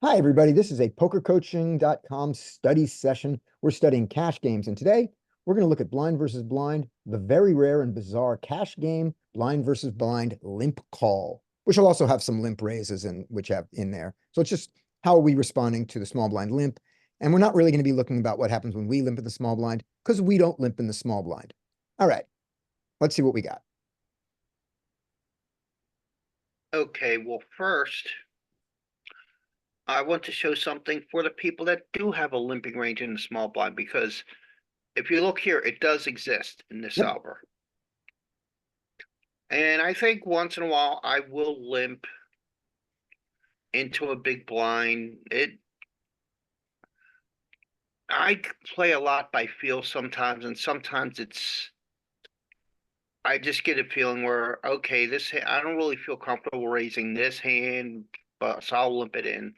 Hi, everybody. This is a pokercoaching.com study session. We're studying cash games, and today we're going to look at blind versus blind, the very rare and bizarre cash game, blind versus blind limp call, which will also have some limp raises and which have in there. So it's just how are we responding to the small blind limp? And we're not really going to be looking about what happens when we limp in the small blind because we don't limp in the small blind. All right, let's see what we got. Okay, well, first, I want to show something for the people that do have a limping range in the small blind, because if you look here, it does exist in this Yep. solver. And I think once in a while I will limp into a big blind. I play a lot by feel sometimes, and sometimes I just get a feeling where, okay, I don't really feel comfortable raising this hand, but so I'll limp it in.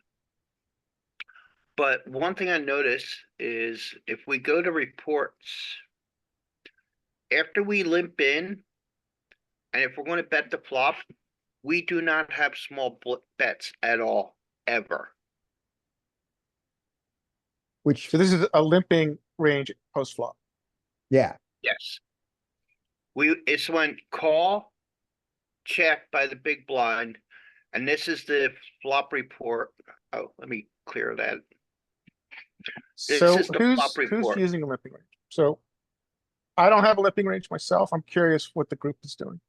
But one thing I notice is if we go to reports, after we limp in, and if we're going to bet the flop, we do not have small bets at all, ever. Which, So this is a limping range post flop. yeah, Yes. It's when call, check by the big blind, and this is the flop report. Oh, let me clear that. So This is the flop who's report. using a limping range? So I don't have a limping range myself. I'm curious what the group is doing.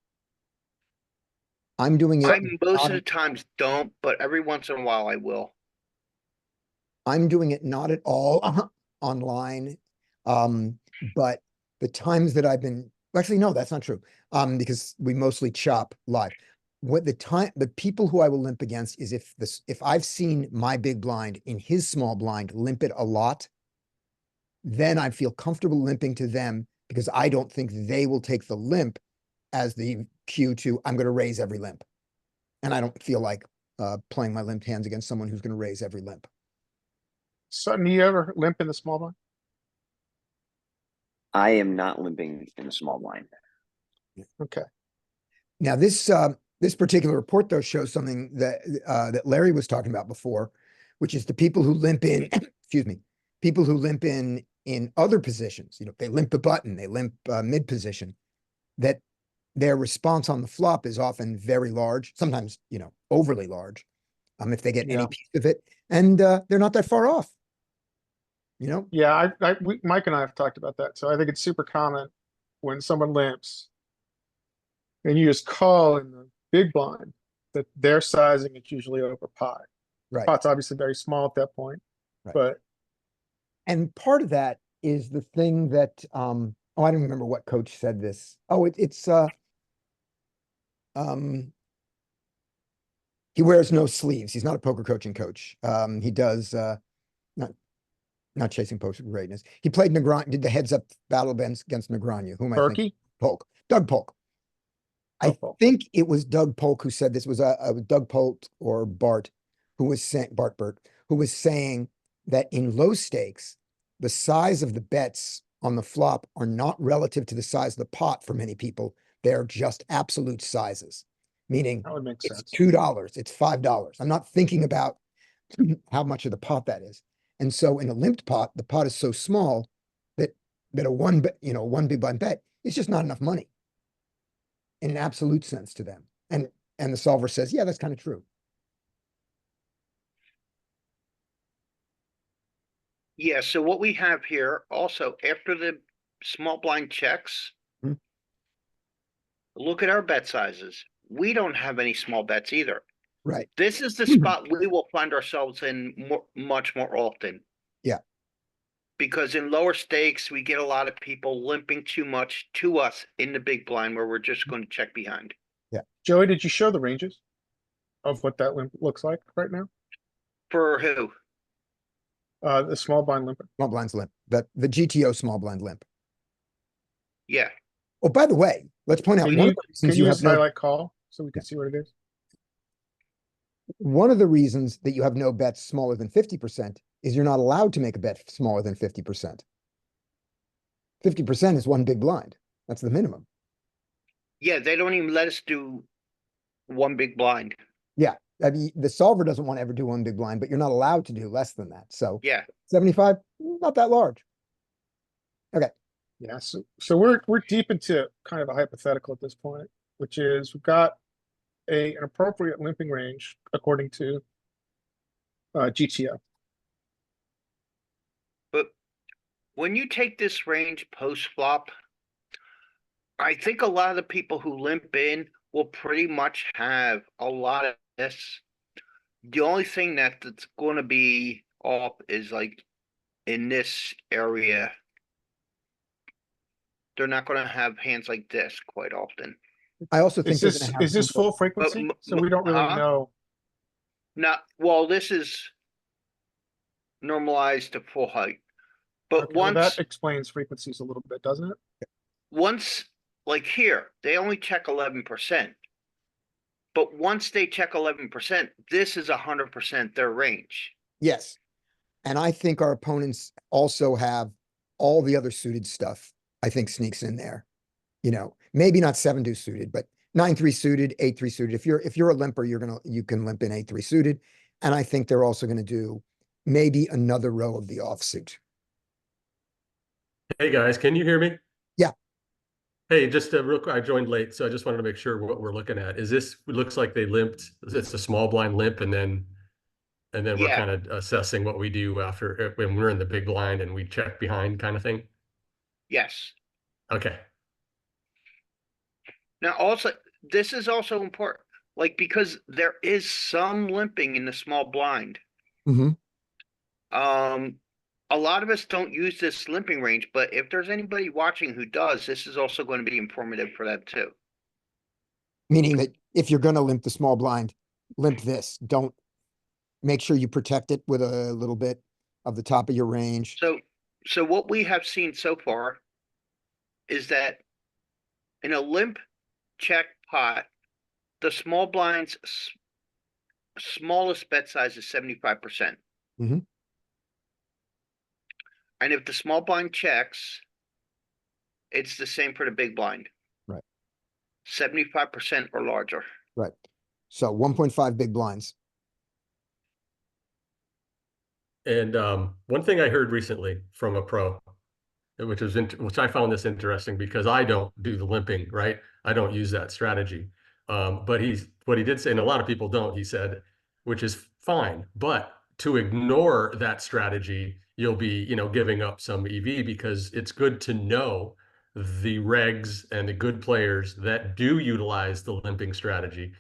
I'm doing it. I most of the times don't, but every once in a while I will. I'm doing it not at all online. But the times that I've been actually, no, that's not true. Because we mostly chop live. The people who I will limp against is if I've seen my big blind in his small blind limp it a lot, then I feel comfortable limping to them because I don't think they will take the limp as the cue to I'm going to raise every limp. And I don't feel like playing my limped hands against someone who's going to raise every limp. Sutton, do you ever limp in the small blind? I am not limping in the small blind. Okay. Now this particular report though shows something that Larry was talking about before, which is the people who limp in, excuse me, people who limp in other positions. You know, they limp the button, they limp mid position, that their response on the flop is often very large, sometimes, you know, overly large, if they get any piece of it, and they're not that far off. You know? Yeah, Mike and I have talked about that. So I think it's super common when someone limps and you just call in the big blind that their sizing is usually over pot. Right. Pot's obviously very small at that point, Right. but and part of that is the thing that I don't remember what coach said this. Oh, he wears no sleeves. He's not a poker coaching coach. He does not chasing poker greatness. He played Negron, did the heads up battle against Negreanu, whom I think Berkey? Polk, Doug Polk. I Polk. think it was Doug Polk who said this was Doug Polk or Bart, who was saying Bart, who was saying that in low stakes, the size of the bets on the flop are not relative to the size of the pot for many people. They're just absolute sizes, meaning That would make it's sense. $2, it's $5. I'm not thinking about how much of the pot that is. And so in a limped pot, the pot is so small that a one big blind bet is just not enough money in an absolute sense to them. And the solver says, yeah, that's kind of true. Yeah, so what we have here also, after the small blind checks, look at our bet sizes. We don't have any small bets either. Right. This is the spot we will find ourselves in much more often. Yeah. Because in lower stakes, we get a lot of people limping too much to us in the big blind where we're just going to check behind. Yeah. Joey, did you show the ranges of what that limp looks like right now? For who? The small blind limp. Small blind's limp. The GTO small blind limp. Yeah. Oh, by the way, let's point out Can you just highlight call so we can see what it is? One of the reasons that you have no bets smaller than 50% is you're not allowed to make a bet smaller than 50%. 50% is one big blind. That's the minimum. Yeah, they don't even let us do one big blind. Yeah. I mean, the solver doesn't want to ever do one big blind, but you're not allowed to do less than that. So Yeah, 75, not that large. Yeah, so we're deep into kind of a hypothetical at this point, which is we've got an appropriate limping range according to GTO. but when you take this range post flop, I think a lot of the people who limp in will pretty much have a lot of this. The only thing that's going to be off is like in this area. They're not going to have hands like this quite often. I also think they're going to have Is this more- full frequency? So we don't really huh? know. Not well. This is normalized to full height, but Okay, well, that once explains frequencies a little bit, doesn't it? once like here, they only check 11%. But once they check 11%, this is 100% their range. Yes. And I think our opponents also have all the other suited stuff, I think sneaks in there. You know, maybe not 7-2 suited, but 9-3 suited, 8-3 suited. If you're a limper, you can limp in 8-3 suited. And I think they're also going to do maybe another row of the offsuit. Hey guys, can you hear me? Yeah. Hey, just real quick, I joined late, so I just wanted to make sure what we're looking at. Is this, it looks like they limped, it's a small blind limp, and then we're Yeah. kind of assessing what we do after when we're in the big blind and we check behind kind of thing. Yes. Okay. Now, also, this is also important, like because there is some limping in the small blind. Mm-hmm. A lot of us don't use this limping range, but if there's anybody watching who does, this is also going to be informative for them too. Meaning that if you're going to limp the small blind, limp this. Don't make sure you protect it with a little bit of the top of your range. So what we have seen so far is that in a limp check pot, the small blind's smallest bet size is 75%. Mhm. And if the small blind checks, it's the same for the big blind. Right. 75% or larger. Right. So 1.5 big blinds. And one thing I heard recently from a pro, which I found this interesting because I don't do the limping, right? I don't use that strategy. But what he did say, and a lot of people don't, he said, which is fine, but to ignore that strategy, you'll be, giving up some EV because it's good to know the regs and the good players that do utilize the limping strategy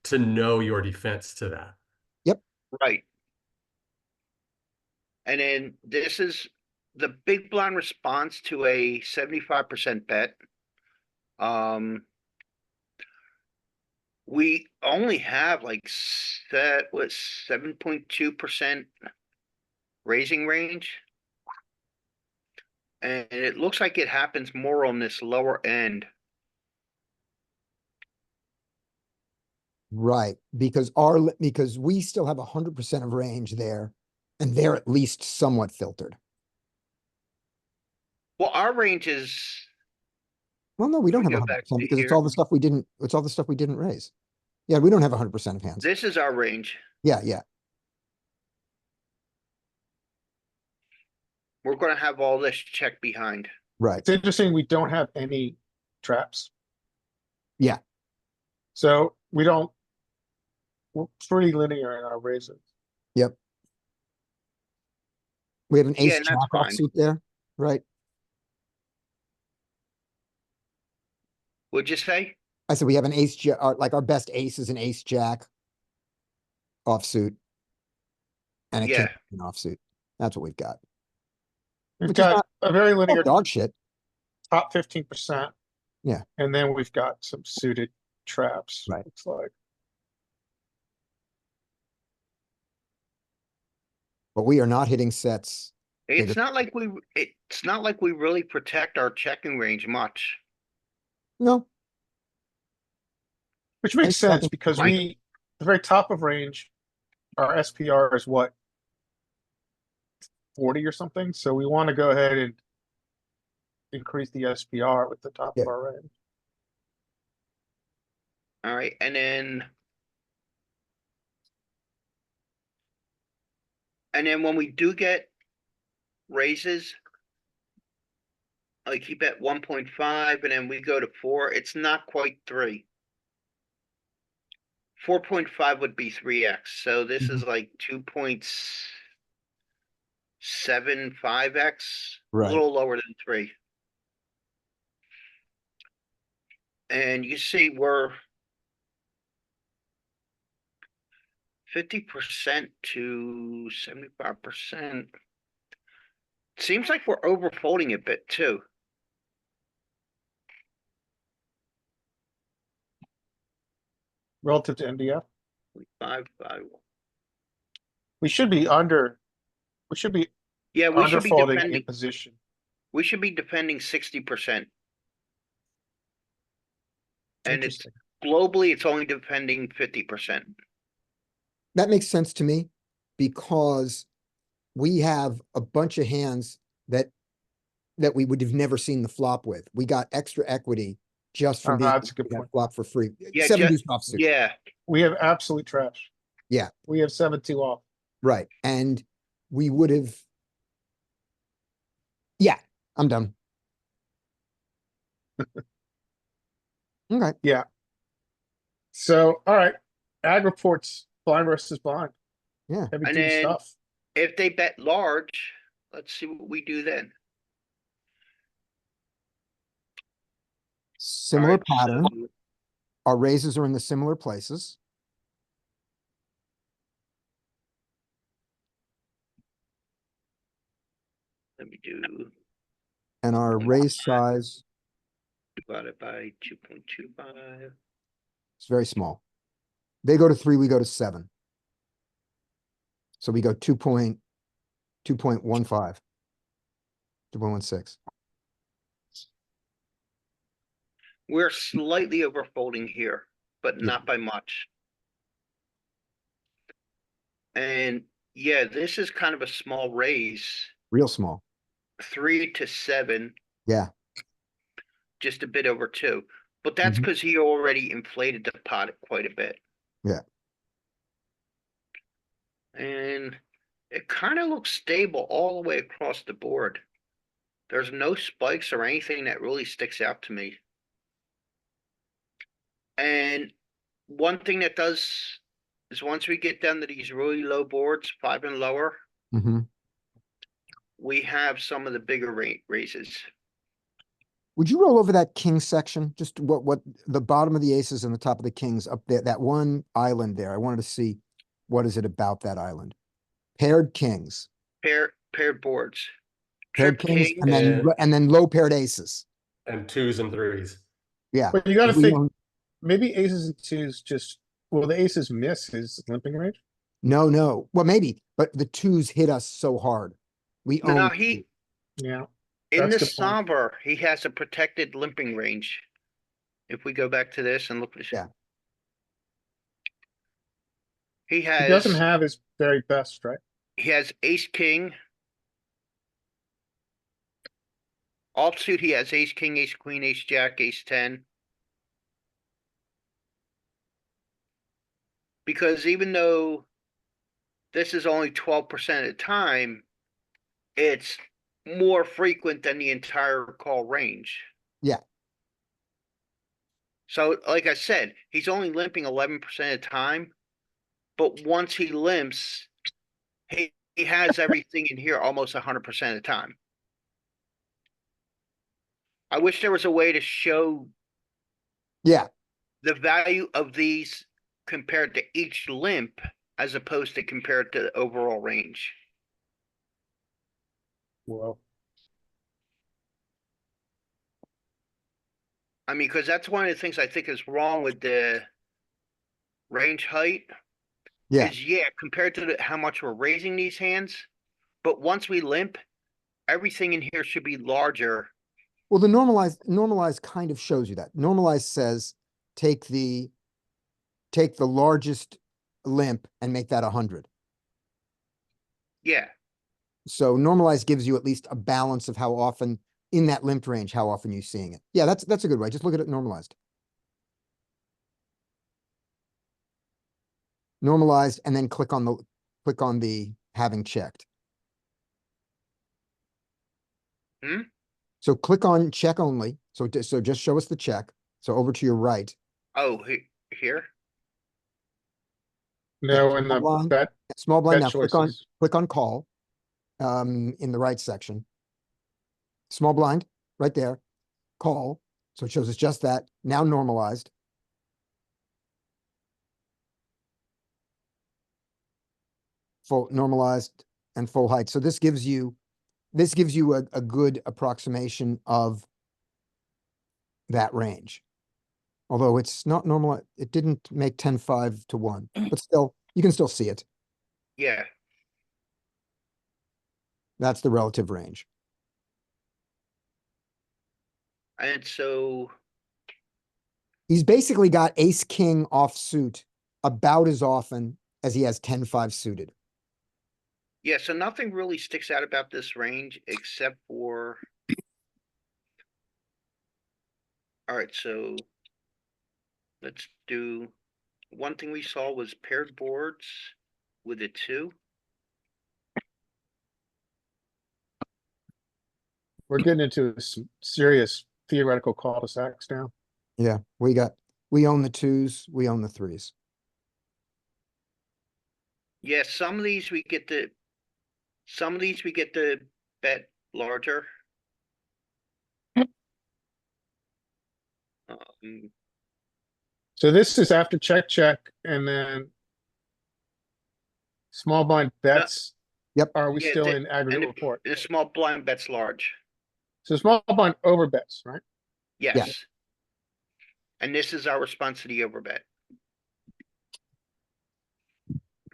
to know your defense to that. Right. And then this is the big blind response to a 75% bet. We only have like 7.2% raising range. And it looks like it happens more on this lower end. Right. Because because we still have 100% of range there, and they're at least somewhat filtered. Well, our range is, Well, no, we don't We have go back 100% to because it's here. all the stuff we didn't, it's all the stuff we didn't raise. Yeah, we don't have 100% of hands. this is our range. Yeah, yeah. We're gonna have all this check behind. Right. It's interesting, we don't have any traps. Yeah. So we're pretty linear in our raises. Yep. We have an Yeah, ace and jack that's fine. offsuit there, right? What'd you say? I said we have an ace jack, like our best ace is an ace jack offsuit. And a king Yeah. an offsuit. That's what we've got. We've Which is got not a very linear dog shit. top 15%. Yeah. And then we've got some suited traps. Right. It's like, But we are not hitting sets. It's Bigger. not like we really protect our checking range much. No, which makes Ace sense jack- because Right. the very top of range, our SPR is what? 40 or something, so we want to go ahead and increase the SPR with the top Yeah. of our range. All right, and then And then when we do get raises, like he bet 1.5 and then we go to 4, it's not quite 3. 4.5 would be 3x, so this is like 2.75x, a Right. little lower than 3. And you see we're 50% to 75%. Seems like we're overfolding a bit too. Relative to MDF. 5. We should be under, we should be Yeah, we under should be folding defending. in position. We should be defending 60%. And it's Interesting. globally, it's only defending 50%. That makes sense to me because we have a bunch of hands that we would have never seen the flop with. We got extra equity just from being That's a good that point. flop for free. Yeah, 7 ju- deuce offsuit. Yeah, We have absolute trash. Yeah. We have 7-2 off. Right. And we would have. Yeah, I'm done. Okay. So, all right. Ag reports blind versus blind. Yeah. Heavy And duty then- stuff. if they bet large, let's see what we do then. Similar Alright, pattern. so Our raises are in the similar places. let me do And our raise size divided by 2.25. is very small. They go to 3, we go to 7. So we go 2.15. 2.16. We're slightly overfolding here, but Yeah. not by much. And yeah, this is kind of a small raise, Real small. 3 to 7, Yeah. just a bit over 2. But that's Mhm. because he already inflated the pot quite a bit. Yeah. And it kind of looks stable all the way across the board. There's no spikes or anything that really sticks out to me. And one thing that does is once we get down to these really low boards, 5 and lower, Hmm. we have some of the bigger raises. Would you roll over that king section? Just what the bottom of the aces and the top of the kings up there, that one island there. I wanted to see what is it about that island. Paired kings. Paired boards. Paired Trip kings king, and then low paired aces. And 2s and 3s. Yeah. But you gotta We think, don't- maybe aces and twos just, will the aces miss his limping range? No. Well, maybe, but the 2s hit us so hard. We no, own. Yeah. in That's a the good point. somber, he has a protected limping range. If we go back to this and look at this. Yeah. He He doesn't has, have his very best, right? he has ace king. Offsuit, he has ace king, ace queen, ace jack, ace 10. Because even though this is only 12% of the time, it's more frequent than the entire call range. Yeah. So, like I said, he's only limping 11% of the time, but once he limps, he has everything in here almost 100% of the time. I wish there was a way to show Yeah. the value of these compared to each limp as opposed to compared to the overall range. Well, I mean, because that's one of the things I think is wrong with the range height. Yeah. Is compared to how much we're raising these hands, but once we limp, everything in here should be larger. Well, the normalized kind of shows you that. Normalized says take the largest limp and make that 100. Yeah, So normalized gives you at least a balance of how often in that limped range, how often you're seeing it. Yeah, that's a good way. Just look at it normalized. Normalized and then click on the having checked. Hmm? So click on check only. So, so just show us the check. So over to your right. Oh, here? No, in Small the blind. bet, Small blind. bet Now choices. click on call. In the right section. Small blind, right there. Call. So it shows us just that. Now normalized. Full normalized and full height. So this gives you a good approximation of that range. Although it's not normal, it didn't make 10-5 to 1, but still, you can still see it. Yeah, That's the relative range. and so, He's basically got ace king offsuit about as often as he has 10-5 suited. yeah, so nothing really sticks out about this range except for. Alright, so. Let's do, one thing we saw was paired boards with a 2. We're getting into some serious theoretical cul-de-sacs now. Yeah, we own the 2s, we own the 3s. Yeah, some of these we get to bet larger. Um, So this is after check, check, and then small blind bets. Yep. Are we Yeah, still the- in aggregate and report? the small blind bets large. So small blind over bets, right? Yes. And this is our response to the overbet.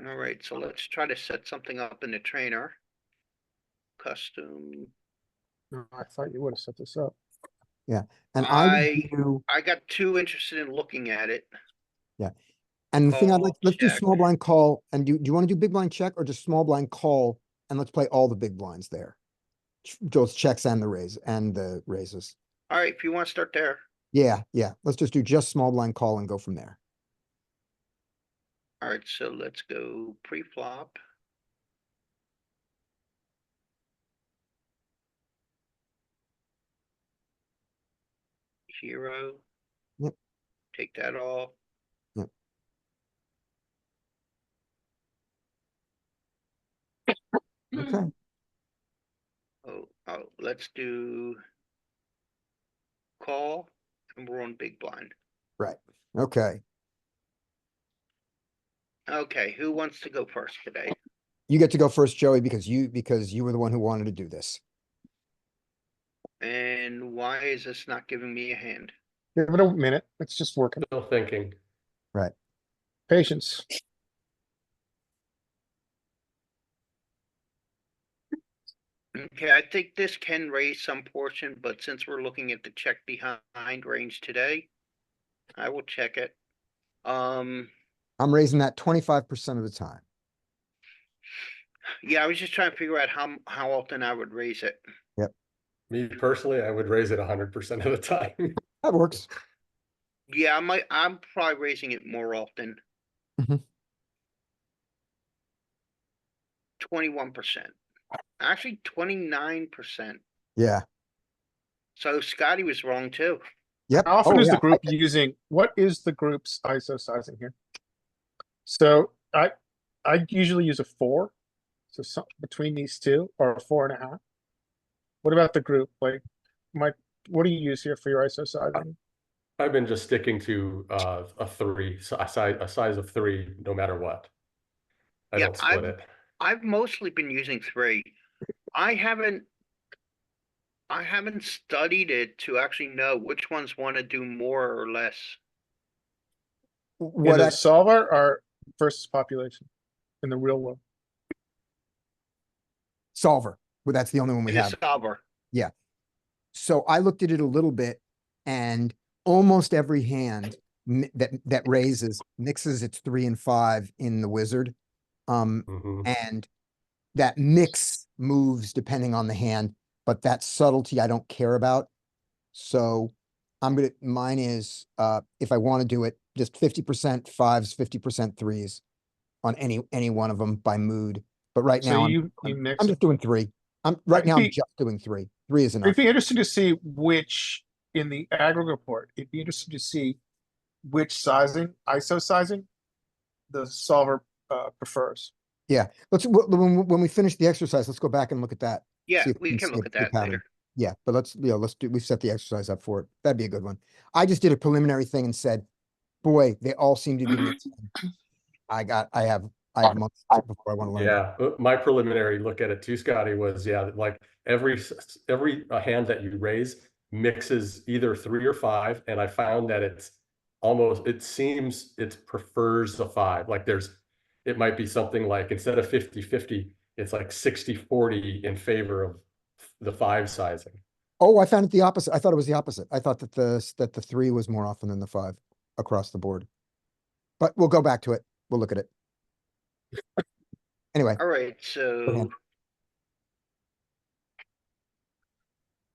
Alright, so let's try to set something up in the trainer. Custom. No, I thought you would have set this up. And I would I do, got too interested in looking at it. and the thing I'd like, Call, let's do check. small blind call, and do you want to do big blind check or just small blind call? And let's play all the big blinds there. Both checks and the raises. Alright, if you want to start there. Yeah, let's just do just small blind call and go from there. Alright, so let's go pre-flop. Hero. Yep. Take that off. Okay, Oh, let's do. Call, and we're on big blind. right, okay. Okay, who wants to go first today? You get to go first, Joey, because you were the one who wanted to do this. And why is this not giving me a hand? Give it a minute. It's just working. Still thinking. Right. Patience. Okay, I think this can raise some portion, but since we're looking at the check behind range today, I will check it. I'm raising that 25% of the time. Yeah, I was just trying to figure out how often I would raise it. Me personally, I would raise it 100% of the time. That works. Yeah, I'm probably raising it more often. Mhm. 21%. Actually, 29%. Yeah. So Scotty was wrong too. Yep. How often Oh, is the yeah. group using, what is the group's ISO sizing here? So I usually use a 4. So some, between these two, or a 4.5. What about the group? Like, Mike, what do you use here for your ISO sizing? I've been just sticking to a 3, so a size of 3, no matter what. I Yeah, don't split it. I've mostly been using 3. I haven't studied it to actually know which ones want to do more or less. In What the I, solver or versus population in the real world? solver, well, that's the only one we In the have. solver. So I looked at it a little bit, and almost every hand that raises mixes its 3 and 5 in the wizard. Mhm. And that mix moves depending on the hand, but that subtlety I don't care about. So mine is, if I want to do it, just 50% 5s, 50% 3s on any one of them by mood. But right So now, you I'm mix it. just doing three. Right It'd now, I'm be- just doing three. Three is enough. It'd be interesting to see which, in the aggregate report, it'd be interesting to see which sizing, ISO sizing, the solver prefers. Yeah, when we finish the exercise, let's go back and look at that. Yeah, See if we can can see look a at that pattern. later. Yeah, but we've set the exercise up for it. That'd be a good one. I just did a preliminary thing and said, boy, they all seem to give me a 10. I have months before I want to learn. Yeah, my preliminary look at it too, Scotty, was, yeah, like every hand that you raise mixes either 3 or 5, and I found that it seems it prefers a 5. Like it might be something like, instead of 50-50, it's like 60-40 in favor of the 5 sizing. Oh, I found it the opposite. I thought it was the opposite. I thought that the 3 was more often than the 5 across the board. But we'll go back to it. We'll look at it. Anyway, Alright, so. hand.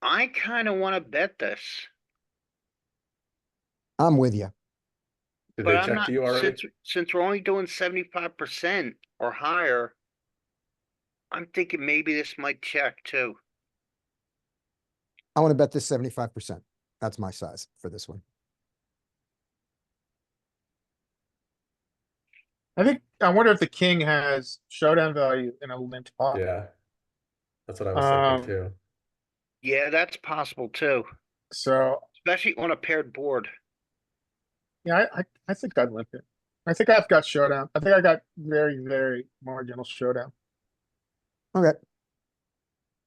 I kinda wanna bet this, I'm with you. Did but they I'm check not, to you already? since we're only doing 75% or higher. I'm thinking maybe this might check too. I want to bet this 75%. That's my size for this one. I wonder if the king has showdown value in a limped pot. Yeah, that's what I was thinking Um, too. Yeah, that's possible too, So, especially on a paired board. yeah, I think I'd limp it. I think I've got showdown. I think I got very, very marginal showdown. Okay.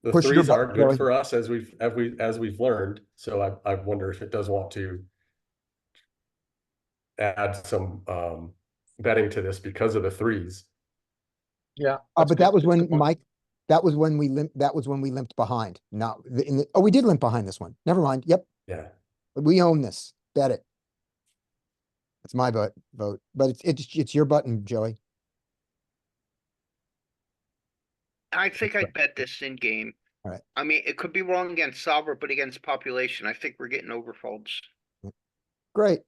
The Push your 3s button, are good Joey. for us, as we've learned. So I wonder if it does want to add some betting to this because of the 3s. Yeah. that's But good. that was That's a when good point. Mike, that was when we limped behind. Not oh, we did limp behind this one. Never mind. Yep. Yeah. We own this. Bet it. It's my vote, but it's your button, Joey. I think I'd bet this in game. Alright. I mean, it could be wrong against solver, but against population, I think we're getting overfolds. Great.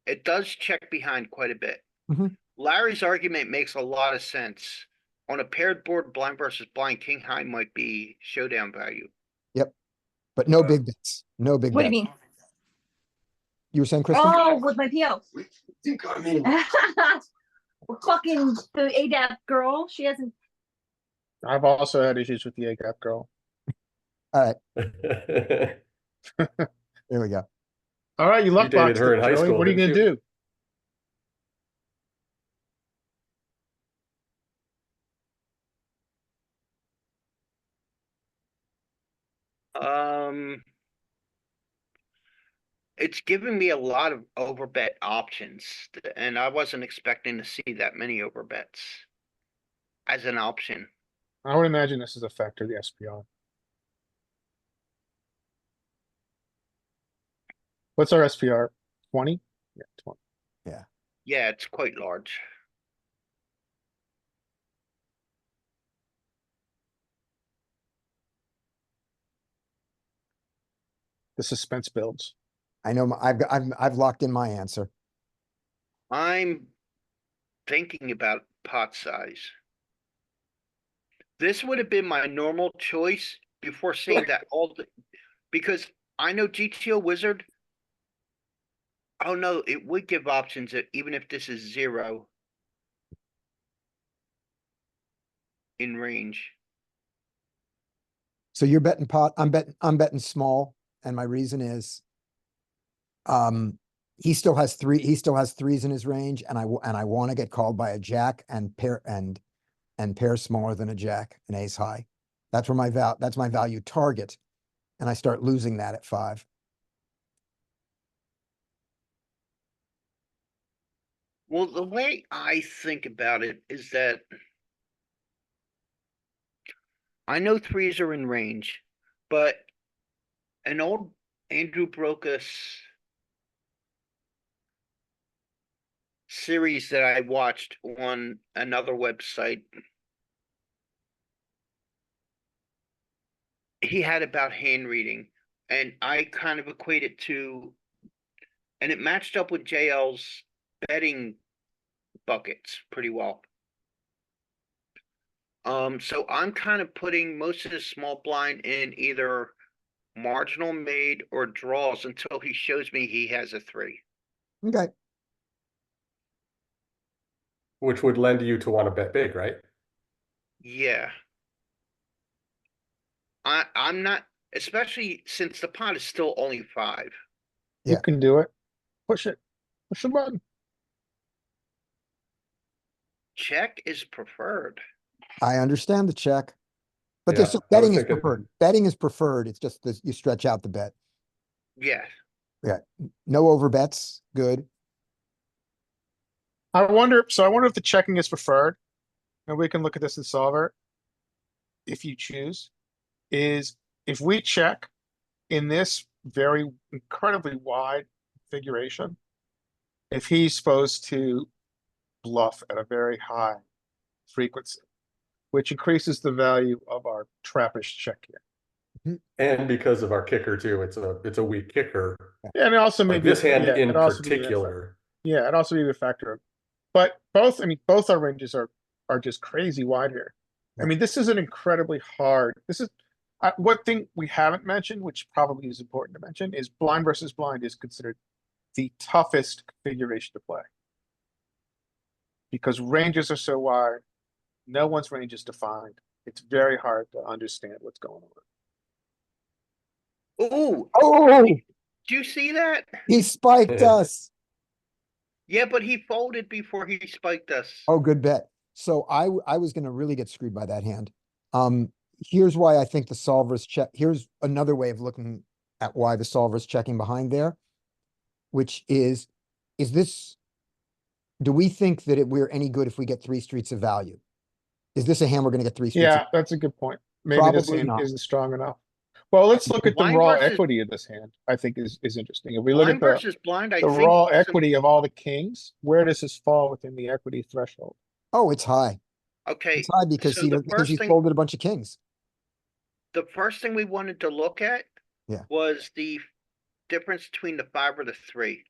It does check behind quite a bit. Mhm. Larry's argument makes a lot of sense. On a paired board, blind versus blind, king high might be showdown value. But no big bets. No big What do you bets. mean? You were saying, Kristen? Oh, with my PO. Well, fucking the ADAP girl. She hasn't. I've also had issues with the A-gap girl. All right, here we go. All right, you luck dated boxed her it, in high Joey. school, What are you gonna didn't you? do? It's giving me a lot of overbet options, and I wasn't expecting to see that many overbets as an option. I would imagine this is a factor of the SPR. What's our SPR? 20? Yeah, 20. Yeah, it's quite large. The suspense builds. I know I've locked in my answer. I'm thinking about pot size. This would have been my normal choice before seeing that because I know GTO Wizard. Oh no, it would give options even if this is 0 in range. So you're betting pot. I'm betting small, and my reason is, he still has 3s in his range, and I want to get called by a jack and pair smaller than a jack, an ace high. That's my value target, and I start losing that at 5. Well, the way I think about it is that I know 3s are in range, but an old Andrew Brokus series that I watched on another website, he had about hand reading, and I kind of equate it to, and it matched up with JL's betting buckets pretty well. So I'm kind of putting most of the small blind in either marginal made or draws until he shows me he has a 3. Okay, Which would lend you to want to bet big, right? Yeah. I'm not, especially since the pot is still only 5. You Yeah. can do it. Push it. Push the button. Check is preferred. I understand the check. But Yeah, there's so I was betting is thinking- preferred. Betting is preferred. It's just that you stretch out the bet. Yes. Yeah. No over bets. Good. I wonder if the checking is preferred, and we can look at this in solver. If you choose, is if we check in this very incredibly wide configuration, if he's supposed to bluff at a very high frequency, which increases the value of our trappish check here. And because of our kicker too, it's a weak kicker. Yeah, and it also Like maybe this hand yeah, in it'd also be a particular. Yeah, it also be a factor of, but both, I mean, both our ranges are just crazy wide here. I Yeah. mean, this is an incredibly hard, this is, one thing we haven't mentioned, which probably is important to mention, is blind versus blind is considered the toughest configuration to play. Because ranges are so wide, no one's range is defined. It's very hard to understand what's going on. Ooh, Oh, do you see that? he spiked Yeah. us. Yeah, but he folded before he spiked us. Oh, good bet. So I was gonna really get screwed by that hand. Here's why I think the solver's check. Here's another way of looking at why the solver's checking behind there, which is this, do we think that we're any good if we get 3 streets of value? Is this a hand we're gonna get 3 streets? Yeah, that's a good point. Maybe this Probably hand not. isn't strong enough. Well, let's look at the Blind raw versus- equity of this hand, I think is interesting. If we look Blind at versus blind, I the think. raw some- equity of all the kings, where does this fall within the equity threshold? Oh, it's high. Okay, It's high because so the because first he thing- folded a bunch of kings. the first thing we wanted to look at Yeah. was the difference between the 5 or the 3.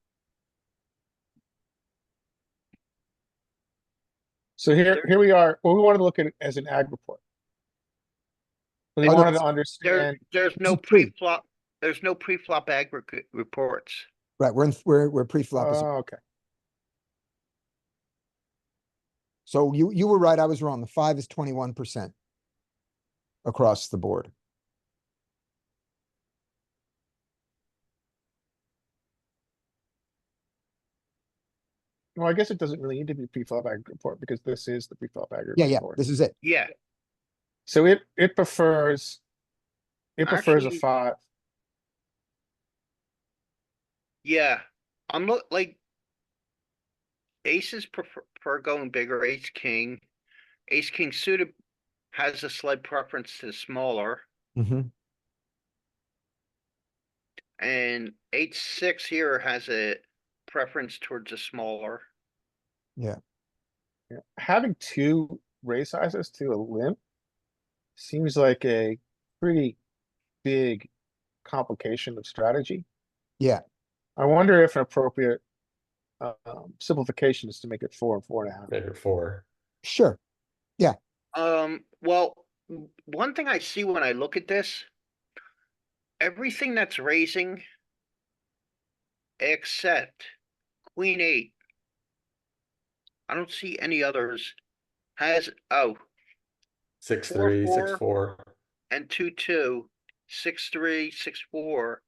So here we are. Well, we wanted to look at it as an ag report. We Oh, wanted to that's- understand. There's no is true. pre-flop, there's no pre-flop aggregate reports. Right, we're pre-flop. Oh, okay. So you were right, I was wrong. The 5 is 21% across the board. Well, I guess it doesn't really need to be pre-flop ag report because this is the pre-flop ag Yeah, report. this is it. Yeah, So it prefers a Actually- 5. yeah. I'm like aces prefer going bigger, ace king. Ace king suited has a slight preference to smaller, Mhm. and 8-6 here has a preference towards a smaller. Yeah. Yeah. Having 2 raise sizes to a limp seems like a pretty big complication of strategy. Yeah. I wonder if an appropriate simplification is to make it 4 and 4.5. Make it 4. Sure. Well, one thing I see when I look at this, everything that's raising except queen 8. I don't see any others. Has, 6-3, 4-4. 6-4. and 2-2, 6-3, 6-4.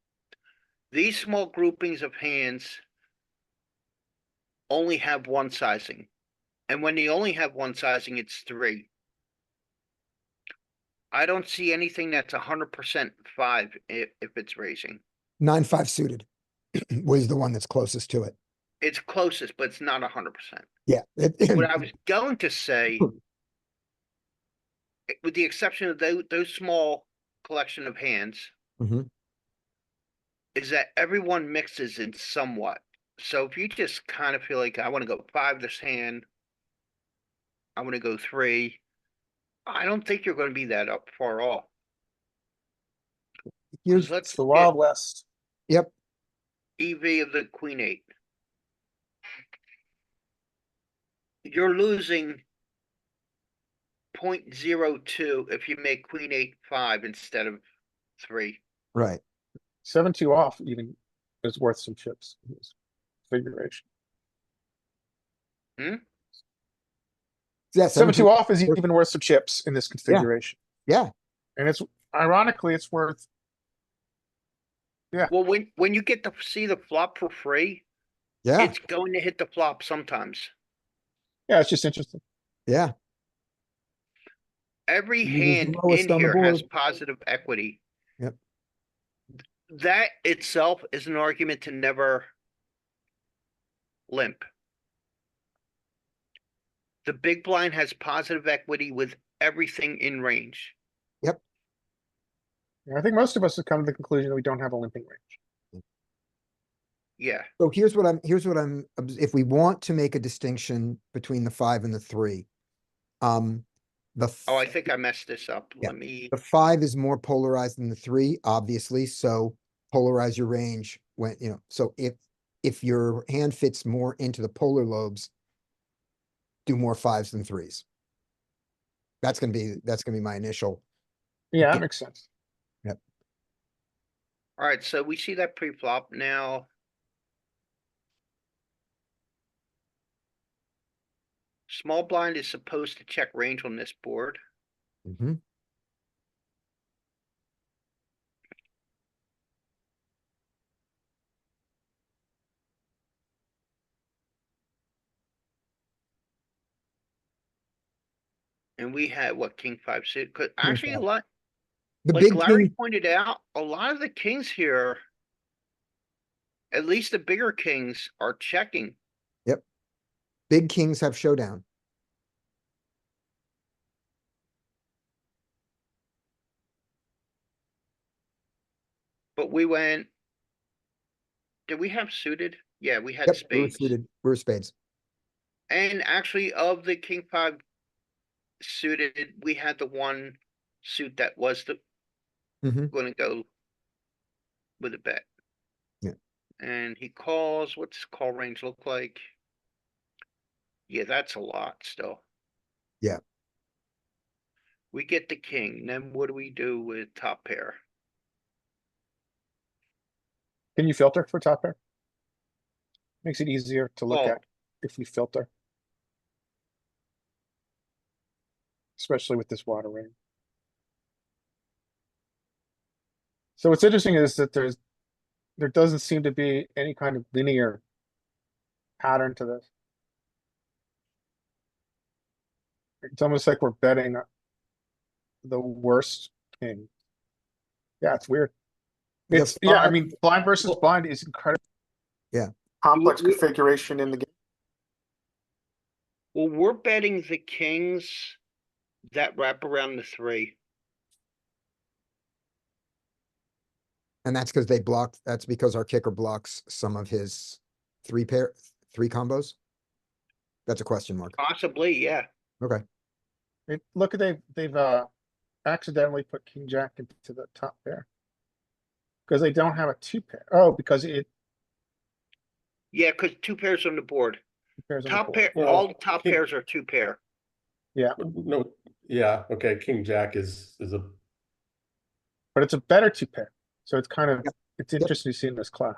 These small groupings of hands only have one sizing. And when they only have one sizing, it's 3. I don't see anything that's 100% 5 if it's raising. 9-5 suited was the one that's closest to it. It's closest, but it's not 100%. Yeah. What I was going to say, with the exception of those small collection of hands, Mhm. is that everyone mixes in somewhat. So if you just kind of feel like I want to go 5 this hand, I want to go 3, I don't think you're going to be that up far off. Here's, Let's It's the look at Wild West. yep. EV of the queen 8. You're losing .02 if you make queen 8-5 instead of 3. Right. 7-2 off even is worth some chips in this configuration. Yeah, 7-2 off is worth- even worth some chips in this configuration. Yeah, And it's ironically, it's worth, Well, when you get to see the flop for free, yeah, it's going to hit the flop sometimes. yeah, it's just interesting. yeah. Every Uses the hand lowest in on the here has board. positive equity. Yep. That itself is an argument to never limp. The big blind has positive equity with everything in range. And I think most of us have come to the conclusion that we don't have a limping range. Yeah. So if we want to make a distinction between the 5 and the 3, Oh, I think I messed this up. Yeah. Let me, the 5 is more polarized than the 3, obviously, so polarize your range when, so if your hand fits more into the polar lobes, do more 5s than 3s. That's gonna be my initial. Yeah, Yeah. that makes sense. alright, so we see that pre-flop now. Small blind is supposed to check range on this board. Mhm. And we had what, king 5 suit? Cause King actually a five. lot, The like big Larry king, pointed out, a lot of the kings here, at least the bigger kings, are checking. big kings have showdown. But we went. Did we have suited? Yeah, we had Yep, we were spades. suited, we were spades. And actually of the king 5 suited, we had the one suit that was Mhm. gonna go with a bet. Yeah. And he calls, what's his call range look like? Yeah, that's a lot still. Yeah. We get the king, then what do we do with top pair? Can you filter for top pair? Makes it easier to look Oh. at if we filter. Especially with this water range. So what's interesting is that there doesn't seem to be any kind of linear pattern to this. It's almost like we're betting the worst king. Yeah, it's weird. The It's, yeah, I five- mean, blind versus blind is incredible. Yeah. Complex We- configuration in the game. Well, we're betting the kings that wrap around the 3. And that's because our kicker blocks some of his 3 combos. That's a question mark. Possibly, yeah. Okay. Look, they've accidentally put king jack into the top pair. Because they don't have a 2 pair. Oh, because it Yeah, cause 2 pairs on the board. pairs on the Top board. pair, Well, all the top king- pairs are 2 pair. No, yeah, okay, king jack is a, But it's a better 2 pair. So it's kind of, Yep. it's interesting to see in this class.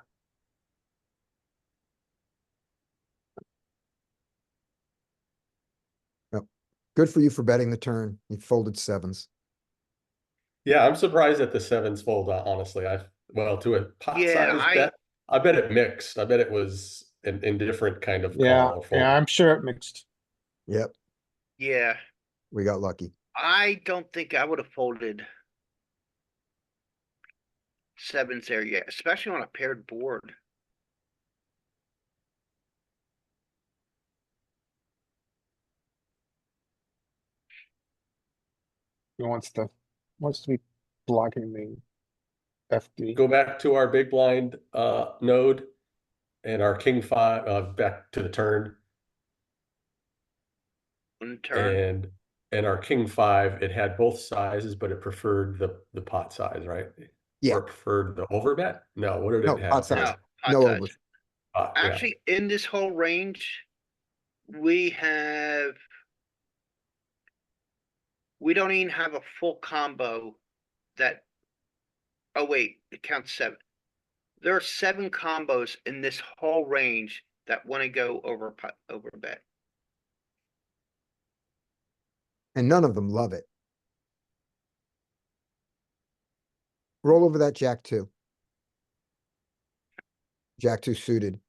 Good for you for betting the turn. You folded 7s. yeah, I'm surprised that the 7s fold, honestly. To a pot Yeah, size bet, I bet it mixed. I bet it was an indifferent kind of Yeah, call or fold. yeah, I'm sure it mixed. Yep, Yeah, we got lucky. I don't think I would have folded 7s there yet, especially on a paired board. He wants to be blocking the FD. Go back to our big blind node and our king 5 back to the turn. On the turn. And our king 5, it had both sizes, but it preferred the pot size, right? Yeah. Or it preferred the over bet? No, what did No, it have? pot size. No, hot No touch. over. Pot, yeah. Actually, in this whole range, we have We don't even have a full combo that, oh wait, it counts 7. There are 7 combos in this whole range that wanna go over bet. And none of them love it. Roll over that Jack two. Jack two suited.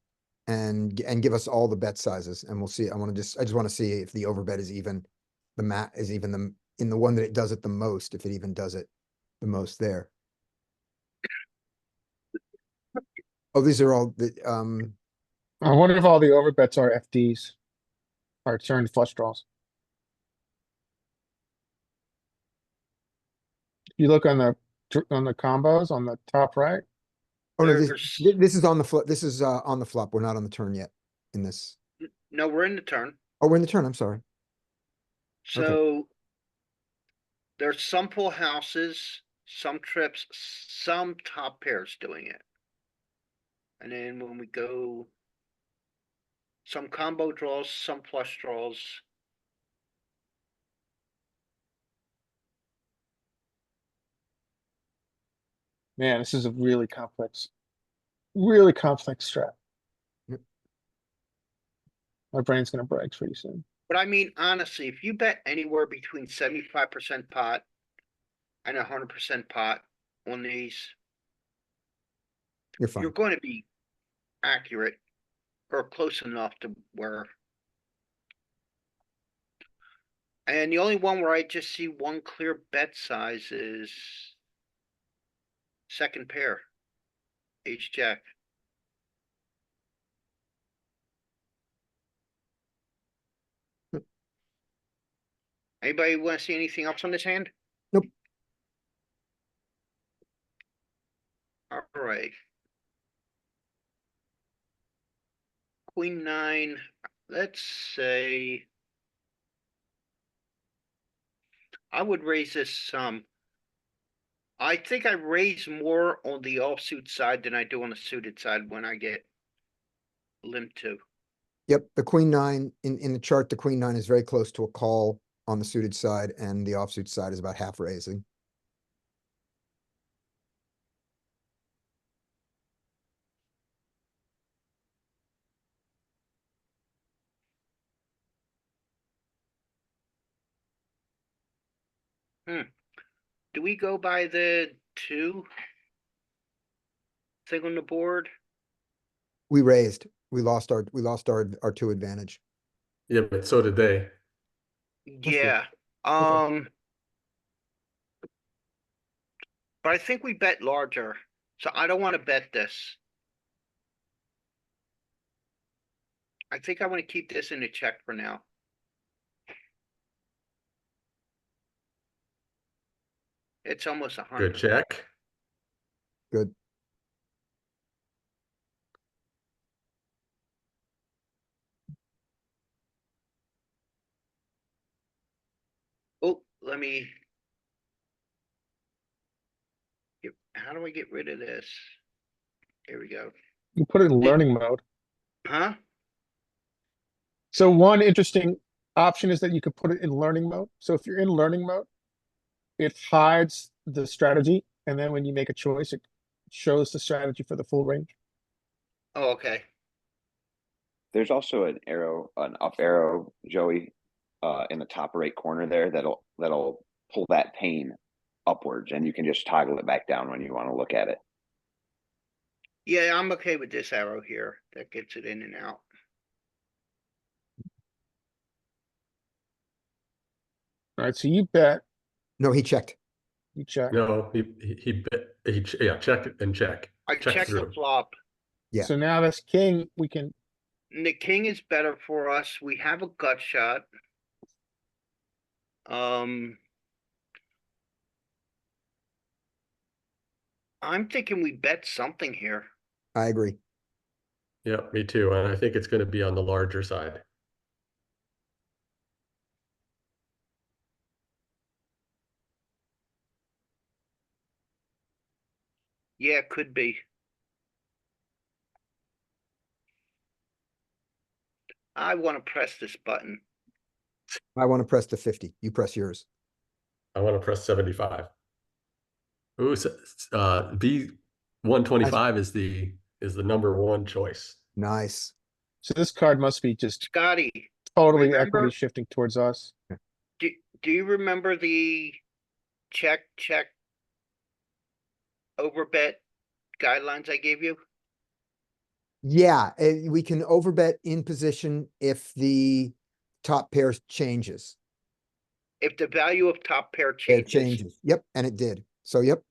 And give us all the bet sizes and we'll see. I just want to see if the overbet is even, the mat is even in the one that it does it the most, if it even does it the most there. Oh, these are all the, I wonder if all the overbets are FDs. Are turned flush draws. You look on the combos on the top right. oh no, There's, this is on the flop. This is on the flop. We're not on the turn yet in this. no, we're in the turn. Oh, we're in the turn. I'm sorry. Okay. So there's some full houses, some trips, some top pairs doing it. And then when we go, some combo draws, some flush draws. Man, this is a really complex strat. Yep. My brain's gonna break pretty soon. But I mean, honestly, if you bet anywhere between 75% pot and 100% pot on these, You're fine. you're going to be accurate or close enough to where. And the only one where I just see one clear bet size is second pair, ace jack. Anybody want to see anything else on this hand? Nope. All right. Queen 9, let's say. I would raise this some. I think I raise more on the offsuit side than I do on the suited side when I get limp to. Yep, the queen nine in the chart, the queen nine is very close to a call on the suited side and the offsuit side is about half raising. Do we go by the 2 thing on the board? We raised. We lost our two advantage. Yeah, but so did they. true. Yeah. Okay. But I think we bet larger, so I don't want to bet this. I think I want to keep this in the check for now. It's almost 100. Good check. Good. Oh, let me. How do I get rid of this? Here we go. You put it in learning mode. Huh? So one interesting option is that you could put it in learning mode. So if you're in learning mode, it hides the strategy, and then when you make a choice, it shows the strategy for the full range. Oh, okay. There's also an arrow, an up arrow, Joey, in the top right corner there that'll pull that pane upwards, and you can just toggle it back down when you want to look at it. Yeah, I'm okay with this arrow here. That gets it in and out. All right, so you bet, No, he checked. you check. No, he bet, yeah, check and check. I Check checked the through. flop. Yeah. So now this king, we can, And the king is better for us. We have a gut shot. I'm thinking we bet something here. I agree. Yeah, me too. And I think it's going to be on the larger side. Yeah, could be. I want to press this button. I want to press the 50. You press yours. I want to press 75. Ooh, B 125 is the number one choice. Nice. So this card must be just Scotty, totally remember- equity shifting towards us. do you remember the check overbet guidelines I gave you? Yeah, we can overbet in position if the top pair changes. If the value of top pair It changes, changes. Yep, and it did. So, yep,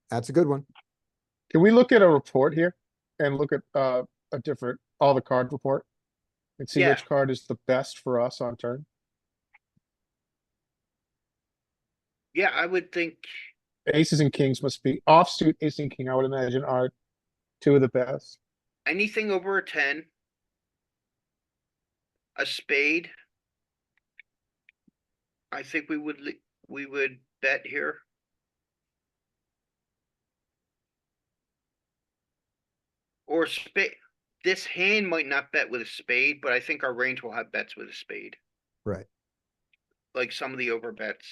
that's a good one. Can we look at a report here and look at a different, all the card report? And see Yeah. which card is the best for us on turn? yeah, I would think, Aces and kings must be offsuit ace and king, I would imagine, are two of the best. anything over a 10, a spade, I think we would bet here. Or spade. This hand might not bet with a spade, but I think our range will have bets with a spade, Right. like some of the overbets.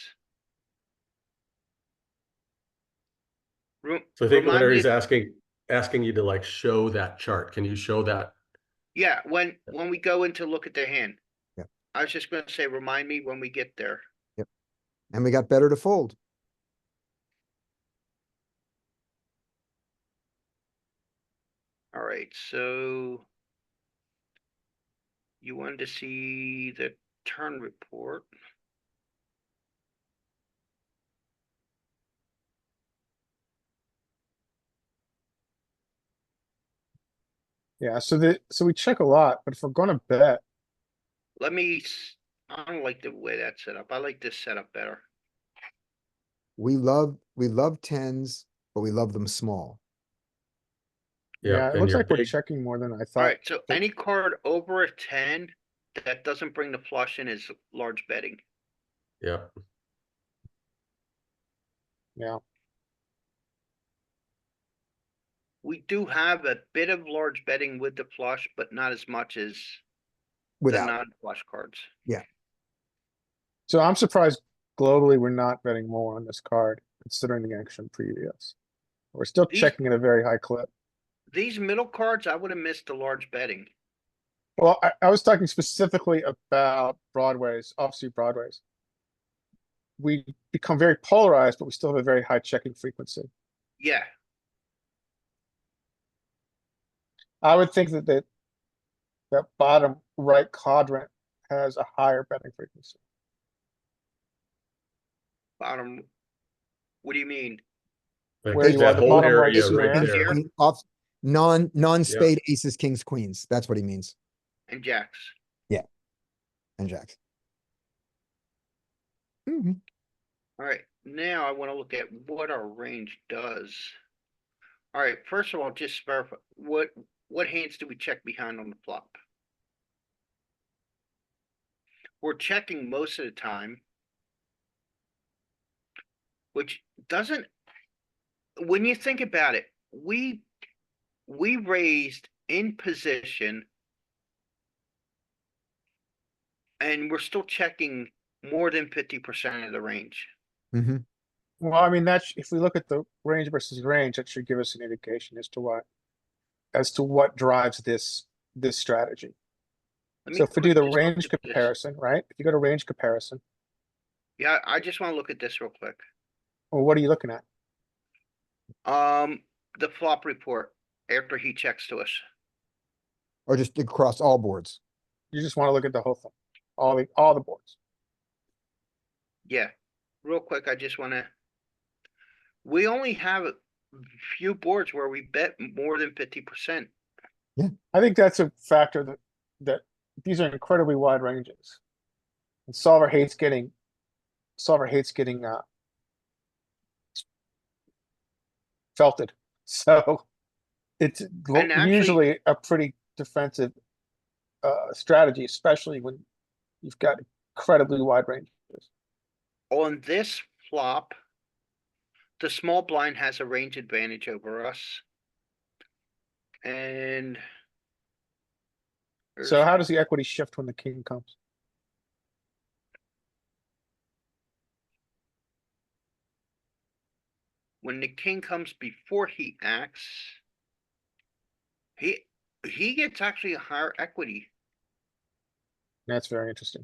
So I think Remind me Larry's of- asking you to like show that chart. Can you show that? Yeah, when we go in to look at the hand. Yeah. I was just gonna say, remind me when we get there. And we got better to fold. Alright, so. You wanted to see the turn report. Yeah, so we check a lot, but if we're gonna bet, I don't like the way that's set up. I like this setup better. We love tens, but we love them small. yeah, it and looks your like we're big- checking more than I thought. Alright, so but- any card over a 10 that doesn't bring the flush in is large betting. Yeah, Yeah, We do have a bit of large betting with the flush, but not as much as the Without, non-flush cards. so I'm surprised globally we're not betting more on this card, considering the action previous. We're still These- checking at a very high clip. These middle cards, I would have missed the large betting. Well, I was talking specifically about broadways, offsuit broadways. We become very polarized, but we still have a very high checking frequency. Yeah, I would think that bottom right quadrant has a higher betting frequency. bottom. What do you mean? like Where you that are, the whole bottom right area square. right there. Here? off, non-spade aces, kings, queens. That's what he means. And jacks. And jacks. Mhm. Alright, now I wanna look at what our range does. Alright, first of all, just verify, what hands do we check behind on the flop? We're checking most of the time. Which doesn't, when you think about it, we raised in position. And we're still checking more than 50% of the range. Mhm. Well, I mean, that's, if we look at the range versus range, that should give us an indication as to what drives this strategy. Let me So if we do the quick just look range at this. comparison, right? If you go to range comparison, Yeah, I just wanna look at this real quick. well, what are you looking at? The flop report after he checks to us. Or just across all boards. You just wanna look at the whole thing, all the boards. Yeah, real quick, I just wanna. We only have a few boards where we bet more than 50%. I think that's a factor that these are incredibly wide ranges. And solver hates getting felted. So it's And actually- usually a pretty defensive strategy, especially when you've got incredibly wide ranges. On this flop, the small blind has a range advantage over us. And. So how does the equity shift when the king comes? when the king comes before he acts, he gets actually a higher equity, That's very interesting.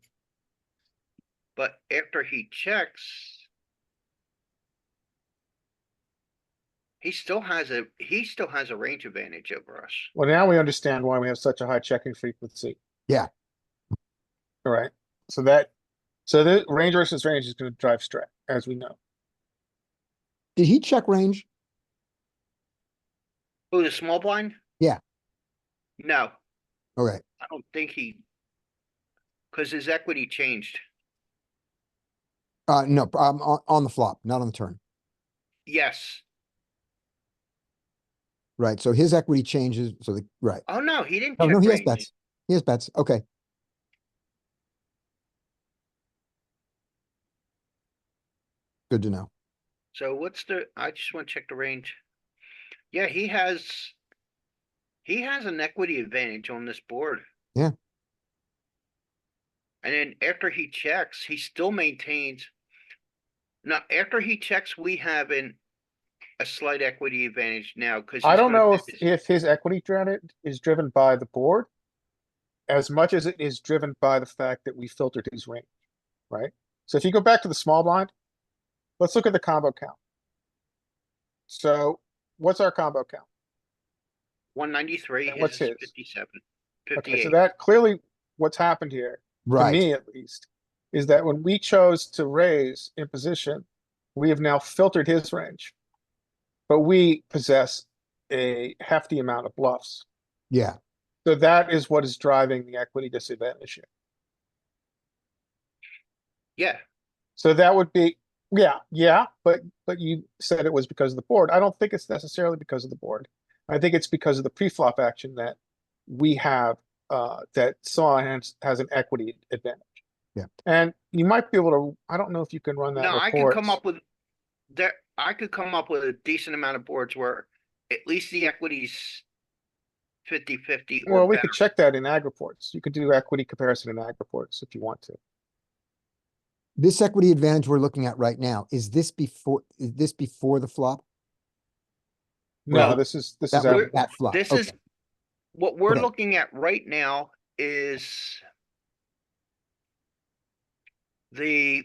but after he checks, he still has a range advantage over us. Well, now we understand why we have such a high checking frequency. Yeah. All right. So the range versus range is going to drive strat, as we know. Did he check range? Oh, the small blind? Yeah. No, Okay. I don't think he, because his equity changed. No, on the flop, not on the turn. Yes. Right. So his equity changes. So right. Oh, no, he didn't Oh, check no, he has range. bets. He has bets. Okay. Good to know. So I just want to check the range. Yeah, he has an equity advantage on this board. Yeah. And then after he checks, he still maintains. Now, after he checks, we have a slight equity advantage now because I don't know if his equity is driven by the board as much as it is driven by the fact that we filtered his range, right? So if you go back to the small blind, let's look at the combo count. So what's our combo count? 193. And what's His is his? 57. Okay, 58. so that clearly what's happened here, to Right. me at least, is that when we chose to raise in position, we have now filtered his range. But we possess a hefty amount of bluffs. Yeah. So that is what is driving the equity disadvantage here. Yeah. So that would be, yeah, but you said it was because of the board. I don't think it's necessarily because of the board. I think it's because of the pre-flop action that we have, that Saw has an equity advantage. Yeah. And you might be able to, I don't know if you can run that No, I report. could come up with a decent amount of boards where at least the equity's 50-50 or Well, we better. could check that in ag reports. You could do equity comparison in ag reports if you want to. This equity advantage we're looking at right now, is this before the flop? No, Well, this is That after. that flop. This Okay. is what we're Okay. looking at right now is the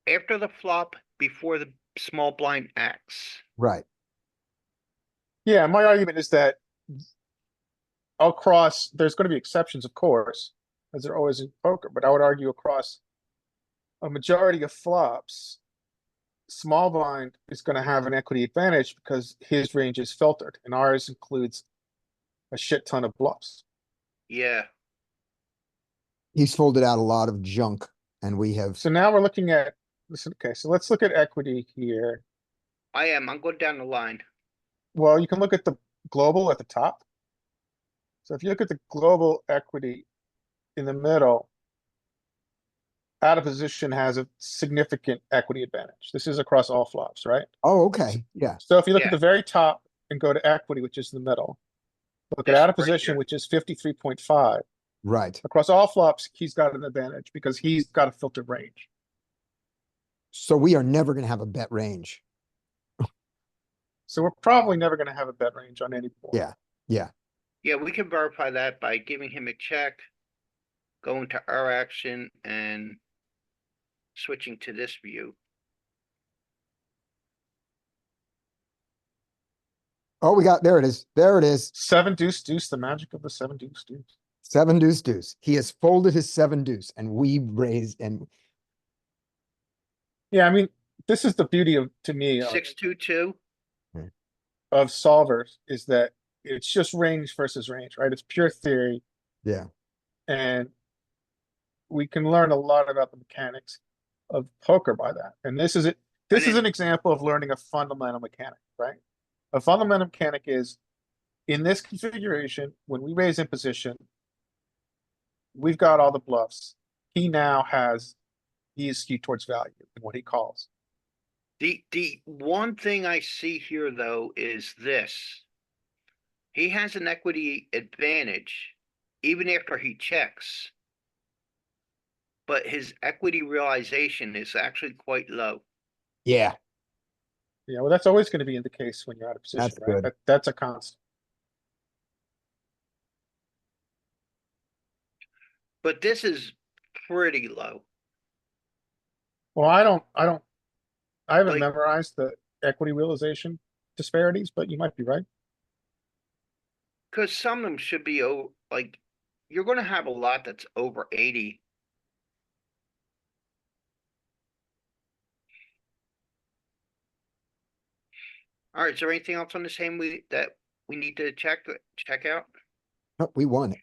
after the flop before the small blind acts. Right. Yeah, my argument is that across, there's going to be exceptions, of course, as there always in poker, but I would argue across a majority of flops, small blind is going to have an equity advantage because his range is filtered and ours includes a shit ton of bluffs. Yeah. He's folded out a lot of junk and we have, So now we're looking at, listen, okay, so let's look at equity here. I'm going down the line. Well, you can look at the global at the top. So if you look at the global equity in the middle, out of position has a significant equity advantage. This is across all flops, right? oh, okay. Yeah. So if you look at Yeah. the very top and go to equity, which is in the middle, look at This out of right position, here. which is 53.5. Right. Across all flops, he's got an advantage because he's got a filtered range. So we are never going to have a bet range. So we're probably never going to have a bet range on any board. Yeah. Yeah. Yeah, we can verify that by giving him a check, going to our action and switching to this view. Oh, there it is. There it is. 7 deuce deuce, the magic of the 7 deuce deuce. 7 deuce deuce. He has folded his 7 deuce and we raised and Yeah, I mean, this is the beauty of, to me, 6-2-2. of solvers is that it's just range versus range, right? It's pure theory. yeah. And we can learn a lot about the mechanics of poker by that. And this is it. This is an example of learning a fundamental mechanic, right? A fundamental mechanic is in this configuration, when we raise in position, we've got all the bluffs. He is skewed towards value in what he calls. The one thing I see here though is this. He has an equity advantage even after he checks. But his equity realization is actually quite low. Yeah. Yeah, well, that's always gonna be in the case when you're out of position, That's right? good. That's a constant. But this is pretty low. Well, I haven't Like, memorized the equity realization disparities, but you might be right. cause some of them should be, like, you're gonna have a lot that's over 80. Alright, is there anything else on this hand that we need to check out? Oh, we won it.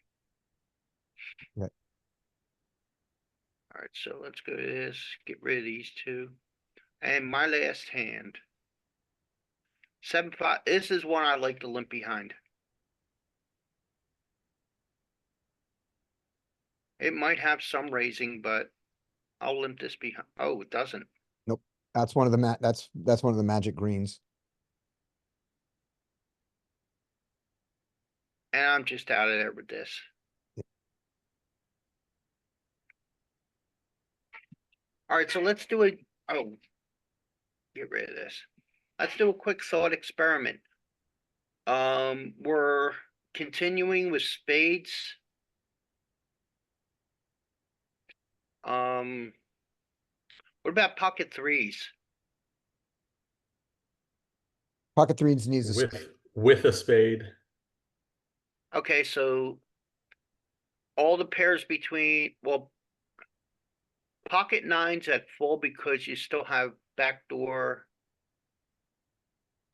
Alright, so let's go to this, get rid of these two. And my last hand. 7-5, this is one I like to limp behind. It might have some raising, but I'll limp this behind. Oh, it doesn't. Nope. That's one of the that's one of the magic greens. And I'm just out of there with this. Alright, so let's do oh. Get rid of this. Let's do a quick thought experiment. We're continuing with spades. What about pocket threes? Pocket threes needs a With a spade. Okay, so all the pairs between, well, pocket nines at full because you still have backdoor.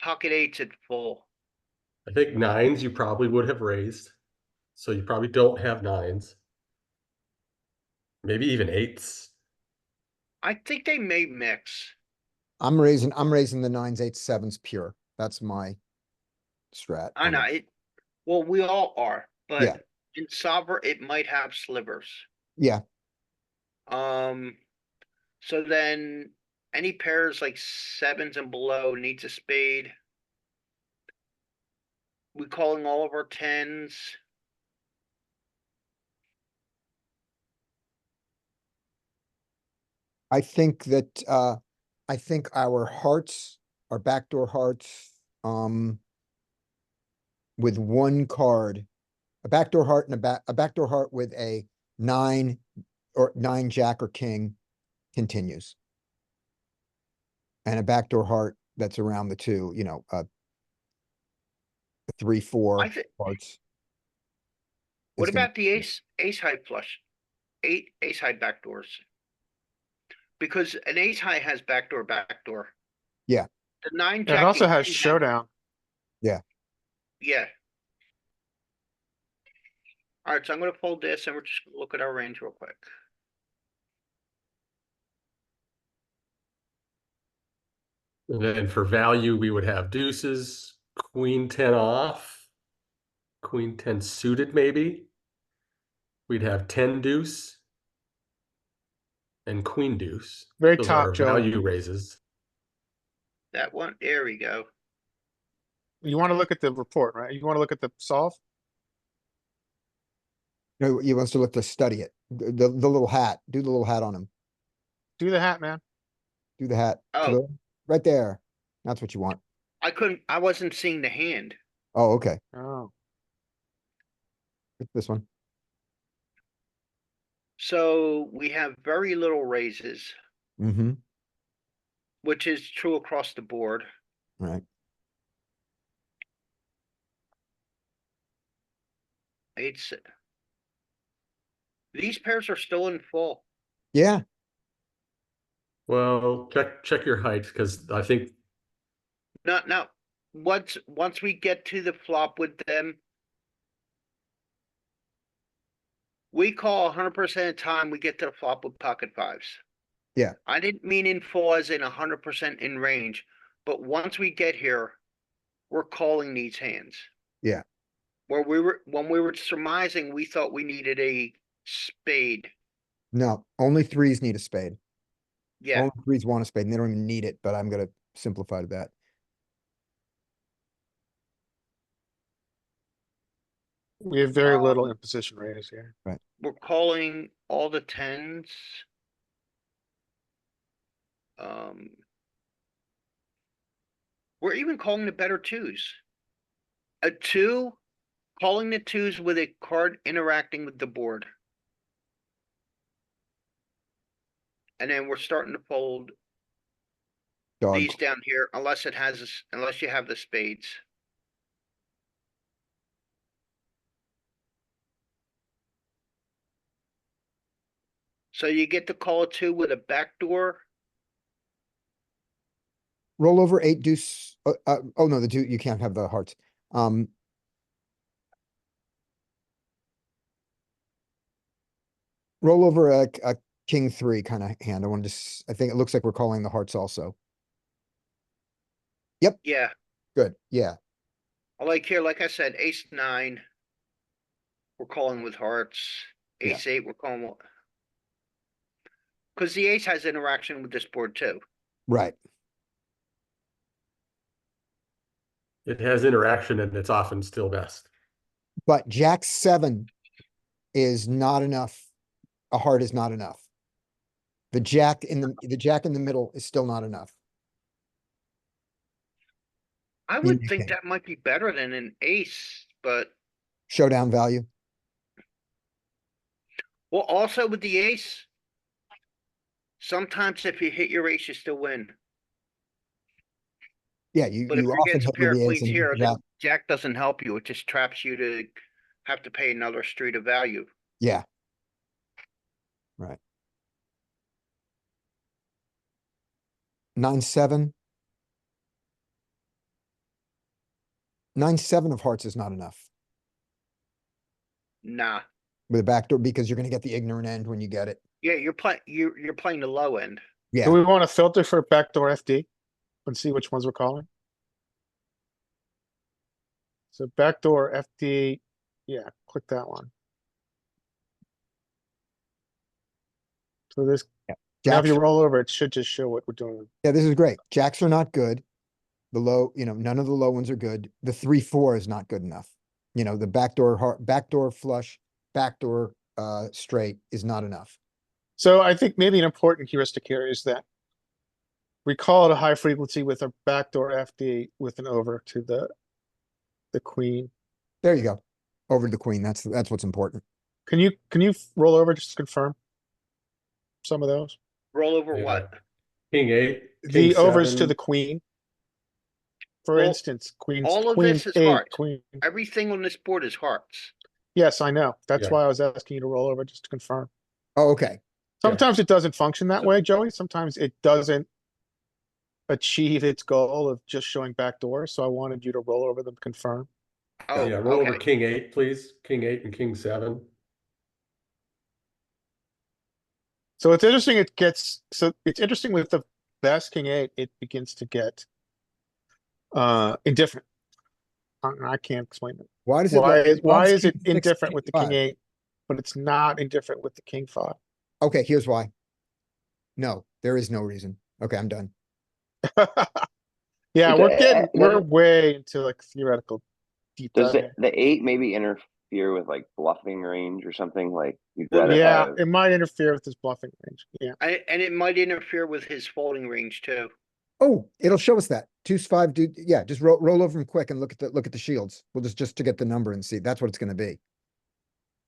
Pocket eights at full. I think nines you probably would have raised. So you probably don't have nines. Maybe even eights. I think they may mix. I'm raising the 9s, 8s, 7s pure. That's my strat. I on know it. it. Well, we all are, Yeah. but in solver it might have slivers. Yeah. So then any pairs like sevens and below needs a spade. We calling all of our tens. I think that I think our hearts, our backdoor hearts, with one card, a backdoor heart and a backdoor heart with a 9 or 9 jack or king continues. And a backdoor heart that's around the 2, you know, 3, 4 I think. hearts. What is gonna- about the ace high flush? Ace high backdoors. Because an ace high has backdoor. Yeah. The 9 It jack. also and has king have- showdown. Yeah. Alright, so I'm gonna fold this and we're just gonna look at our range real quick. And then for value, we would have deuces, queen 10 off, queen 10 suited maybe. We'd have 10 deuce and queen deuce. Very Those top, are Joey. value raises. That one, there we go. You wanna look at the report, right? You wanna look at the solve? No, he wants to look to study it. The little hat. Do the little hat on him. Do the hat, man. Do the hat. To Oh. the- right there. That's what you want. I wasn't seeing the hand. Oh, okay. Oh, This one. So we have very little raises, Mm-hmm. which is true across the board. Right. It's these pairs are still in full. Yeah. Well, check your heights because I think Now, once we get to the flop with them, we call 100% of the time we get to the flop with pocket fives. Yeah. I didn't mean in full as in 100% in range, but once we get here, we're calling these hands. Yeah. When we were surmising, we thought we needed a spade. No, only 3s need a spade. Yeah, Only 3s want a spade and they don't even need it, but I'm gonna simplify to that. we have very little imposition raise here. we're calling all the tens. We're even calling the better twos. A two, calling the twos with a card interacting with the board. And then we're starting to fold Dog. these down here unless it has, unless you have the spades. So you get to call a two with a backdoor. Roll over 8 deuce. Oh no, the two, you can't have the hearts. Roll over a king 3 kind of hand. I want to, I think it looks like we're calling the hearts also. Yeah, Good, yeah. I like here, like I said, ace nine. We're calling with hearts. Yeah. Ace eight, we're calling. Cause the ace has interaction with this board too. Right. It has interaction and it's often still best. But Jack 7 is not enough. A heart is not enough. The jack in the middle is still not enough. I In would your think king. that might be better than an ace, but Showdown value. well, also with the ace. Sometimes if you hit your ace, you still win. Yeah, But if you you're often against a hit with pair of the ace queens and here, that, the jack doesn't help you. It just traps you to have to pay another street of value. yeah. Right. 9-7. 9-7 of hearts is not enough Nah. with a backdoor because you're going to get the ignorant end when you get it. Yeah, you're playing the low end. Do Yeah. we want to filter for backdoor FD and see which ones we're calling? So backdoor FD, yeah, click that one. So this, now if Jacks, you roll over, it should just show what we're doing. yeah, this is great. Jacks are not good. The low, none of the low ones are good. The 3-4 is not good enough. The backdoor flush, backdoor straight is not enough. So I think maybe an important heuristic here is that we call it a high frequency with a backdoor FD with an over to the queen. There you go. Over to the queen. That's what's important. Can you roll over just to confirm some of those? Roll over Yeah. what? King 8. The king overs to 7. the queen. For Well, instance, all of queen this is 8, hearts. queen. Everything on this board is hearts. Yes, I know. That's Yeah. why I was asking you to roll over just to confirm. Oh, okay. Sometimes it doesn't function that So- way, Joey. Sometimes it doesn't achieve its goal of just showing backdoor. So I wanted you to roll over them, confirm. Oh, Yeah, roll over okay. king 8, please. King 8 and king 7. So it's interesting. It's interesting with the best king 8, it begins to get indifferent. I can't explain it. Why does it Why is it king 6, indifferent king with the king 5? 8, but it's not indifferent with the king 5? Okay, here's why. No, there is no reason. Okay, I'm done. Yeah, It we're doesn't- way into like theoretical deep Does dive. the 8 maybe interfere with like bluffing range or something? Like you'd Well, rather Yeah, have. it might interfere with his bluffing range. Yeah. And it might interfere with his folding range too. Oh, it'll show us that. 2-5, dude. Yeah, just roll over them quick and look at the shields. We'll just to get the number and see. That's what it's gonna be.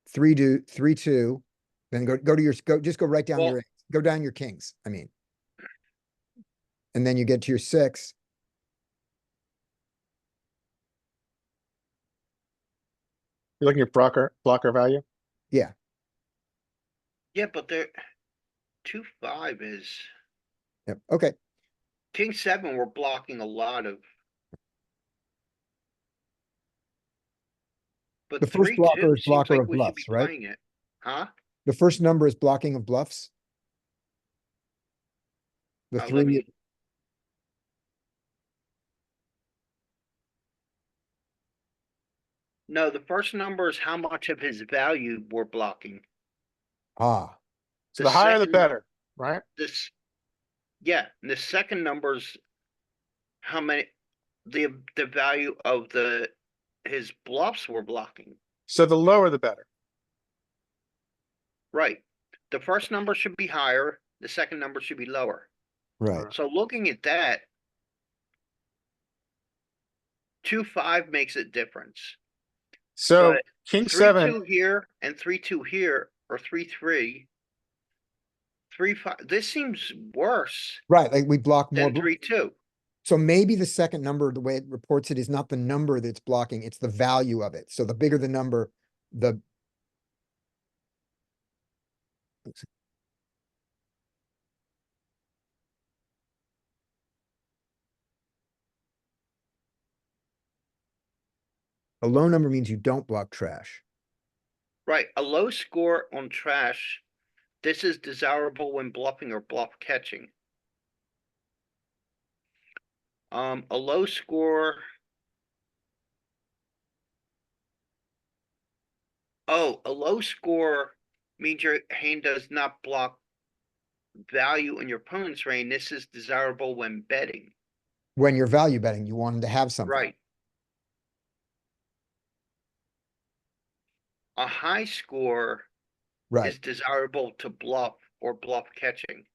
3-2. Then just go right down Well- go down your kings, I mean. And then you get to your 6. You're looking at blocker value. Yeah, Yeah, but they're 2-5 is yep, okay. king 7. We're blocking a lot of. But The first 3-2 blocker is seems blocker like of we should be bluffs, right? playing it. Huh? The first number is blocking of bluffs. The Let 3, me- No, the first number is how much of his value we're blocking. ah, So the higher the second- better, right? This, yeah, and the second number's how many, the value of his bluffs we're blocking. So the lower the better. Right. The first number should be higher, the second number should be lower. right. So looking at that, 2-5 makes a difference. So But king 3-2 seven, here and 3-2 here, or 3-3. 3-5, this seems worse Right, like we block more. than 3-2. So maybe the second number, the way it reports it, is not the number that's blocking, it's the value of it. So the bigger the number, the. A low number means you don't block trash. Right, a low score on trash. This is desirable when bluffing or bluff catching. A low score. Oh, a low score means your hand does not block value in your opponent's range. This is desirable when betting. When you're value betting, you want them to have something. Right. A high score Right. is desirable to bluff or bluff catching.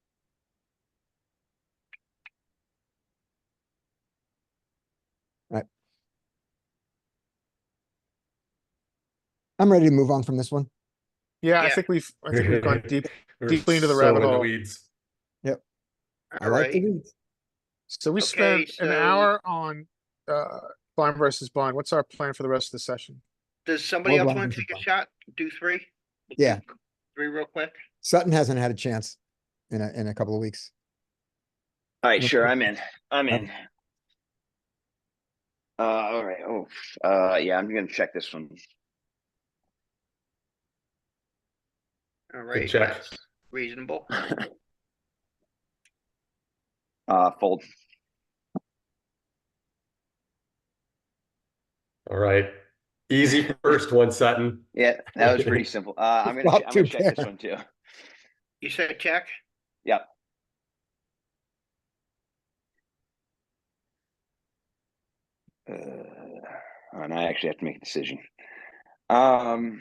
I'm ready to move on from this one. yeah, I Yeah. think we've gone We're deeply into the so rabbit in the hole. weeds. I like the Alright, weeds. So we Okay, spent an so- hour on blind versus blind. What's our plan for the rest of the session? does somebody More else blind want to versus take a blind. shot? Do 3? Yeah. 3 real quick. Sutton hasn't had a chance in a couple of weeks. All right, No sure, problem. I'm in. All right, yeah, I'm gonna check this one. Alright, check. that's reasonable. Fold. All right. Easy first one, Sutton. Yeah, that was pretty simple. I'm Flop gonna two check this pair. one too. You said check? Yep. And I actually have to make a decision. I'm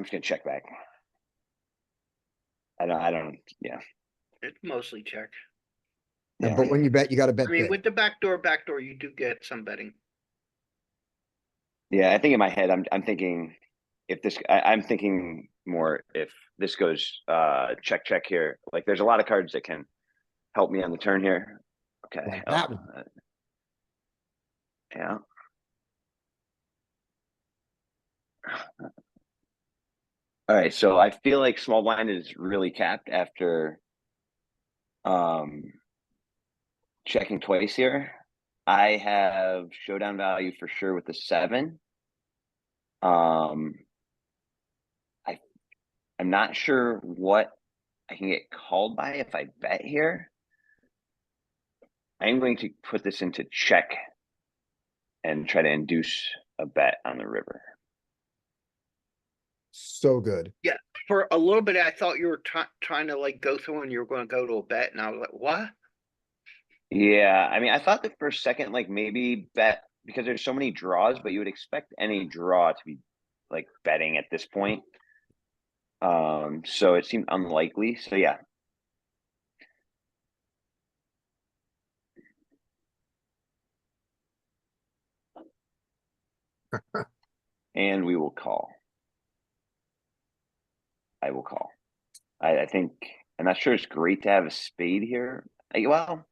just gonna check back. I don't, yeah. It's mostly check. Yeah. But when you bet, you got to bet I mean, big. with the backdoor, you do get some betting. Yeah, I think in my head, I'm thinking if this, I'm thinking more if this goes check here. Like, there's a lot of cards that can help me on the turn here. Okay. Like that one. Yeah. All right, so I feel like small blind is really capped after checking twice here. I have showdown value for sure with the 7. I'm not sure what I can get called by if I bet here. I'm going to put this into check and try to induce a bet on the river. So good. For a little bit, I thought you were trying to like go through and you were going to go to a bet, and I was like, what? Yeah, I mean, I thought the first second, like maybe bet because there's so many draws, but you would expect any draw to be like betting at this point. So it seemed unlikely. So yeah. And we will call. I will call. I think I'm not sure it's great to have a spade here. Well,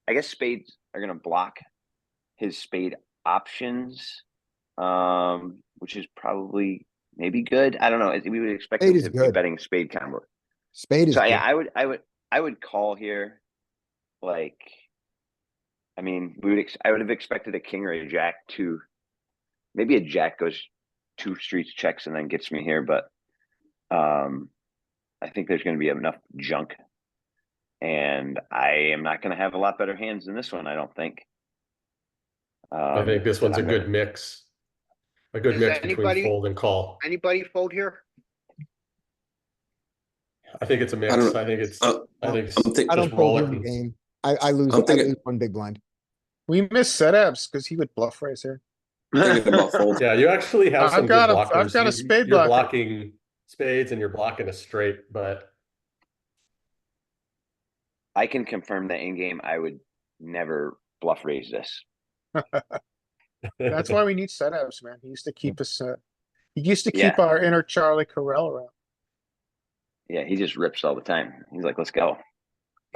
I guess spades are gonna block his spade options, which is probably maybe good. I don't know. We would expect Spade him is to be good. betting spade combo. Spade is So good. yeah, I would call here. Like, I mean, I would have expected a king or a jack to, maybe a jack goes 2 streets checks and then gets me here, but I think there's going to be enough junk, and I am not going to have a lot better hands than this one. I don't think. I think this one's a good mix. A good Does mix between anybody- fold and call. Anybody fold here? I think it's a mix. don't- I think it's. Uh, I think. I'm think- I don't just fold roll here it in and- the game. I lose. I'm I thinking- lose one big blind. We missed setups because he would bluff raise here. Thinking about fold. Yeah, you actually have I've some good got a- blockers. I've got a spade You're blocker. blocking spades and you're blocking a straight, but I can confirm that in game I would never bluff raise this. That's why we need setups, man. He used to keep us, he used to keep Yeah. our inner Charlie Carell around. Yeah, he just rips all the time. He's like, let's go.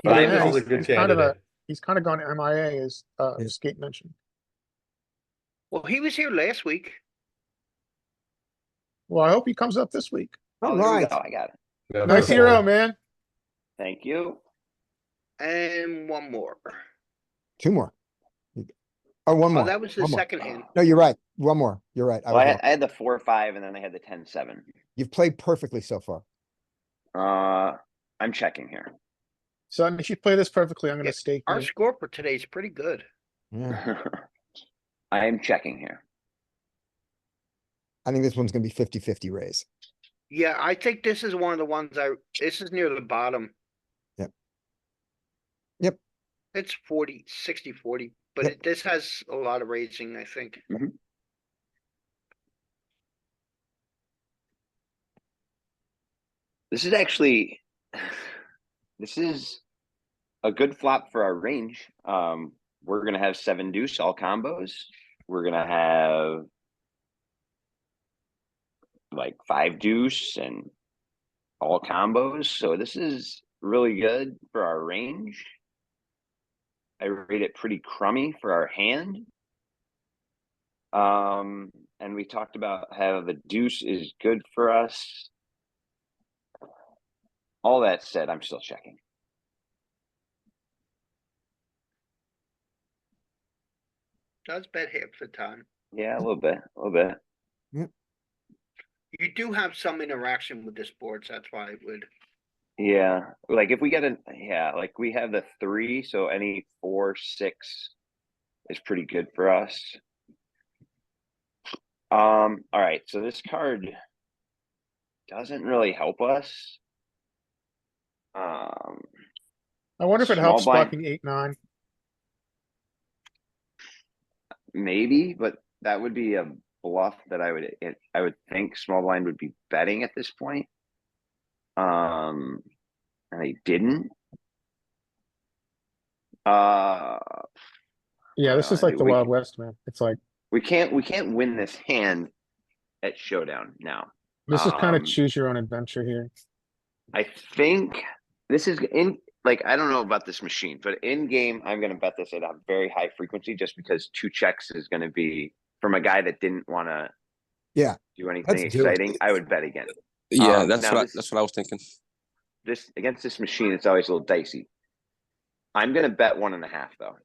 Even Ryan, now, this is a good he's kind of candidate. he's kind of gone MIA, as Yeah. Skate mentioned. Well, he was here last week. Well, I hope he comes up this week. All Oh, there we right. go. I got it. No, Nice no, hero, no. man. Thank you. And one more. Two more. Oh, one Oh, more. that was the One more. second hand. No, you're right. One more. You're right. Well, I had the 4-5 and then I had the 10-7. You've played perfectly so far. I'm checking here. So if you play this perfectly, I'm going to Yeah, stake Our you. score for today is pretty good. Yeah. I am checking here. I think this one's gonna be 50-50 raise. Yeah, I think this is one of the ones this is near the bottom. Yep. Yep. It's 60-40, but Yep. this has a lot of raising, I think. This is actually, this is a good flop for our range. We're gonna have 7 deuce all combos. We're gonna have like 5 deuce and all combos. So this is really good for our range. I rate it pretty crummy for our hand. And we talked about how the deuce is good for us. All that said, I'm still checking. Does bet half the time. Yeah, a little bit, a little bit. You do have some interaction with the sports, that's why I would. Yeah, like if we get like we have the 3, so any 4, 6 is pretty good for us. All right, so this card doesn't really help us. I wonder if it small helps blind- blocking 8-9. Maybe, but that would be a bluff that I would think small blind would be betting at this point. And they didn't. Yeah, this is like the we Wild West, man. It's like, we can't win this hand at showdown now. this is kind of choose your own adventure here. I think this is like, I don't know about this machine, but in game, I'm going to bet this at a very high frequency just because 2 checks is going to be from a guy that didn't want to do anything let's do it. exciting. I would bet again. Yeah, that's now what that's what I was thinking. This against this machine, it's always a little dicey. I'm going to bet 1.5 though.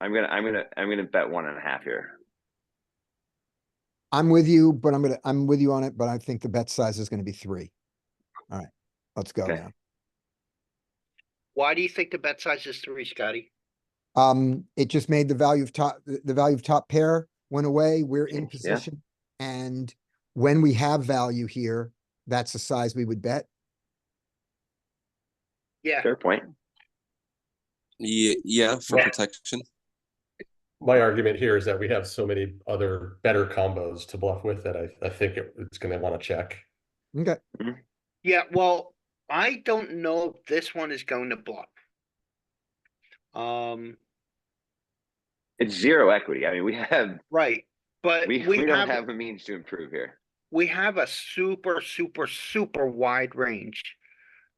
I'm going to bet 1.5 here. I'm with you, but I'm with you on it, but I think the bet size is gonna be 3. All right, let's go Okay. now. Why do you think the bet size is 3, Scotty? It just made the value of top pair went away. We're in Yeah. position. And when we have value here, that's the size we would bet. Yeah, Fair point. Yeah, for Yeah. protection. My argument here is that we have so many other better combos to bluff with that I think it's going to want to check. Okay. yeah, well, I don't know if this one is going to bluff. It's 0 equity. I mean, we have Right, but we don't have a means to improve here. we have a super, super, super wide range.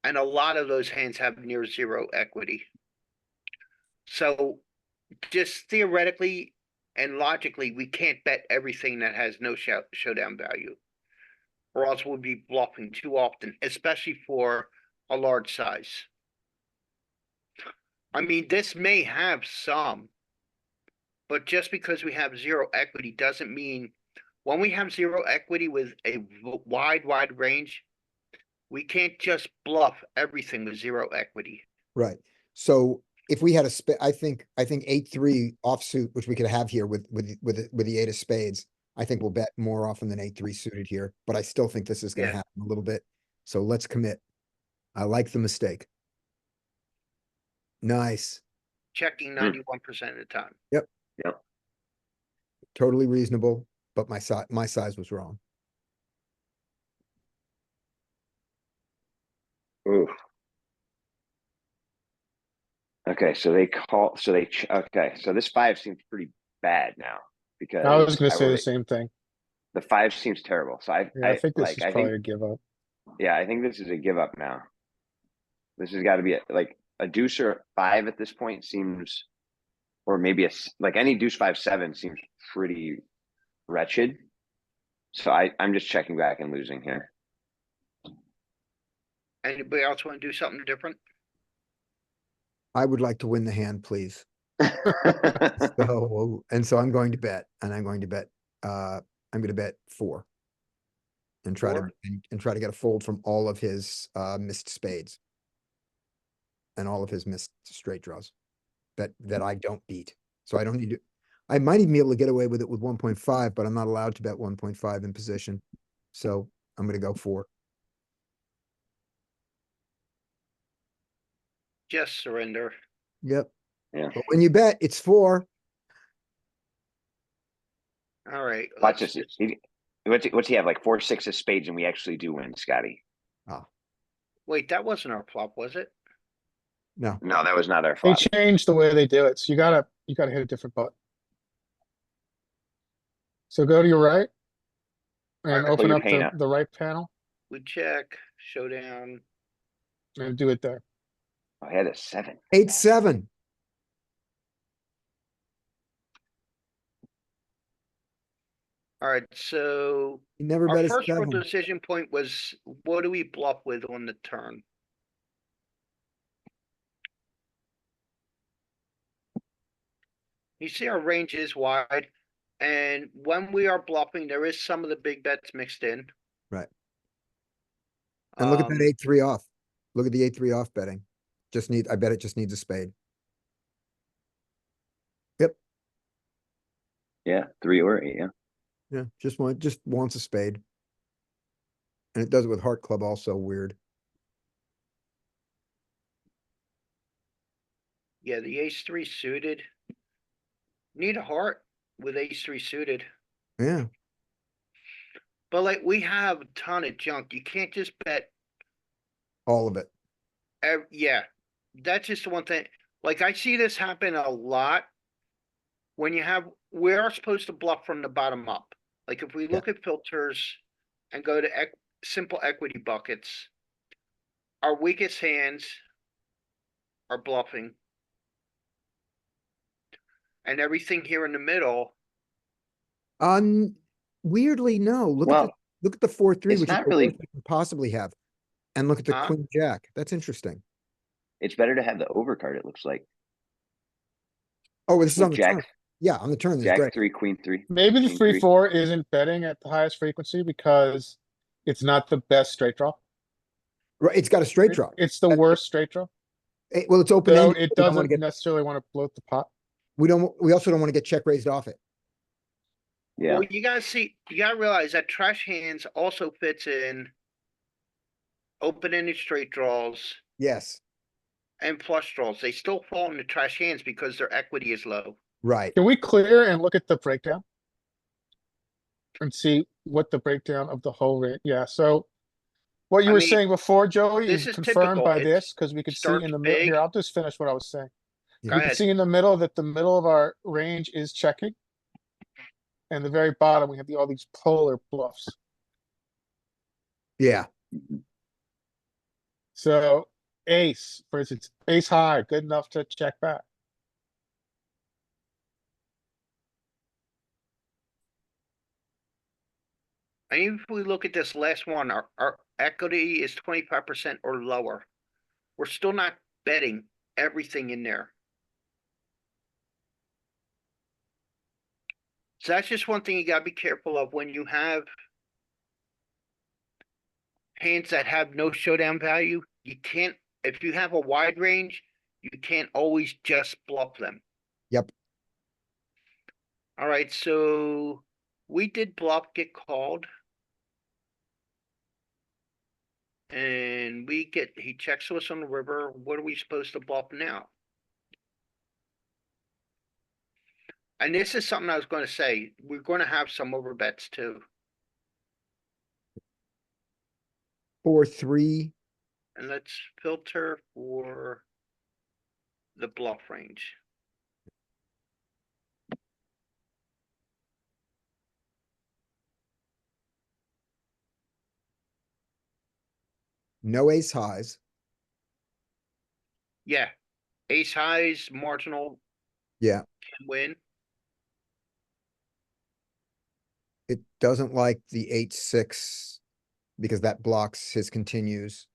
And a lot of those hands have near 0 equity. So just theoretically and logically, we can't bet everything that has no showdown value. Or else we'll be bluffing too often, especially for a large size. I mean, this may have some, but just because we have 0 equity doesn't mean when we have 0 equity with a wide range, we can't just bluff everything with 0 equity. Right. So if we had I think 8-3 offsuit, which we could have here with the 8 of spades, I think we'll bet more often than 8-3 suited here, but I still think this is gonna Yeah. happen a little bit. So let's commit. I like the mistake. Nice. Checking 91% of the time. Yep. Totally reasonable, but my size was wrong. Oof. Okay, so they call, so they, okay, so this 5 seems pretty bad now. I was Because gonna I say the really, same thing. the 5 seems terrible, so Yeah, I think this like, is I probably think, a give up. yeah, I think this is a give up now. This has gotta be like a deuce or a 5 at this point seems, or maybe like any deuce 5-7 seems pretty wretched. So I'm just checking back and losing here. Anybody else want to do something different? I would like to win the hand, please. So, and so I'm going to bet, and I'm going to bet, I'm gonna bet 4. And try to, 4? and try to get a fold from all of his, missed spades. And all of his missed straight draws. That I don't beat. So I don't need to, I might even be able to get away with it with 1.5, but I'm not allowed to bet 1.5 in position. So I'm gonna go 4. Just surrender. Yep. Yeah. But when you bet, it's 4. All right. Watch let's this. just- What's he have? Like 4-6 of spades, and we actually do win, Scotty. Wait, that wasn't our flop, was it? No, No, that was not our They flop. changed the way they do it, so you gotta hit a different button. So go to your right. And Alright, open your up pane up. the right panel We check, showdown. and do it there. I had a 7. 8-7. All right, so He never our bet a first real 7. decision point was, what do we bluff with on the turn? You see our range is wide, and when we are bluffing, there is some of the big bets mixed in. Right. And look at that Um, 8-3 off. Look at the 8-3 off betting. I bet it just needs a spade. Yep. Yeah, 3 or 8. Yeah. Yeah. Just wants a spade. And it does it with heart club also weird. Yeah, the ace-3 suited. Need a heart with ace-3 suited. Yeah. But like, we have a ton of junk. You can't just bet. All of it. Yeah, that's just the one thing. Like, I see this happen a lot. When you have, we are supposed to bluff from the bottom up. Like, if we look at filters and go to simple equity buckets, our weakest hands are bluffing. And everything here in the middle, Weirdly, no. Look Well, at the 4-3, it's which is not the really- worst we could possibly have. And look at the Huh? queen jack. That's interesting. It's better to have the overcard, it looks like. Oh, this is With on the turn. Yeah, on the turn, this is Jack great. 3, Queen 3. Maybe the King 3-4 isn't betting at the highest frequency because it's not the best straight draw. Right, it's got a straight draw. It's the worst straight draw. Well, it's open So ended. it doesn't necessarily want to bloat the pot. We also don't want to get check raised off it. Yeah. well, you gotta realize that trash hands also fits in open-ended straight draws Yes, and flush draws. They still fall into trash hands because their equity is low. right. Can we clear and look at the breakdown? And see what the breakdown of the whole rate, yeah, so. What you I were mean, saying before, Joey, this is is confirmed typical. by It this, because we could see starts in the middle, here, big. I'll just finish what I was saying. Go We can ahead. see in the middle that the middle of our range is checking. And the very bottom, we have all these polar bluffs. Yeah, So ace, for instance, ace high, good enough to check back. And even if we look at this last one, our equity is 25% or lower. We're still not betting everything in there. So that's just one thing you gotta be careful of when you have hands that have no showdown value. You can't, if you have a wide range, you can't always just bluff them. Yep. All right, so we did bluff get called. And he checks us on the river. What are we supposed to bluff now? And this is something I was going to say. We're going to have some overbets too. 4-3. And let's filter for the bluff range. No ace highs. Yeah, ace highs, marginal Yeah, can win. it doesn't like the 8-6 because that blocks his continues.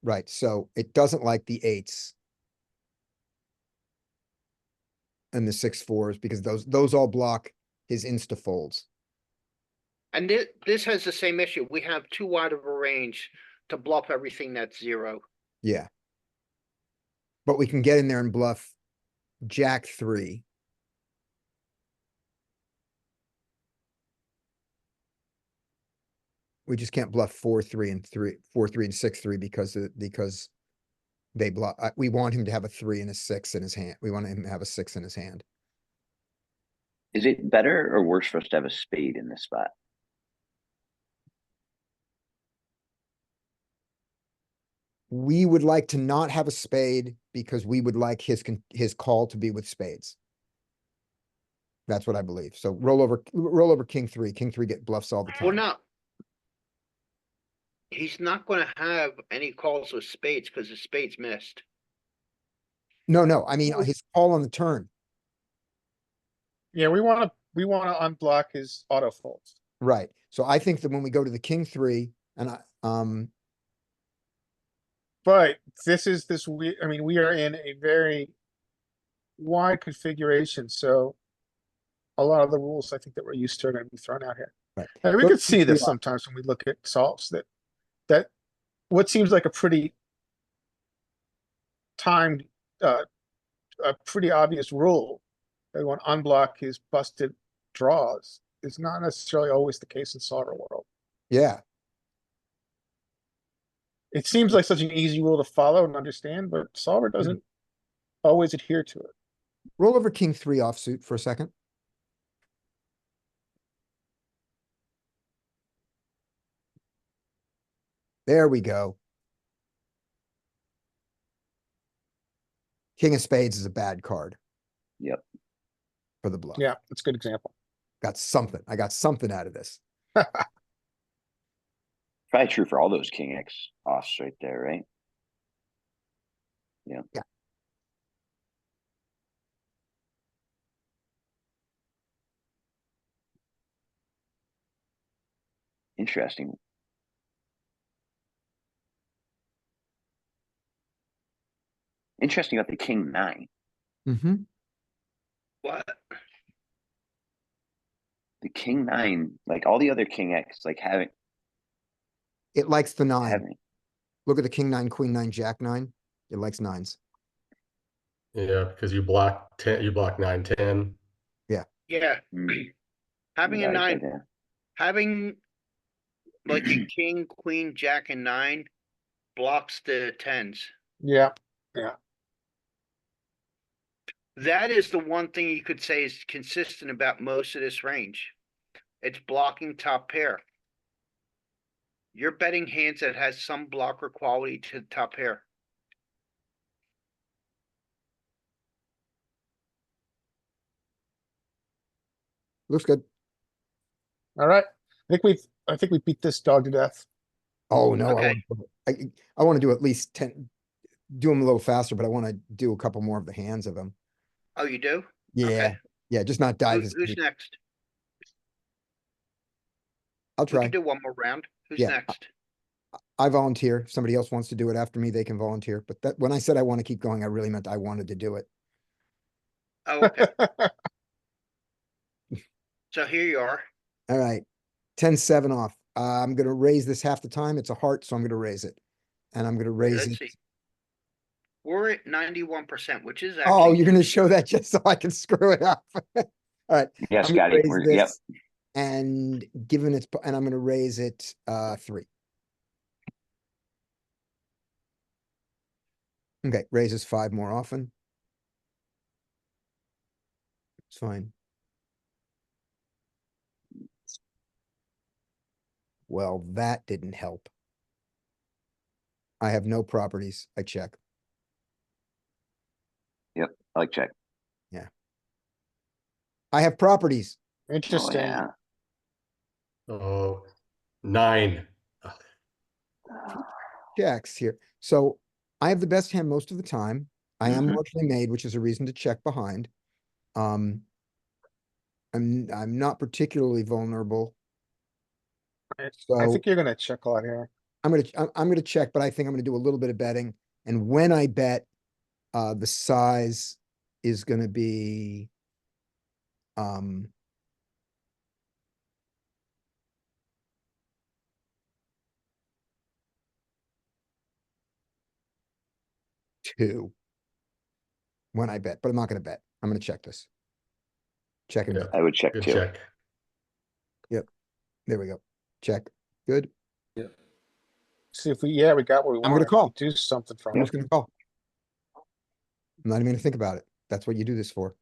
Right, so it doesn't like the eights. And the 6-4s because those all block his insta folds. And this has the same issue. We have too wide of a range to bluff everything that's zero. Yeah. But we can get in there and bluff Jack 3. We just can't bluff 4-3 and 3, 4-3 and 6-3 because they bluff. We want him to have a 3 and a 6 in his hand. We want him to have a 6 in his hand. Is it better or worse for us to have a spade in this spot? We would like to not have a spade because we would like his call to be with spades. That's what I believe. So roll over King 3. King 3 get bluffs all the Well, time. no. He's not gonna have any calls with spades because the spades missed. No, I mean his call on the turn. Yeah, we wanna unblock his auto folds. Right. So I think that when we go to the King 3 and But I mean, we are in a very wide configuration, so a lot of the rules I think that we're used to are gonna be thrown out here. right. And we Go could to see King this 3 sometimes when we look at solves that what seems like a pretty timed, a pretty obvious rule that we want to unblock his busted draws is not necessarily always the case in solver world. Yeah. It seems like such an easy rule to follow and understand, but solver doesn't always adhere to it. Roll over King 3 offsuit for a second. There we go. King of spades is a bad card Yep. for the bluff. Yeah, that's a good example. Got something. I got something out of this. Probably true for all those king X offs right there, right? Yeah. Yeah. Interesting. Interesting about the king 9. Mm-hmm. What? The king 9, like all the other king X, like having It likes the 9. having Look at the King 9, Queen 9, Jack 9. It likes 9s. Yeah, because you block 10, you block 9, 10. Yeah, mm, having a right, nine, right there. having like a king, queen, jack, and 9 blocks the tens. Yeah, That is the one thing you could say is consistent about most of this range. It's blocking top pair. You're betting hands that has some blocker quality to the top pair. Looks good. all right. I think we beat this dog to death. Oh, no. Okay. I want to do at least 10, do them a little faster, but I want to do a couple more of the hands of them. Oh, you do? Yeah. Okay. Yeah, just not dive. Who's next? I'll We try. can do one more round. Who's Yeah. next? I volunteer. If somebody else wants to do it after me, they can volunteer. But that when I said I want to keep going, I really meant I wanted to do it. Oh, okay. So here you are. All right. 10-7 off. I'm gonna raise this half the time. It's a heart, so I'm gonna raise it. And I'm gonna raise Let's it. see. We're at 91%, which is Oh, actually you're gonna show that just so I can screw it up. All right. Yes, I'm gonna Scotty. raise Yep. this and given its, and I'm gonna raise it 3. Okay, raises 5 more often. It's fine. Well, that didn't help. I have no properties. I check. Yep. I like check. I have properties. Oh, Interesting. yeah. Oh, 9. Checks here. So I have the best hand most of the time. I am Mhm. marginally made, which is a reason to check behind. I'm not particularly vulnerable. I So think you're gonna check a lot here. I'm gonna check, but I think I'm gonna do a little bit of betting. And when I bet, the size is gonna be um 2 when I bet, but I'm not gonna bet. I'm gonna check this. Check and Yeah. bet. I would check Good too. check. There we go. Check. Good. See if we got what we I'm gonna wanted. call. Do something from I'm it. just gonna call. I'm not even gonna think about it. That's what you do this for.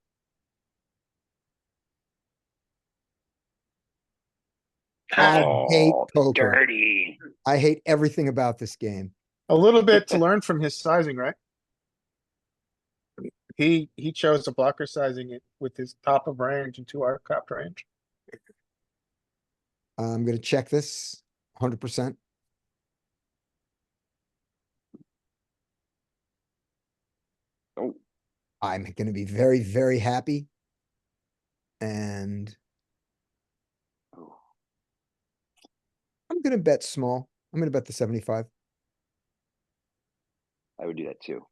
I hate Oh, poker. dirty. I hate everything about this game. A little bit to learn from his sizing, right? He chose the blocker sizing it with his top of range and 2 out capped range. I'm gonna check this 100%. Oh, I'm gonna be very, very happy. And oh, I'm gonna bet small. I'm gonna bet the 75. I would do that too.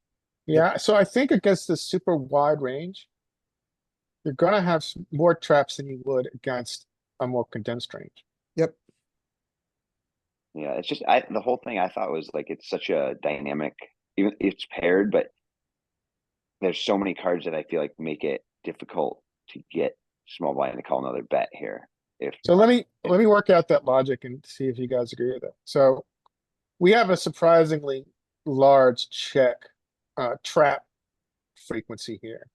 Yeah, so I think against this super wide range, you're gonna have more traps than you would against a more condensed range. Yep. Yeah, it's just the whole thing I thought was like it's such a dynamic, even it's paired, but there's so many cards that I feel like make it difficult to get small blind to call another bet here. If So let me work out that logic and see if you guys agree with it. So we have a surprisingly large check trap frequency here.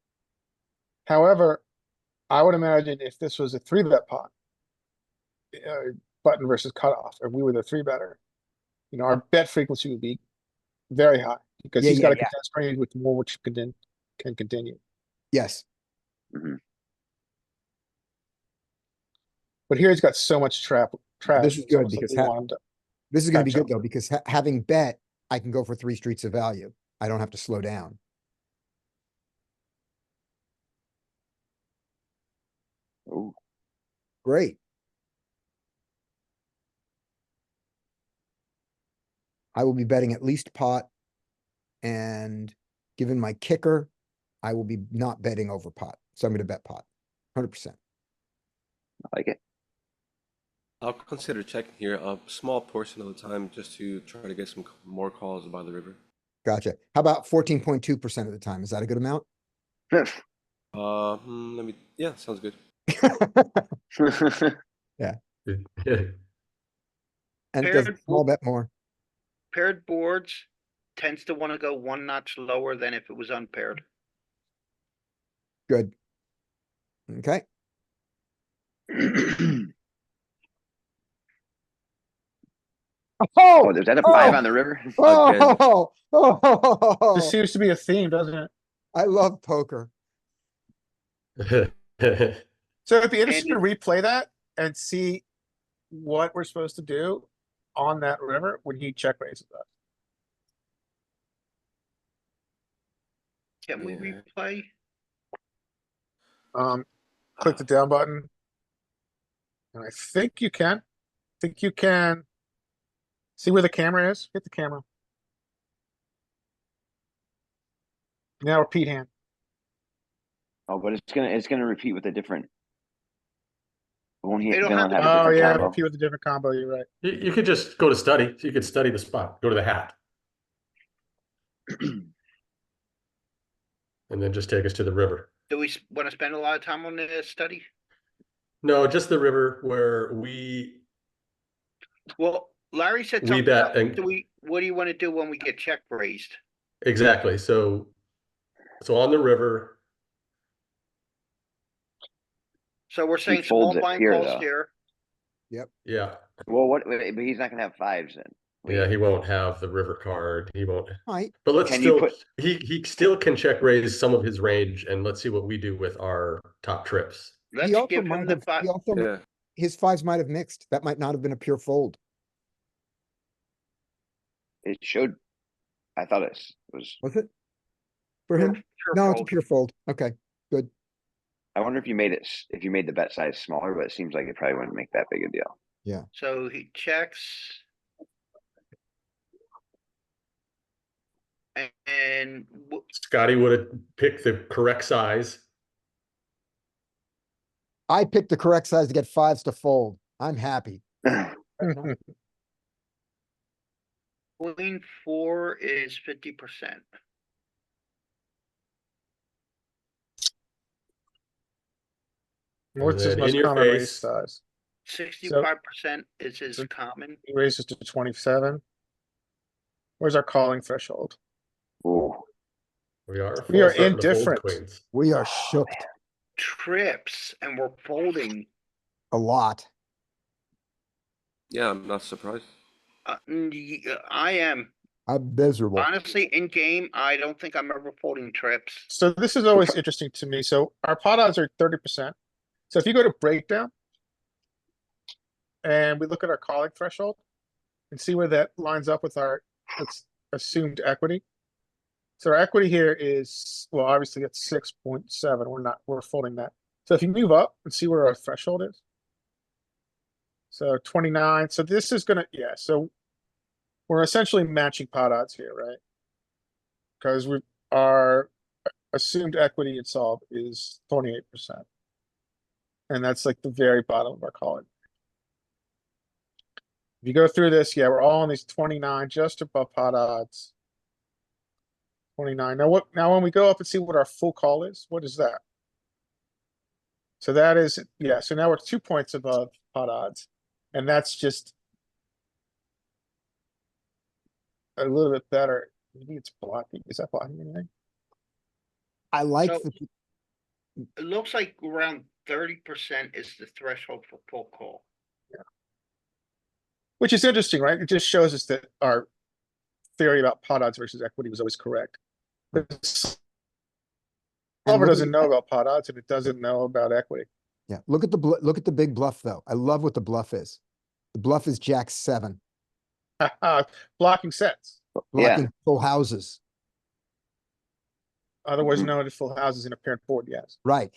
However, I would imagine if this was a 3-bet pot, button versus cutoff, if we were the 3-better, our bet frequency would be very high because Yeah, he's got a yeah. condensed range with more which can continue. Yes. Mhm. But here he's got so much trash. This is It's good almost like because we want him to this is gonna be catch good up. though, because having bet, I can go for 3 streets of value. I don't have to slow down. Ooh, Great. I will be betting at least pot. And given my kicker, I will be not betting over pot. So I'm gonna bet pot. 100%. I like it. I'll consider checking here a small portion of the time just to try to get some more calls by the river. Gotcha. How about 14.2% of the time? Is that a good amount? Yeah, sounds good. And it does Paired small bo- bet more. Paired boards tends to want to go one notch lower than if it was unpaired. Good. Okay. Oh, is that a 5 on the river? Again. This Oh, seems to be a theme, doesn't it? I love poker. So it'd be interesting to And replay that and see what we're supposed to do on that river when he check raises us. can we Yeah. replay? Click the down button. And I think you can. See where the camera is? Hit the camera. Now repeat hand. Oh, but it's gonna repeat with a different. Won't he? It'll Then have we'll a have a Oh different yeah, combo. repeat with a different combo, you're right. You could just go to study. So you could study the spot. Go to the hat. And then just take us to the river. Do we want to spend a lot of time on this study? No, just the river where we Well, Larry said We something bet about, and- what do you want to do when we get check raised? exactly. So on the river, So we're saying small folds it blind here, calls though. here. yeah. Well, what? But he's not gonna have 5s then. Yeah, he won't have the river card. He won't. Right. But let's Can you still, put- he still can check raise some of his range, and let's see what we do with our top trips. Let's He also give him might the have, five. he also, Yeah, his fives might have mixed. That might not have been a pure fold. It should. I thought it was. Was it? For Pure- him? pure No, it's a fold. pure fold. Okay, good. I wonder if you made it. If you made the bet size smaller, but it seems like it probably wouldn't make that big a deal. So he checks. And Scotty would have picked the correct size. I picked the correct size to get fives to fold. I'm happy. queen four is 50%. What's his then most in your common raise face. size? 65% is his so- common. He raises to 27. Where's our calling threshold? Ooh, We are. We are starting to fold indifferent. queens. We are shook Trips and we're folding. a lot. yeah, I'm not surprised. I am. I'm miserable. Honestly, in game, I don't think I'm ever folding trips. So this is always interesting to me. So our pot odds are 30%. So if you go to breakdown and we look at our calling threshold and see where that lines up with our assumed equity. So our equity here is, well, obviously it's 6.7. We're folding that. So if you move up and see where our threshold is. So 29. So this is gonna, yeah, so we're essentially matching pot odds here, right? Because our assumed equity in solve is 28%. And that's like the very bottom of our calling. If you go through this, yeah, we're all on these 29, just above pot odds. 29. Now when we go up and see what our full call is, what is that? So that is, yeah, so now we're 2 points above pot odds. And that's just a little bit better. Maybe it's blocking. Is that blocking anything? I like So- the, It looks like around 30% is the threshold for full call. Which is interesting, right? It just shows us that our theory about pot odds versus equity was always correct. But Solver look at doesn't know about pot odds and it doesn't know about equity. yeah, look at look at the big bluff though. I love what the bluff is. The bluff is Jack 7, Blocking sets, blocking full houses. otherwise Mhm. known as full houses in a paired board, yes. Right.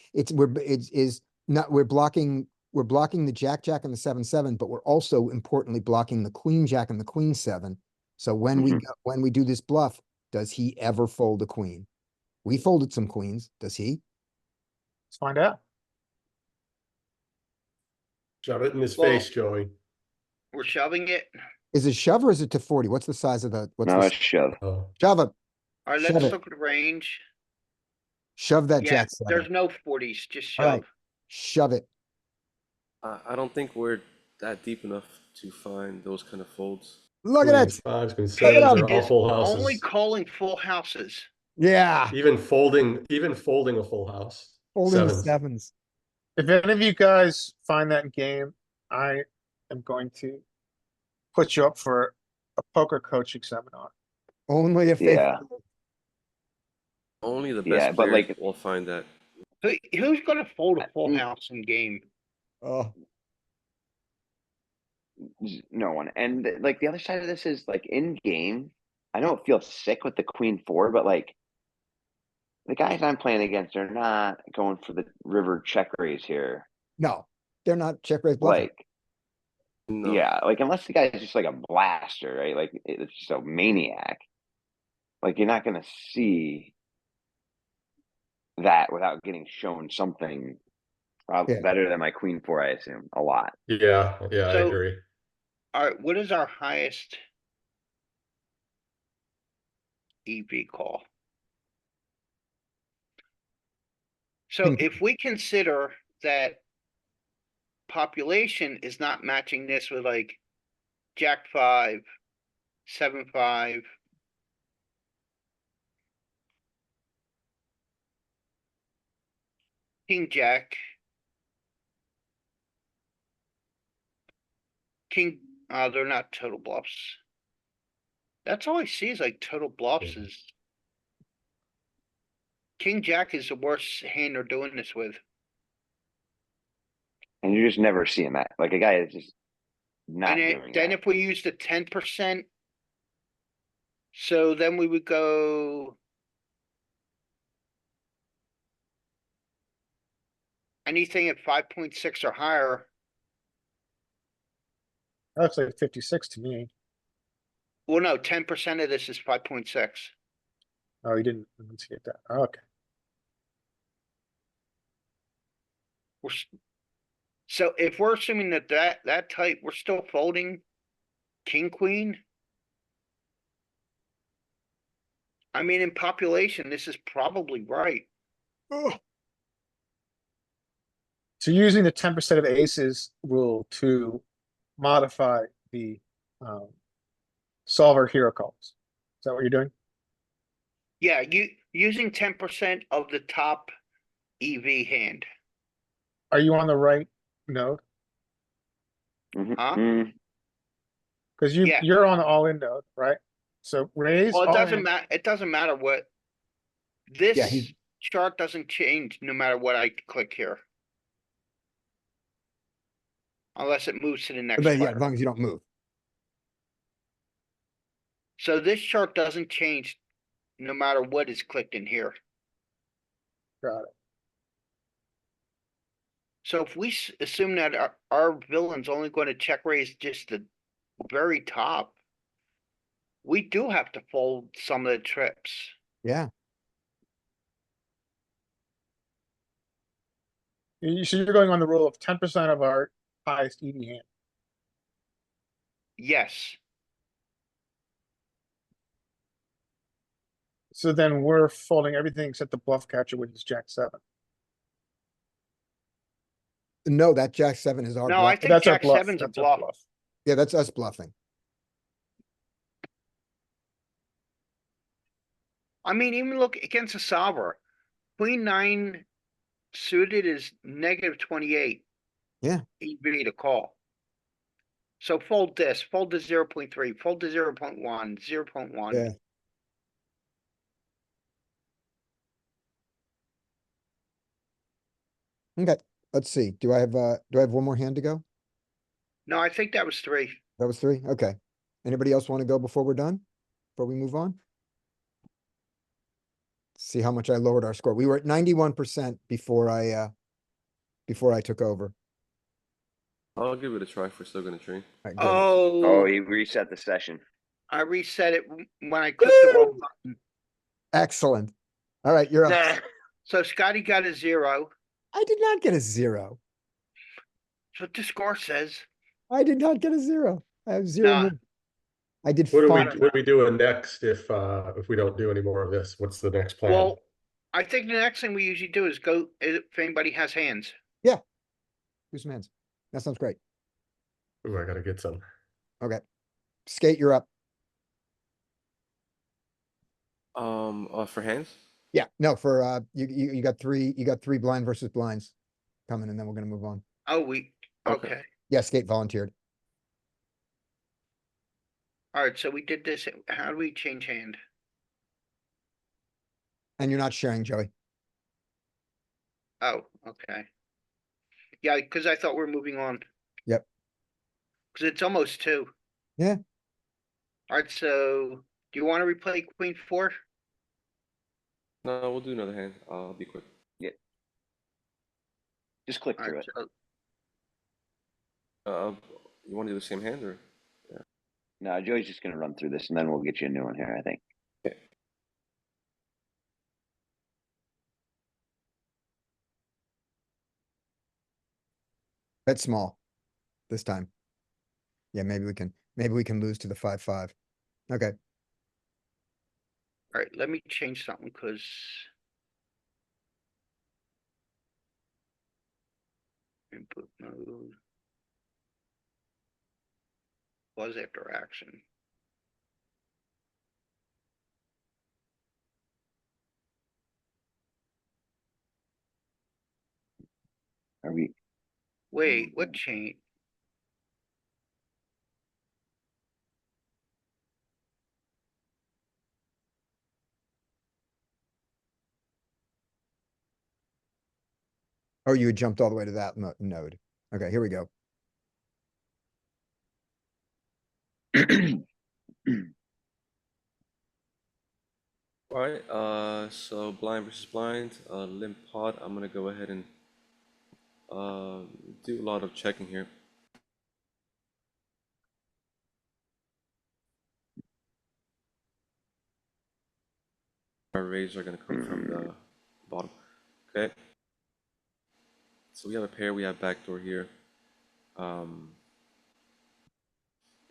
We're blocking the Jack Jack and the 7-7, but we're also importantly blocking the Queen Jack and the Queen 7. So when we do this bluff, does he ever fold a queen? We folded some queens. Does he? Let's find out. Shove it in his Well- face, Joey. We're shoving it. Is it shove or is it to 40? What's the size of what's no, the it's shove. Oh, shove it? All right, Shove let's it. look at the range. Shove that Yeah, Jack there's 7. no 40s, just All right. shove. Shove it. I don't think we're that deep enough to find those kind of folds. Look at queen it. fives, queen at sevens him. are all Is full only houses. calling full houses. Yeah. Even folding a full house. Folding the Sevens. sevens. If any of you guys find that in game, I am going to put you up for a poker coaching seminar. Only if they Yeah. Only the best Yeah, but, players like- will find that. Who's gonna fold a full Mm. house in game? Oh, No one. And like the other side of this is like in game, I don't feel sick with the queen 4, but like the guys I'm playing against are not going for the river check raise here. no, they're not check raise bluffing. Like, No. yeah, like unless the guy's just like a blaster, right? Like it's just a maniac. Like you're not gonna see that without getting shown something probably Yeah. better than my queen 4, I assume. A lot. Yeah, I So- agree. All right, what is our highest EV call? So Hmm. if we consider that population is not matching this with like Jack 5, 7-5. King Jack. King, they're not total bluffs. That's all I see is like total bluffs Yeah. is. King Jack is the worst hand they're doing this with. And you're just never seeing that. Like a guy is just not And doing then that. if we use the 10%. So then we would go. Anything at 5.6 or higher. That's like 56 to me. Well, no, 10% of this is 5.6. Oh, you didn't see it that. Okay. So if we're assuming that type, we're still folding king, queen. I mean, in population, this is probably right. Ugh. So using the 10% of aces rule to modify the solver hero calls. Is that what you're doing? Yeah, using 10% of the top EV hand. Are you on the right node? Mhm. Huh? Mm. Because Yeah. you're on the all-in node, right? So raise Well, it all doesn't in. matter. It doesn't matter what. Yeah, This he's- chart doesn't change no matter what I click here. Unless it moves to the next But yeah, as player. long as you don't move. So this chart doesn't change no matter what is clicked in here. Got it. So if we assume that our villain's only going to check raise just the very top, we do have to fold some of the trips. Yeah. So you're going on the rule of 10% of our highest EV hand. Yes. So then we're folding everything except the bluff catcher, which is Jack 7. No, that Jack 7 is our No, I bluff. think That's our Jack bluff. seven's a That's our bluff. bluff. Yeah, that's us bluffing. I mean, even look against a solver. Queen 9 suited is negative 28. Yeah. EV to call. So fold this, fold to 0.3, fold to 0.1, 0.1. Yeah. Okay, let's see. Do I have one more hand to go? No, I think that was 3. That was 3? Okay. Anybody else want to go before we're done? Before we move on? See how much I lowered our score. We were at 91% before I took over. I'll give it a try if we're still gonna train. All right, good. Oh, Oh, he reset the session. I reset it when I clicked the wrong button. Excellent. All right, you're up. Nah. So Scotty got a 0. I did not get a 0. That's what the score says. I did not get a 0. I have 0. Nah. moves. I did What are we, fine. what are we doing next if we don't do any more of this? What's the next plan? Well, I think the next thing we usually do is go if anybody has hands. Do some hands. That sounds great. Ooh, I gotta get some. Okay. Skate, you're up. For hands? Yeah, no, for you got three blind versus blinds coming, and then we're gonna move on. Oh, Okay. okay. Yeah, Skate volunteered. All right, so we did this. How do we change hand? And you're not sharing, Joey. Oh, okay. Yeah, because I thought we are moving on. Yep. Because it's almost 2. Yeah. All right, so do you want to replay Queen 4? No, we'll do another hand. I'll be quick. Just click All through right, it. so You want to do the same hand or? No, Joey's just gonna run through this and then we'll get you a new one here, I think. Bet small this time. Yeah, maybe we can lose to the 5-5. Okay. all right, let me change something because input mode was after action. Are we? Wait, what change? Oh, you had jumped all the way to that node. Okay, here we go. Alright, so blind versus blind, limp pot, I'm gonna go ahead and do a lot of checking here. Our raises are gonna come from the bottom. Okay. So we have a pair, we have backdoor here.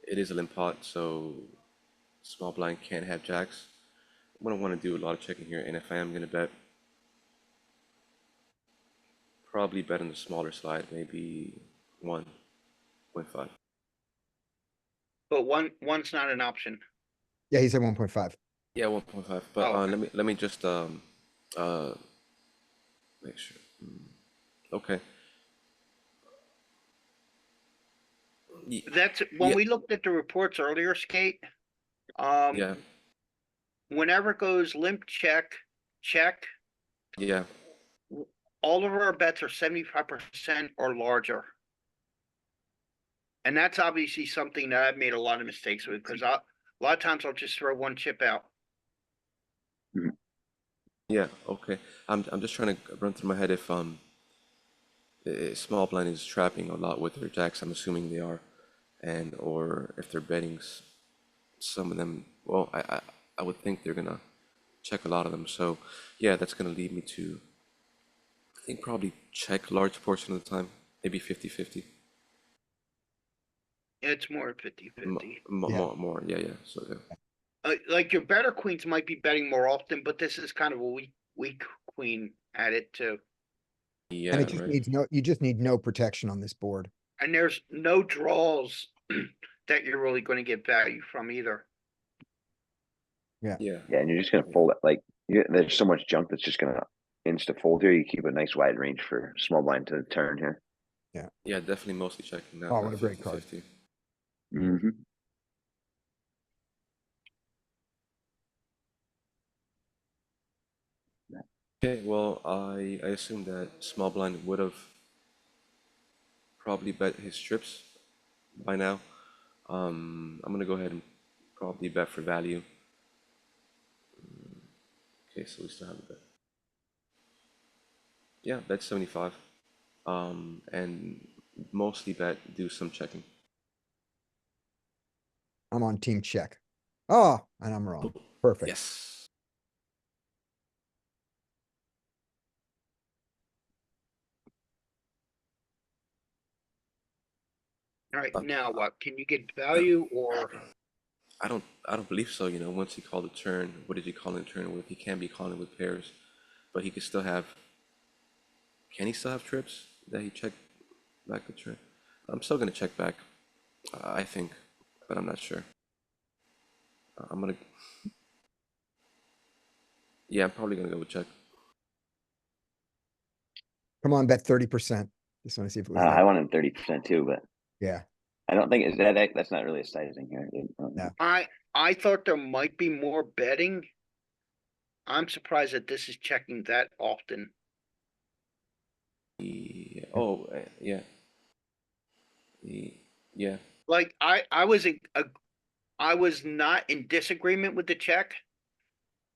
It is a limp pot, so small blind can't have jacks. I'm gonna want to do a lot of checking here, and if I am gonna bet, probably bet on the smaller side, maybe 1.5. But one's not an option. Yeah, he said 1.5. Yeah, 1.5. But Oh, okay. let me just make sure. Okay. That's when Yeah. we looked at the reports earlier, Skate. Yeah. Whenever it goes limp check, Yeah. all of our bets are 75% or larger. And that's obviously something that I've made a lot of mistakes with because a lot of times I'll just throw one chip out. Yeah. Okay. I'm just trying to run through my head if small blind is trapping a lot with their jacks. I'm assuming they are, and or if they're betting some of them. Well, I would think they're gonna check a lot of them. So yeah, that's gonna lead me to I think probably check large portion of the time, maybe 50-50. It's more 50-50. Yeah. More. Yeah. So yeah. Like your better queens might be betting more often, but this is kind of a weak queen at it too. Yeah. And it just Right. needs you just need no protection on this board. And there's no draws that you're really going to get value from either. Yeah. Yeah, and you're just gonna fold it like there's so much junk that's just gonna insta fold here. You keep a nice wide range for small blind to turn here. Yeah. Definitely mostly checking now. Oh, what a great card. 50-50. Mm-hmm. Okay. Well, I assume that small blind would have probably bet his strips by now. I'm gonna go ahead and probably bet for value. Okay, so we still have a bet. Yeah, bet 75. And mostly bet do some checking. I'm on team check. Oh, and I'm wrong. Perfect. Yes. All right, Uh, now what? Can you get value or I don't believe so. You know, once he called a turn, what did he call in turn with? He can't be calling with pairs, but he could still have. Can he still have trips that he checked back the turn? I'm still gonna check back. I think, but I'm not sure. I'm gonna. Yeah, I'm probably gonna go with check. Come on, bet 30%. Just want to see if it was I that. wanted 30% too, but Yeah. I don't think is that that's not really a sizing here. No. I thought there might be more betting. I'm surprised that this is checking that often. Yeah. Oh, yeah. Yeah. Like I was not in disagreement with the check.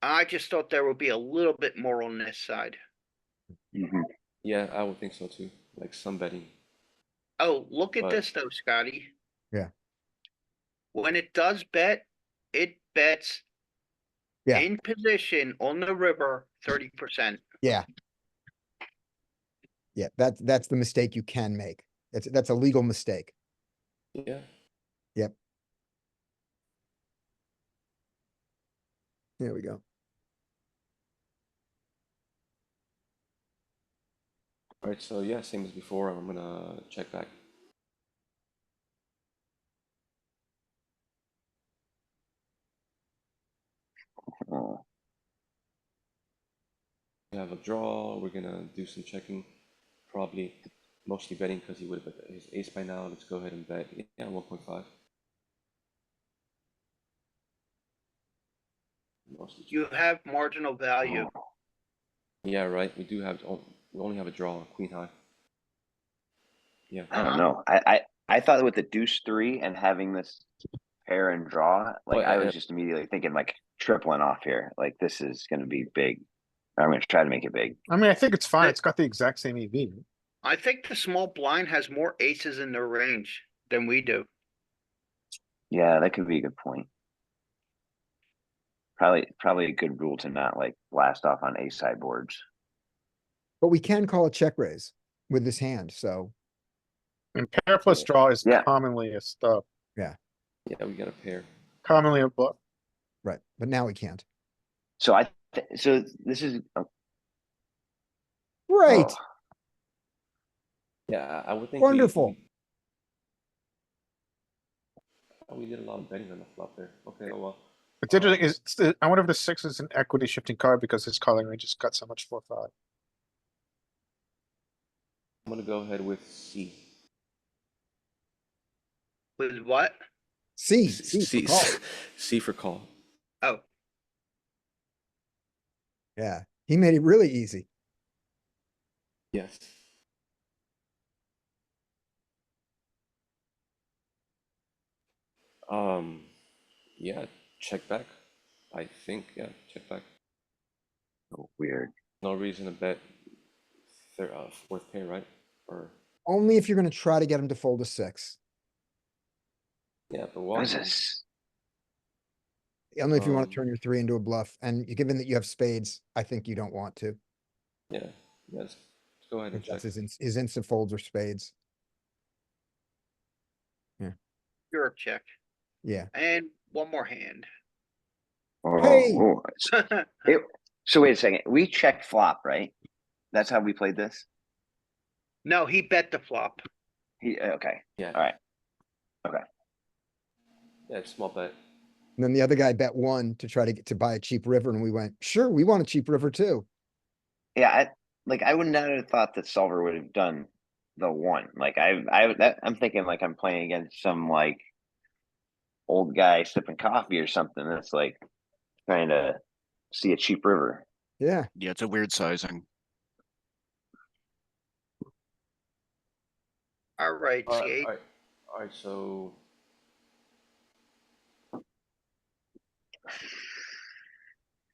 I just thought there would be a little bit more on this side. Mm-hmm. Yeah, I would think so too. Like some betting. Oh, look at But- this though, Scotty. Yeah. When it does bet, it bets Yeah. in position on the river 30%. Yeah. Yeah. That's the mistake you can make. That's a legal mistake. Yeah. Yep. There we go. All right. So yeah, same as before. I'm gonna check back. We have a draw. We're gonna do some checking. Probably mostly betting because he would have bet his ace by now. Let's go ahead and bet. Yeah, 1.5. Mostly You check. have marginal value. Yeah, right. We do have. Oh, We only have a draw, queen high. Yeah. I don't Uh-huh. know. I thought with the deuce three and having this pair and draw, like Well, I was just immediately thinking like tripling off here. Like this is gonna be big. I'm gonna try to make it big. I mean, I think it's fine. It- It's got the exact same EV. I think the small blind has more aces in their range than we do. Yeah, that could be a good point. Probably a good rule to not like blast off on ace side boards. But we can call a check raise with this hand, so And pair plus draw is Yeah. commonly a stub, yeah, we got a pair. commonly a bluff. right, but now we can't. So so this is Right, oh, Yeah, I would think wonderful. we did a lot of betting on the flop there. Okay, oh well. It's interesting. I wonder if the 6 is an equity shifting card because his calling range has got so much 4-5. I'm gonna go ahead with C. With what? C, C, C for call. C for call. Oh, Yeah, he made it really easy. Yes. Yeah, check back. I think, yeah, check back. oh, weird. No reason to bet fourth pair, right? Or, Only if you're gonna try to get him to fold a 6. yeah, but What what? is this? Only if you want to Um, turn your 3 into a bluff, and given that you have spades, I think you don't want to. Yeah, let's go ahead and If that's check. his instant folds or spades. you're a check. Yeah. And one more hand. Oh, Hey! oh, so wait a second. We checked flop, right? That's how we played this. No, he bet the flop. Okay. Yeah. All right. Yeah, it's small bet. And then the other guy bet 1 to try to get to buy a cheap river, and we went, sure, we want a cheap river too. Yeah, I would not have thought that Solver would have done the 1. Like I'm thinking like I'm playing against some like old guy sipping coffee or something. That's like trying to see a cheap river. Yeah. Yeah, it's a weird sizing. All right, All right, C8. all right, all right, so.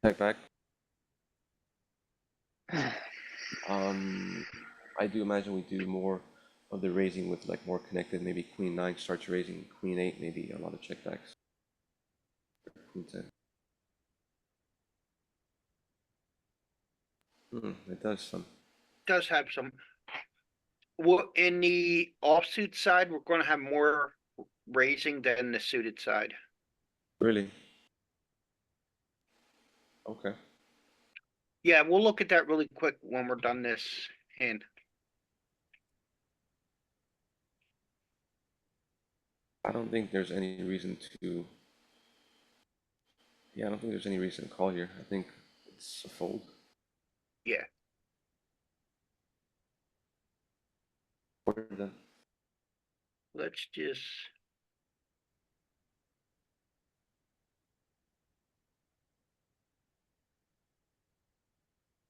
Check back. I do imagine we do more of the raising with like more connected, maybe queen 9 starts raising, queen 8, maybe a lot of checkbacks. Queen 10. It does some. Does have some. Well, in the offsuit side, we're gonna have more raising than the suited side. Really? Okay. Yeah, we'll look at that really quick when we're done this hand. I don't think there's any reason to. Yeah, I don't think there's any reason to call here. I think it's a fold. Yeah. We're done. Let's just.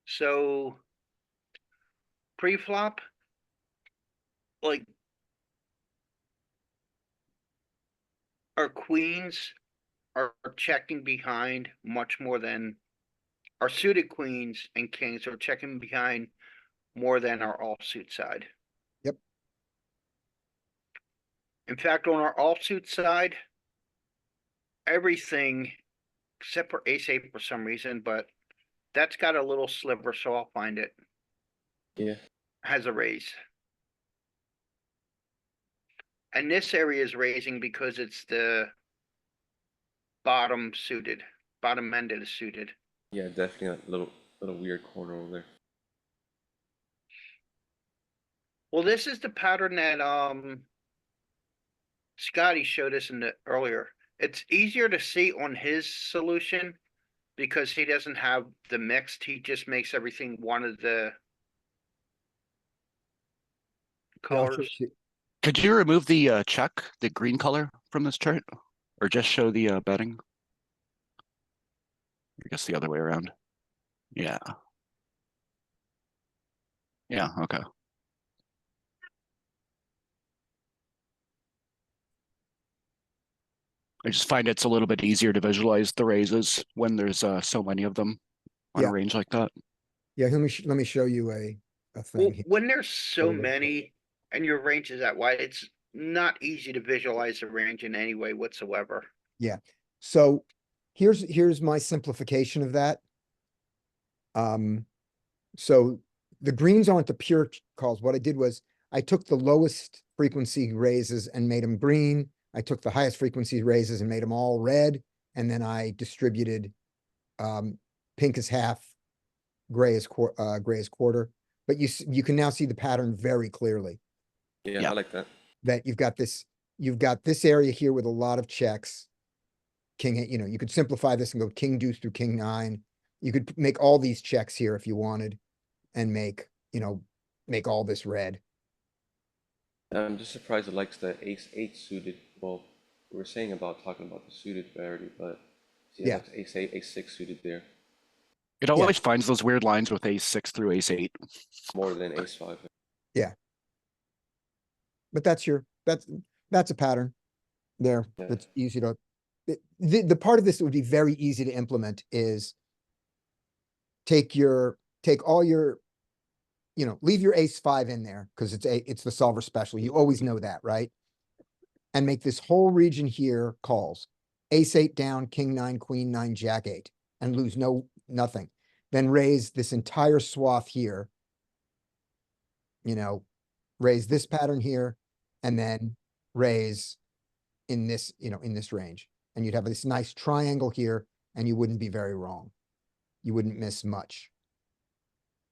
So. Pre-flop. Like. Our queens are checking behind much more than. Our suited queens and kings are checking behind more than our offsuit side. Yep. In fact, on our offsuit side, everything except for ace eight for some reason, but that's got a little sliver, so I'll find it. Yeah. Has a raise. And this area is raising because it's the bottom suited, bottom end is suited. Yeah, definitely a little weird corner over there. Well, this is the pattern that Scotty showed us in the earlier. It's easier to see on his solution because he doesn't have the mixed. He just makes everything one of the Yeah, I'll show colors. it to you. Could you remove the check, the green color from this chart? Or just show the betting? I guess the other way around. Yeah. Yeah, okay. I just find it's a little bit easier to visualize the raises when there's so many of them on Yeah. a range like that. Yeah, let me show you a Well, thing here. when there's so Totally. many and your range is that wide, it's not easy to visualize the range in any way whatsoever. So here's my simplification of that. So the greens aren't the pure calls. What I did was I took the lowest frequency raises and made them green. I took the highest frequency raises and made them all red. And then I distributed pink is half, gray is quarter. But you can now see the pattern very clearly. Yeah, Yeah. I like that. That you've got this area here with a lot of checks. King, you could simplify this and go king deuce through king nine. You could make all these checks here if you wanted and make all this red. I'm just surprised it likes the ace eight suited. Well, we were saying about talking about the suited variety, but see, it Yeah. likes ace eight, ace six suited there It always finds those weird lines with ace six through ace eight. more than ace five. But that's a pattern there. Yeah. That's easy to, the part of this that would be very easy to implement is take all your, leave your ace five in there because it's the solver special. You always know that, right? And make this whole region here calls. Ace eight down, king nine, queen nine, jack eight, and lose nothing. Then raise this entire swath here. Raise this pattern here, and then raise in this range. And you'd have this nice triangle here, and you wouldn't be very wrong. You wouldn't miss much.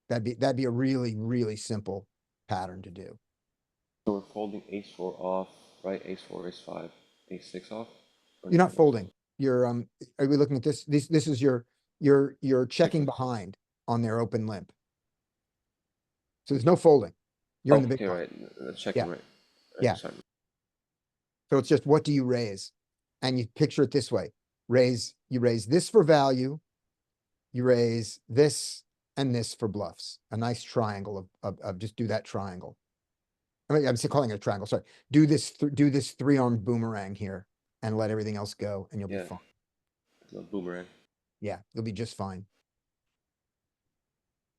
That'd be a really, really simple pattern to do. So we're folding ace four off, right? Ace four, ace five, ace six off. Or You're not no? folding. You're are we looking at this? This is you're checking behind on their open limp. So there's no folding. You're in the big Okay, blind. right. That's checking, Yeah. right? Yeah. Sorry. So it's just what do you raise? And you picture it this way. You raise this for value. You raise this and this for bluffs. A nice triangle of just do that triangle. I mean, I'm still calling it a triangle. Sorry. Do this three-armed boomerang here and let everything else go and you'll be Yeah. fine. The boomerang. Yeah, you'll be just fine.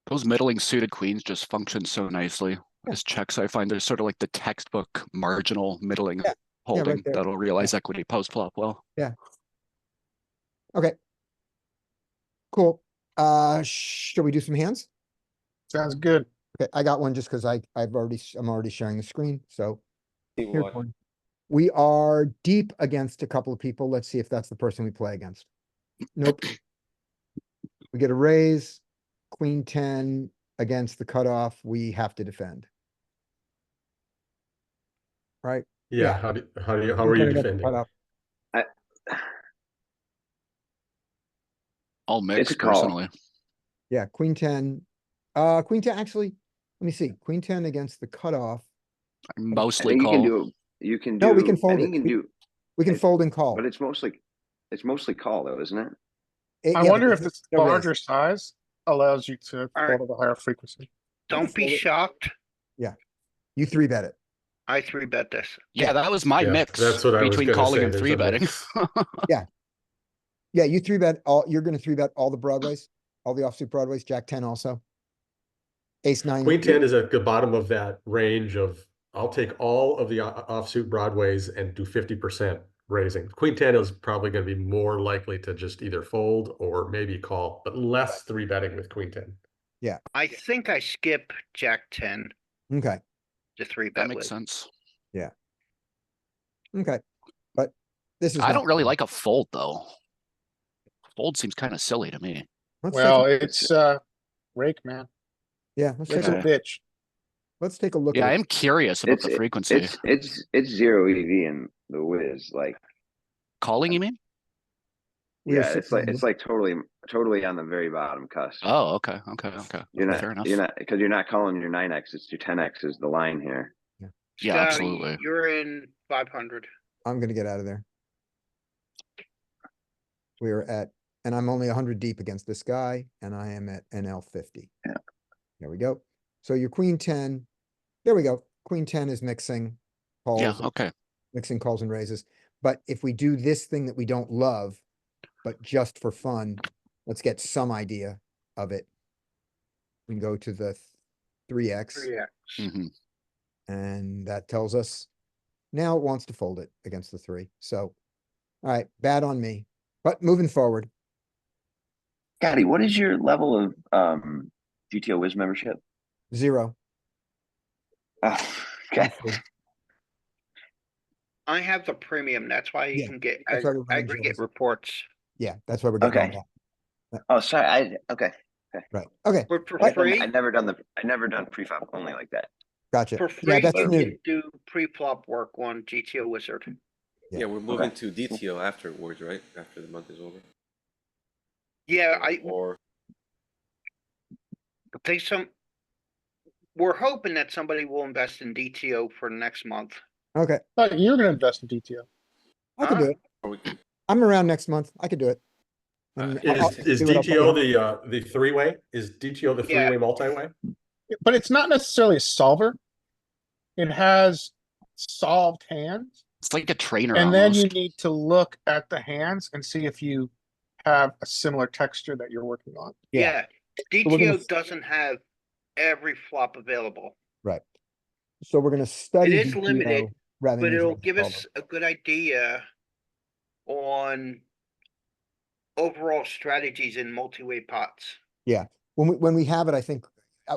Those middling suited queens just function so nicely Yeah. as checks. I find they're sort of like the textbook marginal middling Yeah. holding right there. that'll realize equity post flop well. Okay. Cool. Shall we do some hands? Sounds good. Okay, I got one just because I'm already sharing the screen. So See here's what? one. We are deep against a couple of people. Let's see if that's the person we play against. Nope. We get a raise. Queen 10 against the cutoff. We have to defend. Right? Yeah, Yeah. how are Queen you 10 against the defending? cutoff. All It's mixed a call. personally. Yeah, Queen 10. Queen 10 actually, let me see. Queen 10 against the cutoff. I Mostly think call. you can No, we do, can I fold think it. you can do, We can it- fold and call. but it's mostly call though, isn't it? I Yeah, wonder but if this no raise. larger size allows you to All fold at a higher frequency. Don't be fold it. shocked. You three bet it. I three bet this. Yeah, Yeah. that was my Yeah, mix that's what I was between gonna calling say, and there's three a betting. mix. Yeah, you three bet you're gonna three bet all the Broadways, all the offsuit Broadways, Jack 10 also. Ace 9. Queen 10 is at the bottom of that range of, I'll take all of the offsuit Broadways and do 50% raising. Queen 10 is probably going to be more likely to just either fold or maybe call, but less three betting with Queen 10. I think I skip Jack 10 Okay, to three That bet makes with. sense. okay. But this is I not don't really fun. like a fold though. Fold seems kind of silly to me. Let's Well, take, it's rake, man. yeah, let's take It's a Okay. bitch. let's take a look Yeah, I at it. am curious about the frequency. It's zero EV in the whiz. Like, Calling, you mean? We are yeah, sitting it's like totally on the very bottom cusp. Oh, okay. Fair enough. Because you're not calling your 9x, it's your 10x is the line here. Yeah, Scotty, absolutely. You're in 500. I'm gonna get out of there. We're at, and I'm only 100 deep against this guy, and I am at an L50. Yeah. There we go. So your queen 10, there we go. Queen 10 is mixing Yeah, calls, okay. mixing calls and raises. But if we do this thing that we don't love, but just for fun, let's get some idea of it. We can go to the 3x, 3x. Hmm. and that tells us now it wants to fold it against the 3. So, all right, bad on me. But moving forward, Scotty, what is your level of GTO Wiz membership? 0. Okay. I have the premium. That's why you Yeah, can get that's why we're running aggregate Joe's. reports. Yeah, that's why we're getting all Okay. that. Oh, sorry. Okay. Right. Okay. But for Right. free, I've never done prefab only like that. Gotcha. for Yeah, free, that's you new. can do pre-flop work on GTO Wizard. Yeah. Yeah, we're moving to DTO afterwards, right? After the month is over. Yeah, Or we're hoping that somebody will invest in DTO for next month. Okay. But you're gonna invest in DTO. I can Huh? do it. or we can. I'm around next month. I could do it. And I'll Is do it, I'll pay DTO you. the three-way? Is DTO the Yeah. three-way multi-way? But it's not necessarily a solver. It has solved hands. It's like a trainer And then you almost. need to look at the hands and see if you have a similar texture that you're working on. Yeah. Yeah, So we're gonna DTO doesn't have every flop available. Right. So we're gonna study It is DTO limited, rather than but using it'll it as a give solver. us a good idea on overall strategies in multi-way pots. When we have it, I think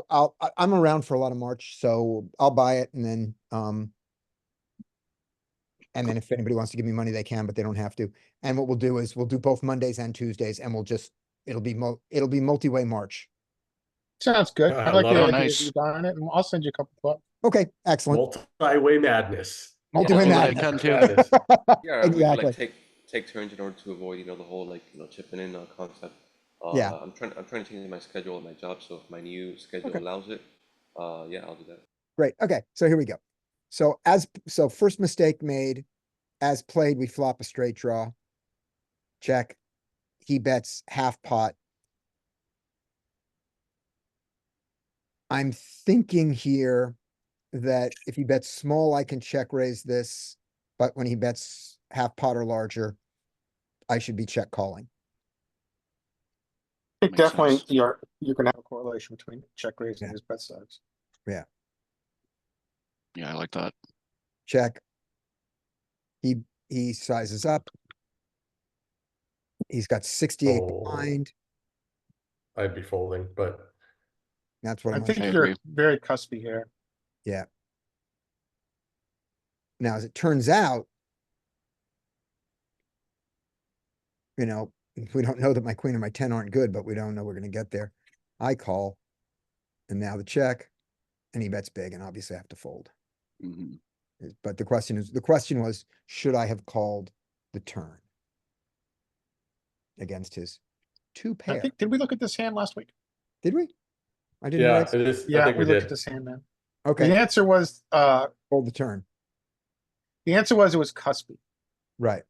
I'm around for a lot of March, so I'll buy it and then if anybody wants to give me money, they can, but they don't have to. And what we'll do is we'll do both Mondays and Tuesdays and it'll be multi-way March. Sounds good. I I like love the it. idea of Nice. you buying it, and I'll send you a couple bucks. Okay, excellent. Multi-way madness. Multi-way Multi-way madness. can too. Madness. Yeah, we could Exactly. like take turns in order to avoid, the whole chipping in concept. Yeah. I'm trying to change my schedule at my job, so if my new schedule Okay. allows it, yeah, I'll do that. Great. Okay, so here we go. So first mistake made, as played, we flop a straight draw. Check. He bets half pot. I'm thinking here that if he bets small, I can check raise this, but when he bets half pot or larger, I should be check calling. I think Makes definitely sense. you're gonna have a correlation between check raise and Yeah. his bet size. Yeah, I like that. Check. He sizes up. He's got 68 Oh. behind. I'd be folding, but That's what I I'm think I on. you're agree. very cuspy here. Yeah. Now, as it turns out, we don't know that my queen and my 10 aren't good, but we don't know we're going to get there. I call. And now the check. And he bets big, and obviously I have to fold. Mhm. But the question was, should I have called the turn against his two I pair? think, did we look at this hand last week? Did we? I didn't yeah, raise. it is. I Yeah, think we we looked at did. this hand then. Okay, The answer was, fold the turn. it was cuspy. Right.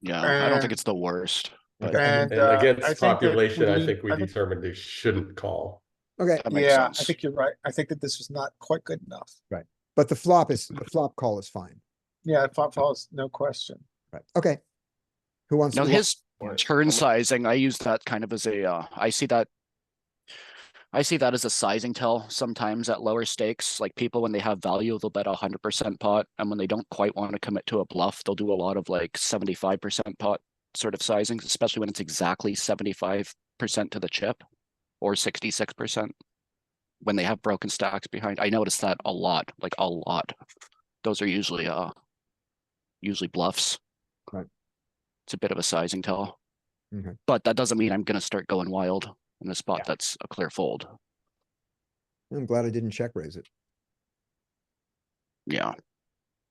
Yeah, I don't think And- it's the worst, but Okay. And, And I against think that population, I we- think we I think- determined they shouldn't call. Okay. that makes Yeah, I sense. think you're right. I think that this was not quite good enough. But the flop call is fine. Yeah, flop falls, no question. Right. Okay. Who wants Now to? his Or- turn sizing, I use that kind of as a, I see that as a sizing tell sometimes at lower stakes. Like people, when they have value, they'll bet 100% pot. And when they don't quite want to commit to a bluff, they'll do a lot of like 75% pot sort of sizings, especially when it's exactly 75% to the chip or 66% when they have broken stacks behind. I notice that a lot, like a lot. Those are usually bluffs. Right. It's a bit of a sizing tell. Okay. But that doesn't mean I'm gonna start going wild in a spot Yeah. that's a clear fold. I'm glad I didn't check raise it. Yeah.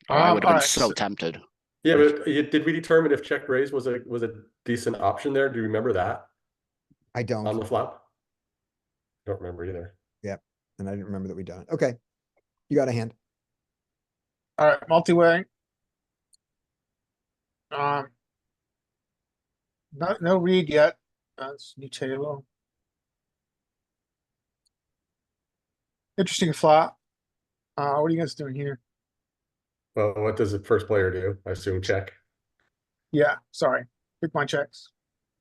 I would have been alright, so so- tempted. Yeah, but did we determine if check raise was a decent option there? Do you remember that I on don't, the flop? Don't remember either. and I didn't remember that we done it. Okay. You got a hand. Alright, multi-way. No read yet. That's new table. Interesting flop. What are you guys doing here? Well, what does the first player do? I assume check. Yeah, sorry. Pick my checks.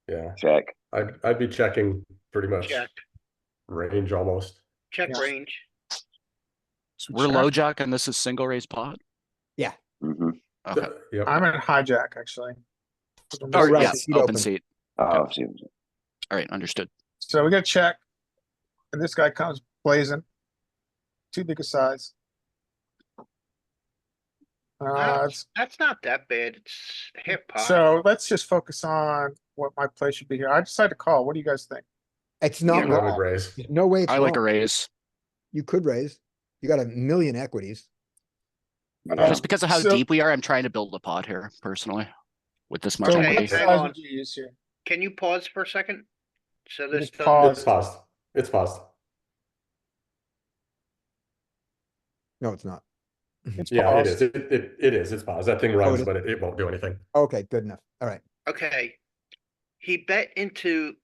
Yeah, Check. I'd be checking pretty much Check, range almost. check Yeah. range. So We're check. low jack and this is single raise pot. Mm-hmm. Okay. Yep. I'm in hijack, actually. Oh, right, yeah, seat open open. seat. Oh, Yeah. see, All right, understood. So we got check. And this guy comes blazing. Too big a size. It's- That's not that bad. It's hip pot. so let's just focus on what my play should be here. I decided to call. What do you guys think? It's not I would wrong. raise. There's no way it's I like a wrong. raise. You could raise. You got a million equities. Yeah. Just because of how So- deep we are, I'm trying to build a pot here personally with this much So Okay, what equity. hang size on. would you use here? Can you pause for a second? So this Just doesn't, pause. It's paused. It's paused. No, it's not. It's Yeah, it paused. is. It is. It's paused. That thing runs, is? but it won't do anything. Okay, good enough. All right. okay. He bet into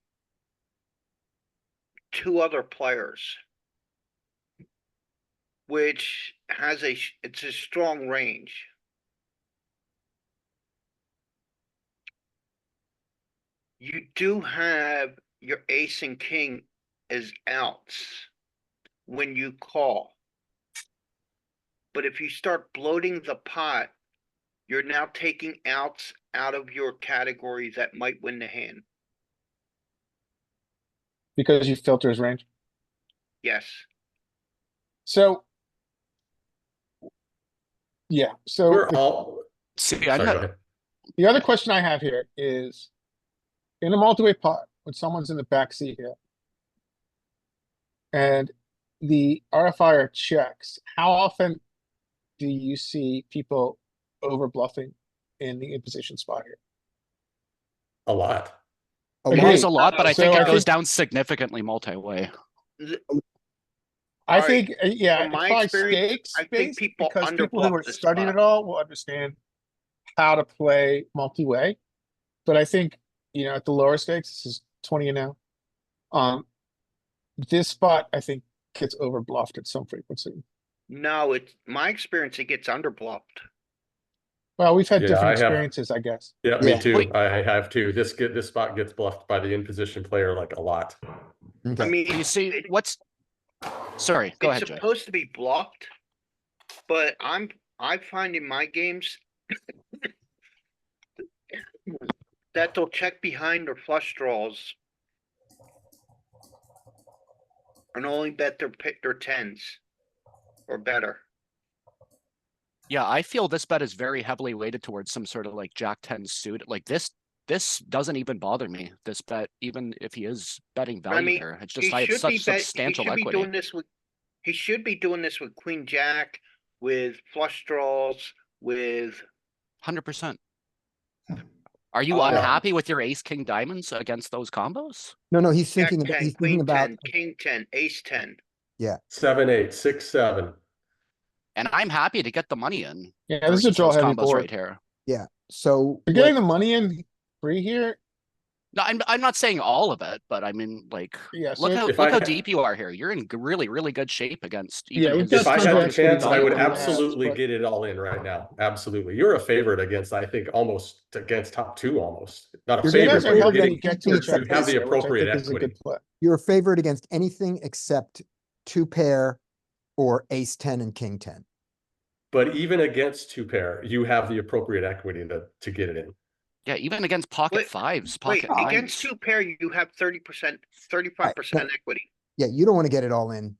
two other players. Which has it's a strong range. You do have your ace and king as outs when you call. But if you start bloating the pot, you're now taking outs out of your category that might win the hand. Because you filter his range. Yes. So. Yeah, so We're the- all. See, Sorry, I'm go not, ahead. the other question I have here is. In a multi-way pot, when someone's in the back seat here. And the RFI checks, how often do you see people over bluffing in the imposition spot here? A lot. A Agreed. it is a lot. lot, but I So think I it goes think- down significantly multi-way. I Alright, think, yeah, from it's my probably experience, stakes I think based people because people who underbluff are this studying spot. it all will understand how to play multi-way. But I think, at the lower stakes, this is 20 and now. This spot, I think, gets over bluffed at some frequency. No, it's my experience, it gets underbluffed. Well, we've had Yeah, different I have- experiences, I guess. Yeah, Yeah. me too. Wait. I have too. This spot gets bluffed by the in position player like a lot. I Okay. mean, You see, it- what's, sorry, go it's ahead, Jay. supposed to be bluffed, but I find in my games that they'll check behind their flush draws and only bet their tens or better. Yeah, I feel this bet is very heavily weighted towards some sort of like Jack 10 suit. Like this doesn't even bother me. This bet, even if he is betting I value mean, here, it's he just I have should such be substantial he should be equity. doing this with, he should be doing this with queen jack, with flush draws, with 100%. Are you Yeah. unhappy with your ace king diamonds against those combos? No, he's jack thinking about, 10, he's thinking queen about, 10, king 10, ace 10. 7, 8, 6, 7. And I'm happy to get the money in. Yeah, this is a versus draw those heavy combos board. right here. yeah. So You're getting what- the money in free here. No, I'm not saying all of it, but I mean, like, Yeah, look so how if look I how had- deep you are here. You're in really good shape against Yeah, even we've his got If I tons had of the equity chance, I value would on that, absolutely but- get it all in right now. Absolutely. You're a favorite against, I think, almost against top two almost. Not a You're you favorite, guys but are you're helping getting, to get to you a check have the raise here, which I appropriate think is a equity. good play. you're a favorite against anything except two pair or ace 10 and king 10. But even against two pair, you have the appropriate equity to get it in. Yeah, even against pocket Wait, fives, Wait, pocket against nines. two pair, you have 30%, 35% equity. Yeah, you don't want to get it all in.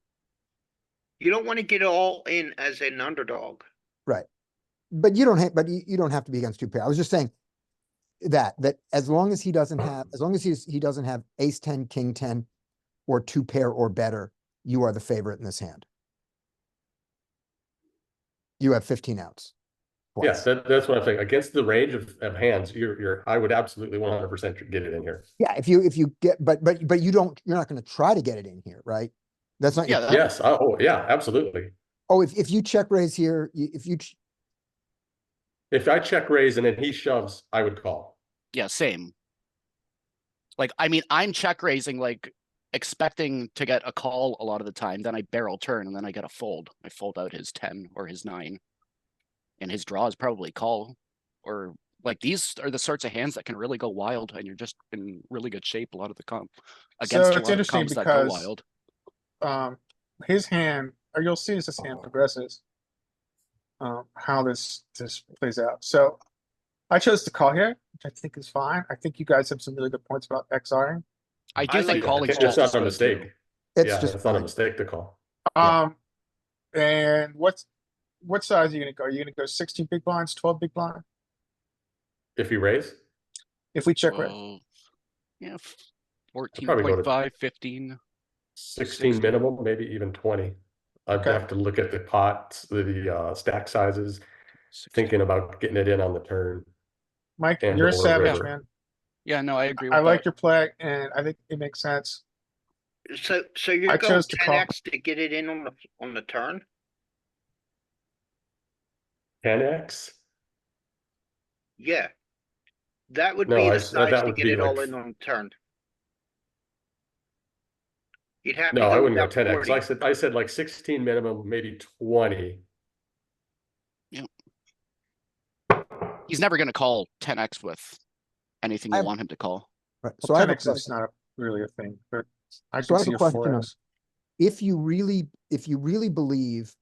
You don't want to get it all in as an underdog. Right. But you don't have, you don't have to be against two pair. I was just saying that as long as he doesn't have, as long as he doesn't have ace 10, king 10, or two pair or better, you are the favorite in this hand. You have 15 outs. Yes, that's what I'm saying. Against the range of hands, I would absolutely 100% get it in here. Yeah, if you get, but you're not going to try to get it in here, right? That's not Yeah, your, that- Yes. Oh, yeah, absolutely. oh, if you check raise here, If I check raise and then he shoves, I would call. Yeah, same. Like, I mean, I'm check raising like expecting to get a call a lot of the time. Then I barrel turn and then I get a fold. I fold out his 10 or his 9. And his draw is probably call. Or like these are the sorts of hands that can really go wild and you're just in really good shape a lot of the comp against So a it's lot of the interesting comps that go because wild. his hand, or you'll see as this hand progresses, how this plays out. So I chose to call here, which I think is fine. I think you guys have some really good points about XRing. I do I think like calling's call. It's just as not a good mistake. too. It's Yeah, just it's not a fine. mistake to call. Yeah. And what size are you gonna go? Are you gonna go 16 big blinds, 12 big blind? If you raise, If we check raise, Well, yeah, probably go to 14.5, 15. 16 60. minimum, maybe even 20. I'd Okay. have to look at the pots, the stack sizes, 60. thinking about getting it in on the turn. Mike, And you're a or savage, river. man. Yeah, no, I agree I with like that. your play, and I think it makes sense. So you're I going chose to call. 10x to get it in on the turn? 10x? Yeah. That would No, be I the s- size that to would get be it all like in on the turn. You'd have to no, I go wouldn't go about 10x. 40. I said like 16 minimum, maybe 20. He's never going to call 10x with anything you I- want him to call. Right. Well, So I have a 10x is question. not really a thing, but I So can I have see a a question on 4x. If you really believe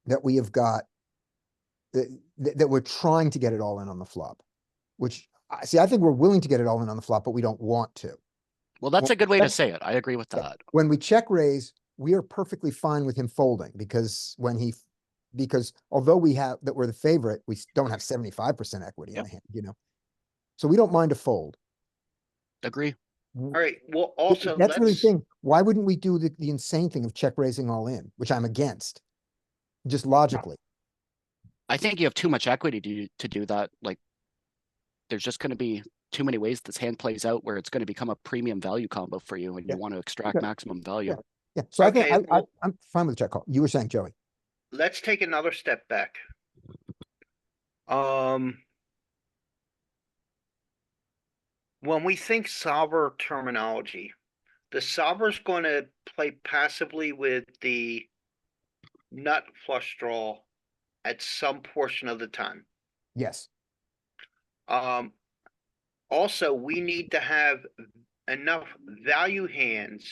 that we have got that we're trying to get it all in on the flop, which I think we're willing to get it all in on the flop, but we don't want to. Well, that's a good way to say it. I agree with that. When we check raise, we are perfectly fine with him folding because because although we're the favorite, we don't have 75% equity in Yep. the hand, you know. So we don't mind a fold. Agree. All right. Well, also That's really the let's thing. Why wouldn't we do the insane thing of check raising all in, which I'm against, just logically? I think you have too much equity to do that. Like, there's just going to be too many ways this hand plays out where it's going to become a premium value combo for you and Yeah. you want to extract Okay. maximum value. Yeah. So Okay, I think well- I'm fine with the check call. You were saying, Joey. let's take another step back. When we think solver terminology, the solver's going to play passively with the nut flush draw at some portion of the time. Yes. Also, we need to have enough value hands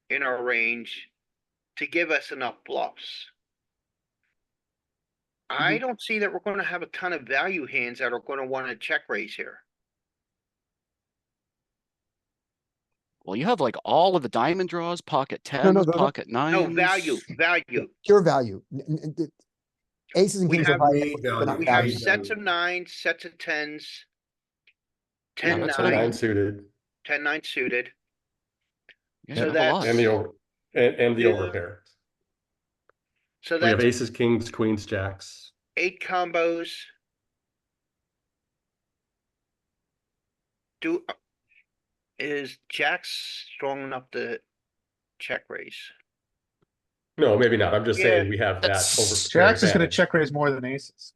in our range to give us enough bluffs. I don't see that we're going to have a ton of value hands that are going to want to check raise here. Well, you have like all of the diamond draws, pocket No, tens, pocket nines. No, value. Pure value. Aces and We kings have- are high. Need They're value. not We have value. sets of nines, sets of tens, Yeah, 10 that's 10 fine. 9 9, suited 10 9 suited. Yeah, So you have a lot. and the over and the Yeah. overpair. So We have that's aces, kings, queens, jacks. 8 combos. Is Jack's strong enough to check raise? No, maybe not. I'm just Yeah, saying we have that that's- overpair Jacks is gonna advantage. check raise more than aces.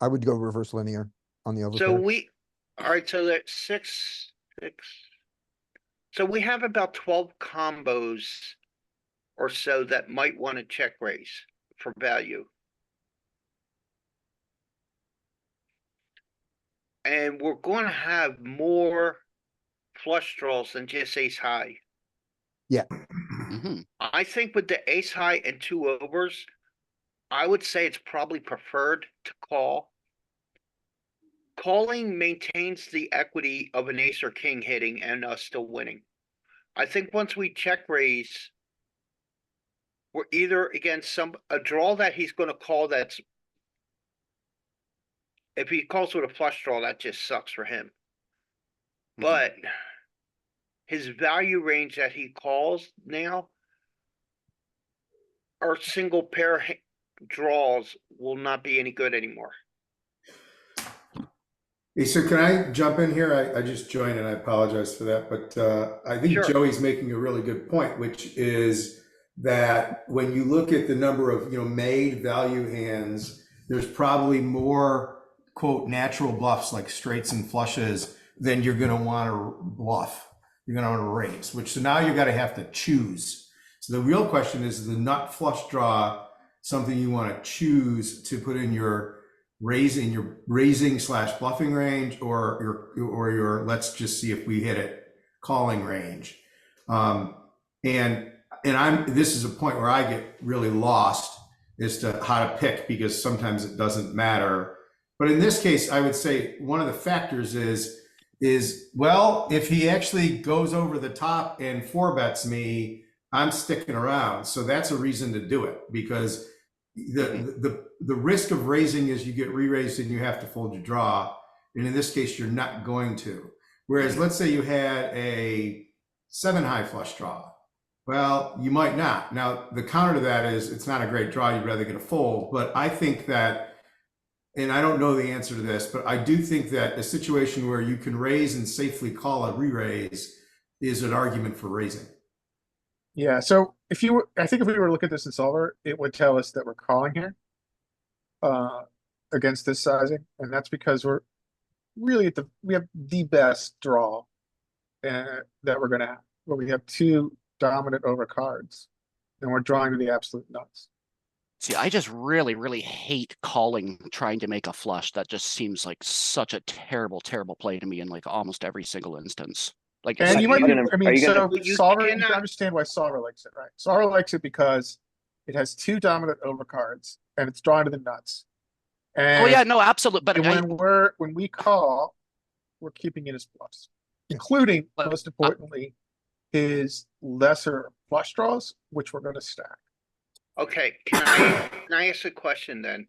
I would go reverse linear on the So overpair. alright, so that's 6. So we have about 12 combos or so that might want to check raise for value. And we're going to have more flush draws than just ace high. hmm I think with the ace high and 2 overs, I would say it's probably preferred to call. Calling maintains the equity of an ace or king hitting and us still winning. I think once we check raise, we're either against a draw that he's going to call that's. If he calls with a flush draw, that just sucks for him. But his value range that he calls now are single pair draws will not be any good anymore. Hey, so can I jump in here? I just joined and I apologize for that, but I think Sure. Joey's making a really good point, which is that when you look at the number of, made value hands, there's probably more, quote, natural bluffs like straights and flushes than you're going to want to bluff. you're going to want to raise, which so now you got to have to choose. So the real question is the nut flush draw something you want to choose to put in your raising slash bluffing range, or your let's just see if we hit it calling range. And this is a point where I get really lost as to how to pick, because sometimes it doesn't matter. But in this case, I would say one of the factors is well, if he actually goes over the top and 4-bets me, I'm sticking around. So that's a reason to do it, because the risk of raising is you get re-raised and you have to fold your draw. And in this case, you're not going to. Whereas let's say you had a 7-high flush draw. Well, you might not. Now, the counter to that is it's not a great draw. You'd rather get a fold. But I think that, and I don't know the answer to this, but I do think that a situation where you can raise and safely call a re-raise is an argument for raising. Yeah, so I think if we were to look at this in solver, it would tell us that we're calling here against this sizing, and that's because we're really we have the best draw that we're gonna have, where we have 2 dominant over cards, and we're drawing to the absolute nuts. See, I just really, really hate calling, trying to make a flush. That just seems like such a terrible, terrible play to me in like almost every single instance. Like, And you might But be, in a- I are mean, you gonna- so But you solver, you can cannot- understand why solver likes it, right? Solver likes it because it has 2 dominant overcards and it's drawn to the nuts. oh yeah, And no, absolutely. But when we call, we're keeping in his bluffs, including, But, most importantly, his lesser flush draws, which we're gonna stack. Okay, can I ask a question then?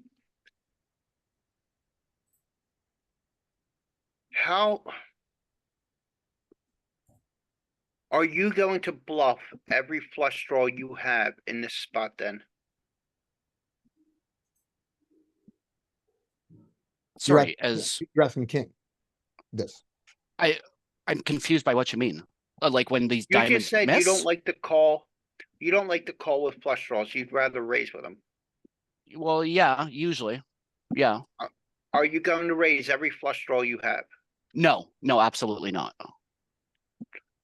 How are you going to bluff every flush draw you have in this spot then? sorry, You're as you're asking king. This. I'm confused by what you mean. Like when these You diamonds just said miss? you don't like to call, with flush draws, you'd rather raise with them. Well, yeah, usually. Yeah. Are you going to raise every flush draw you have? No, absolutely not.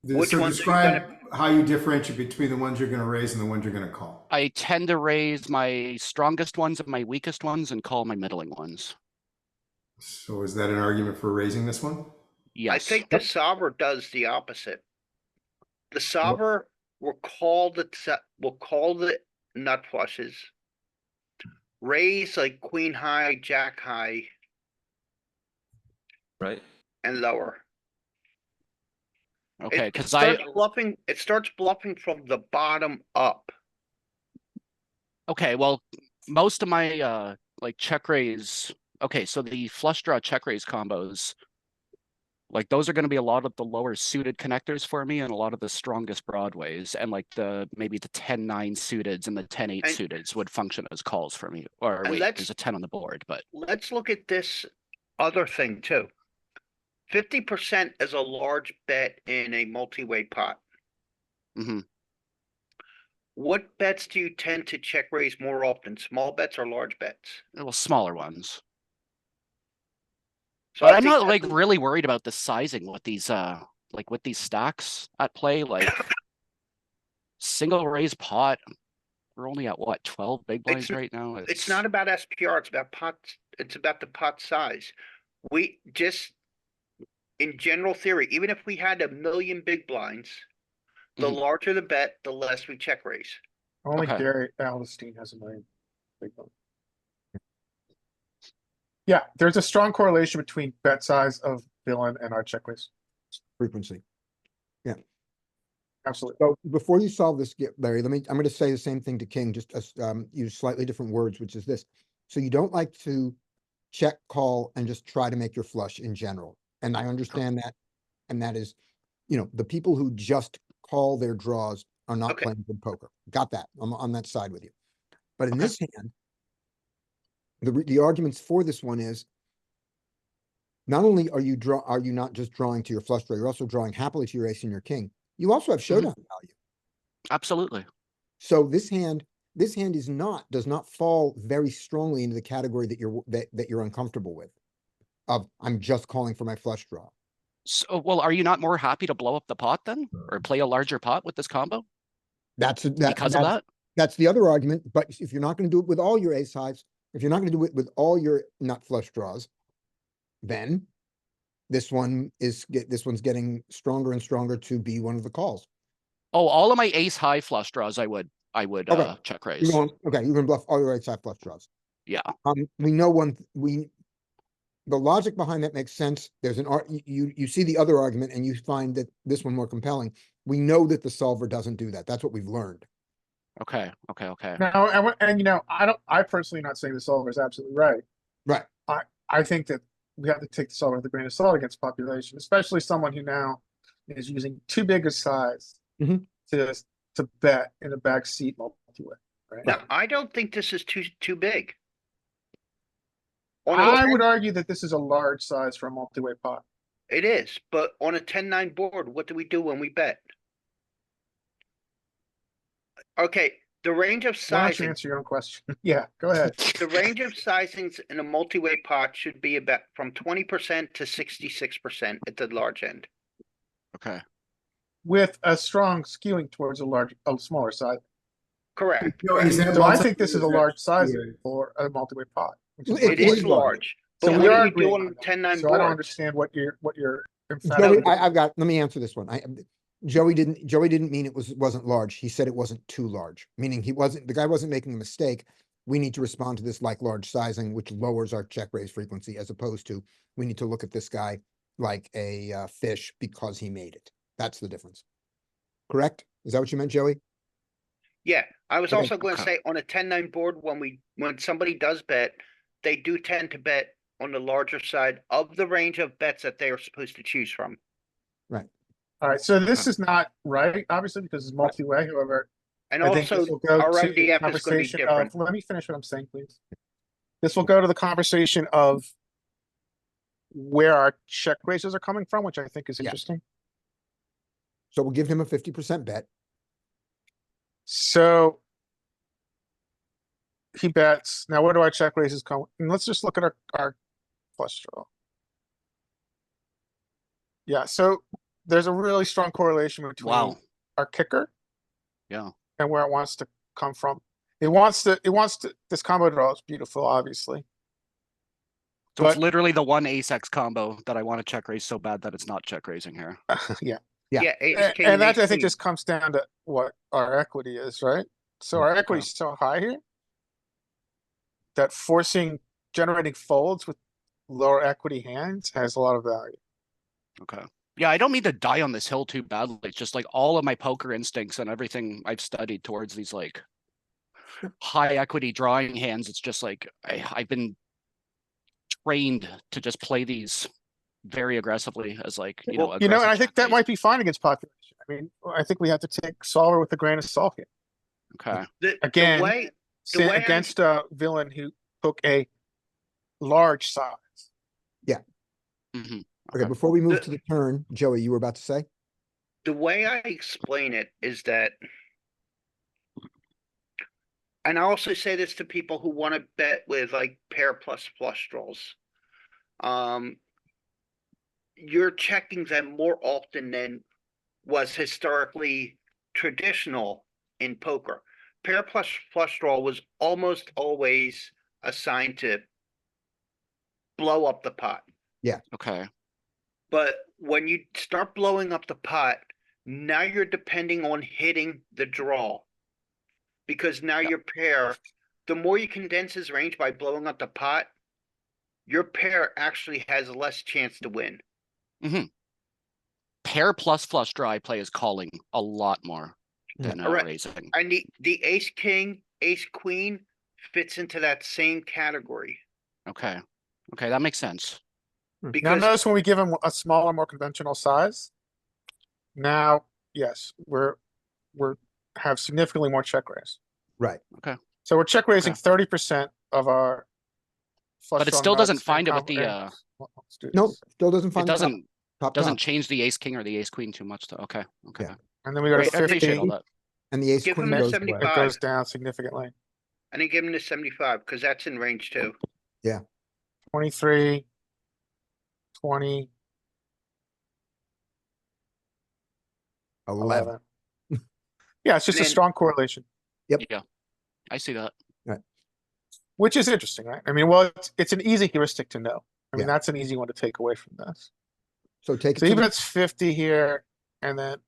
Which So ones are you describe how you differentiate between the ones you're going to raise and the ones you're going to call. I tend to raise my strongest ones and my weakest ones and call my middling ones. So is that an argument for raising this one? Yes. I think the solver does the opposite. The solver will call the nut flushes, raise like queen high, jack high, Right? and lower. Okay, It because starts bluffing. It starts bluffing from the bottom up. okay, well, most of my like check raise. Okay, so the flush draw check raise combos, like those are going to be a lot of the lower suited connectors for me and a lot of the strongest broadways, and like maybe the 10-9 suiteds and the 10-8 And- suiteds would function as calls for me. Or And wait, let's- there's a 10 on the board, but Let's look at this other thing too. 50% is a large bet in a multi-way pot. mhm. What bets do you tend to check raise more often? Small bets or large bets? Well, smaller ones. So But I I'm think not like that's- really worried about the sizing with these stacks at play. Like single raise pot, we're only at what, 12 big blinds n- right now? It's not about SPR, it's about pots, it's about the pot size. We just, in general theory, even if we had 1 million big blinds, the Mhm. larger the bet, the less we check raise. Only Okay. Gary Aldenstein has a million big one. Yeah, there's a strong correlation between bet size of villain and our check raise. Frequency. Absolutely. So before you solve this, Larry, I'm going to say the same thing to King, just use slightly different words, which is this. So you don't like to check, call, and just try to make your flush in general. And I understand that. And that is, the people who just call their draws are not Okay. playing good poker. Got that. I'm on that side with you. But in Okay. this hand, the arguments for this one is not only are you not just drawing to your flush draw, you're also drawing happily to your ace and your king. You also have showdown value. Absolutely. So this hand does not fall very strongly into the category that you're uncomfortable with. Of I'm just calling for my flush draw. So, well, are you not more happy to blow up the pot then, or play a larger pot with this combo That's because of that? That's the other argument. But if you're not going to do it with all your ace highs, if you're not going to do it with all your nut flush draws, then this one's getting stronger and stronger to be one of the calls. Oh, all of my ace high flush draws, I would Okay. check You're raise. going, okay, you're going to bluff all your ace high flush draws. Yeah. We know the logic behind that makes sense. There's you see the other argument and you find that this one more compelling. We know that the solver doesn't do that. That's what we've learned. Okay. Now, and you know, I personally not saying the solver is absolutely right. Right. I think that we have to take the solver with a grain of salt against population, especially someone who now is using too big a size Mhm. to bet in a backseat multi-way, right? Now, I don't think this is too big. I would argue that this is a large size for a multi-way pot. It is, but on a 10-9 board, what do we do when we bet? Okay, the range of Why don't you sizing, answer your own question? Yeah, go ahead. the range of sizings in a multi-way pot should be about from 20% to 66% at the large end. Okay. With a strong skewing towards a smaller size. Correct. No, is that So I multi- think this is a large size for a multi-way pot. It is large, So but we what are do we do agreeing on 10-9 So I don't boards? understand what you're Joey, emphatic. let me answer this one. Joey didn't mean it wasn't large. He said it wasn't too large, meaning the guy wasn't making a mistake. We need to respond to this like large sizing, which lowers our check raise frequency, as opposed to we need to look at this guy like a fish because he made it. That's the difference. Correct? Is that what you meant, Joey? Yeah, I was Okay. also going to say on a 10-9 board, when somebody does bet, they do tend to bet on the larger side of the range of bets that they are supposed to choose from. Right. All right, so this is not right, obviously, because it's multi-way, however. And I think also, this will go our to the MDF is going to be conversation different. of, let me finish what I'm saying, please. This will go to the conversation of where our check raises are coming from, which I think is Yeah. interesting. So we'll give him a 50% bet. So he bets. Now, where do our check raises come? And let's just look at our flush draw. Yeah, so there's a really strong correlation between Wow. our kicker Yeah. and where it wants to come from. This combo draw is beautiful, obviously. So it's But- literally the one ace X combo that I want to check raise so bad that it's not check raising here. Yeah. Yeah. Yeah, ace, And, king, and that ace, I think queen. just comes down to what our equity is, right? So Yeah, our equity is so high here that generating folds with lower equity hands has a lot of value. Okay. Yeah, I don't mean to die on this hill too badly. It's just like all of my poker instincts and everything I've studied towards these like high equity drawing hands. It's just like I've been trained to just play these very aggressively as like, And I aggressive think check that raise. might be fine against population. I mean, I think we have to take solver with a grain of salt here. Okay. Again, The way I- against a villain who took a large size. Mhm. Okay, before we move to the turn, Joey, you were about to say? the way I explain it is that, and I also say this to people who want to bet with like pair plus flush draws. You're checking them more often than was historically traditional in poker. Pair plus flush draw was almost always assigned to blow up the pot. Okay. But when you start blowing up the pot, now you're depending on hitting the draw. Because now your pair, the more you condense his range by blowing up the pot, your pair actually has less chance to win. Pair plus flush draw I play is calling a lot more than Correct. raising. And the ace king, ace queen fits into that same category. Okay. Okay, that makes sense. Now Because notice when we give him a smaller, more conventional size. Now, yes, we're have significantly more check raise. Right. So we're check raising 30% of our flush But it draw still doesn't nuts find and it with the well, let's do Nope, this. still doesn't it find the top. doesn't change the ace king or the ace queen too much though. Okay. Okay. Yeah. And then we go Great. to I appreciate all 50, that. And the ace Give him queen the goes 75. away. it goes down significantly. and then give him the 75 because that's in range too. 23, 20, 11. Yeah, it's just a And then- strong correlation, Yeah, I see that. which is interesting, right? I mean, well, it's an easy heuristic to know. I mean, Yeah. that's an easy one to take away from this. So take it So to even the, it's 50 here, and then,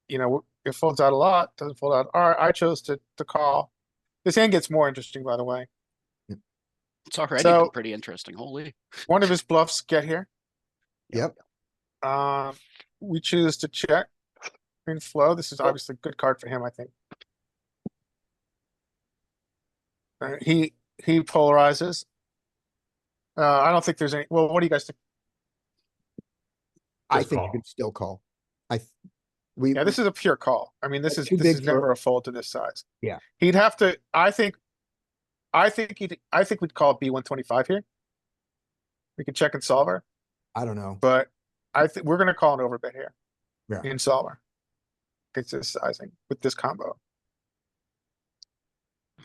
it folds out a lot, doesn't fold out. All right, I chose to call. This hand gets more interesting, by the way. It's already So- been pretty interesting. Holy. One of his bluffs get here. yep. We choose to check in flow. This is obviously a good card for him, I think. He polarizes. I don't think there's any, well, what do you guys think? I Just think you call. can still call. We, Yeah, this is a pure call. I mean, this That's is too this big is for- never a fold to this size. Yeah. He'd have to, I think we'd call it B125 here. We could check and solver, I don't know. but I think we're gonna call an overbet here. Yeah. In solver. It's this sizing with this combo.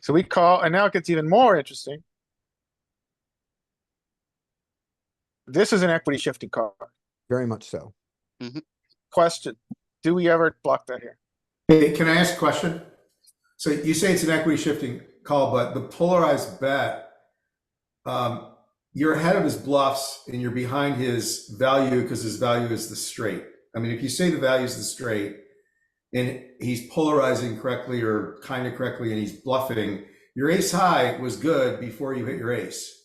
So we call, and now it gets even more interesting. This is an equity shifting card. Very much so. Question, do we ever block that here? Hey, can I ask a question? So you say it's an equity shifting call, but the polarized bet, you're ahead of his bluffs and you're behind his value because his value is the straight. I mean, if you say the value is the straight and he's polarizing correctly or kind of correctly and he's bluffing, your ace high was good before you hit your ace.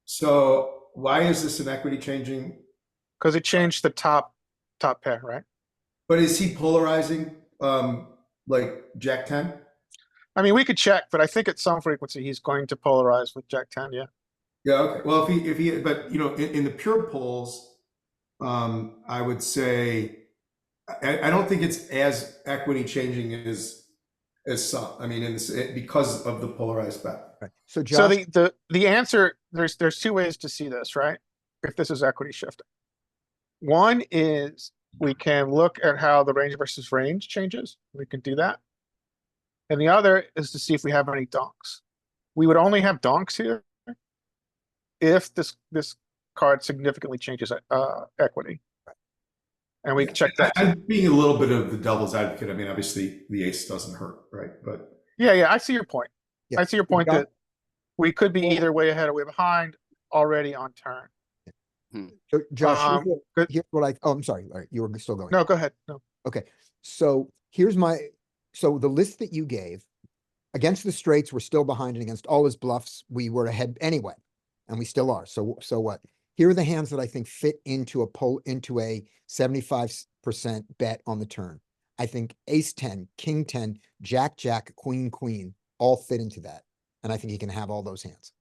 So why is this an equity changing? Because it changed the top pair, right? But is he polarizing like Jack 10? I mean, we could check, but I think at some frequency he's going to polarize with Jack 10, yeah. Yeah, okay. Well, if he, but in the pure polls, I would say, I don't think it's as equity changing as some. I mean, because of the polarized bet. Right. So So Josh, the answer, there's two ways to see this, right? If this is equity shifting. One is we can look at how the range versus range changes. We can do that. And the other is to see if we have any donks. We would only have donks here if this card significantly changes equity. And we can check that. I'm being a little bit of the devil's advocate. I mean, obviously the ace doesn't hurt, right? But Yeah, I see your point. Yeah. I see your point Josh- that we could be either way ahead or way behind already on turn. so Josh, good. here's what I, oh, I'm sorry, Larry, you were still going. No, go ahead. No. Okay, so here's so the list that you gave, against the straights, we're still behind, and against all his bluffs, we were ahead anyway, and we still are. So what? Here are the hands that I think fit into a 75% bet on the turn. I think ace 10, king 10, jack, jack, queen, queen, all fit into that. And I think he can have all those hands.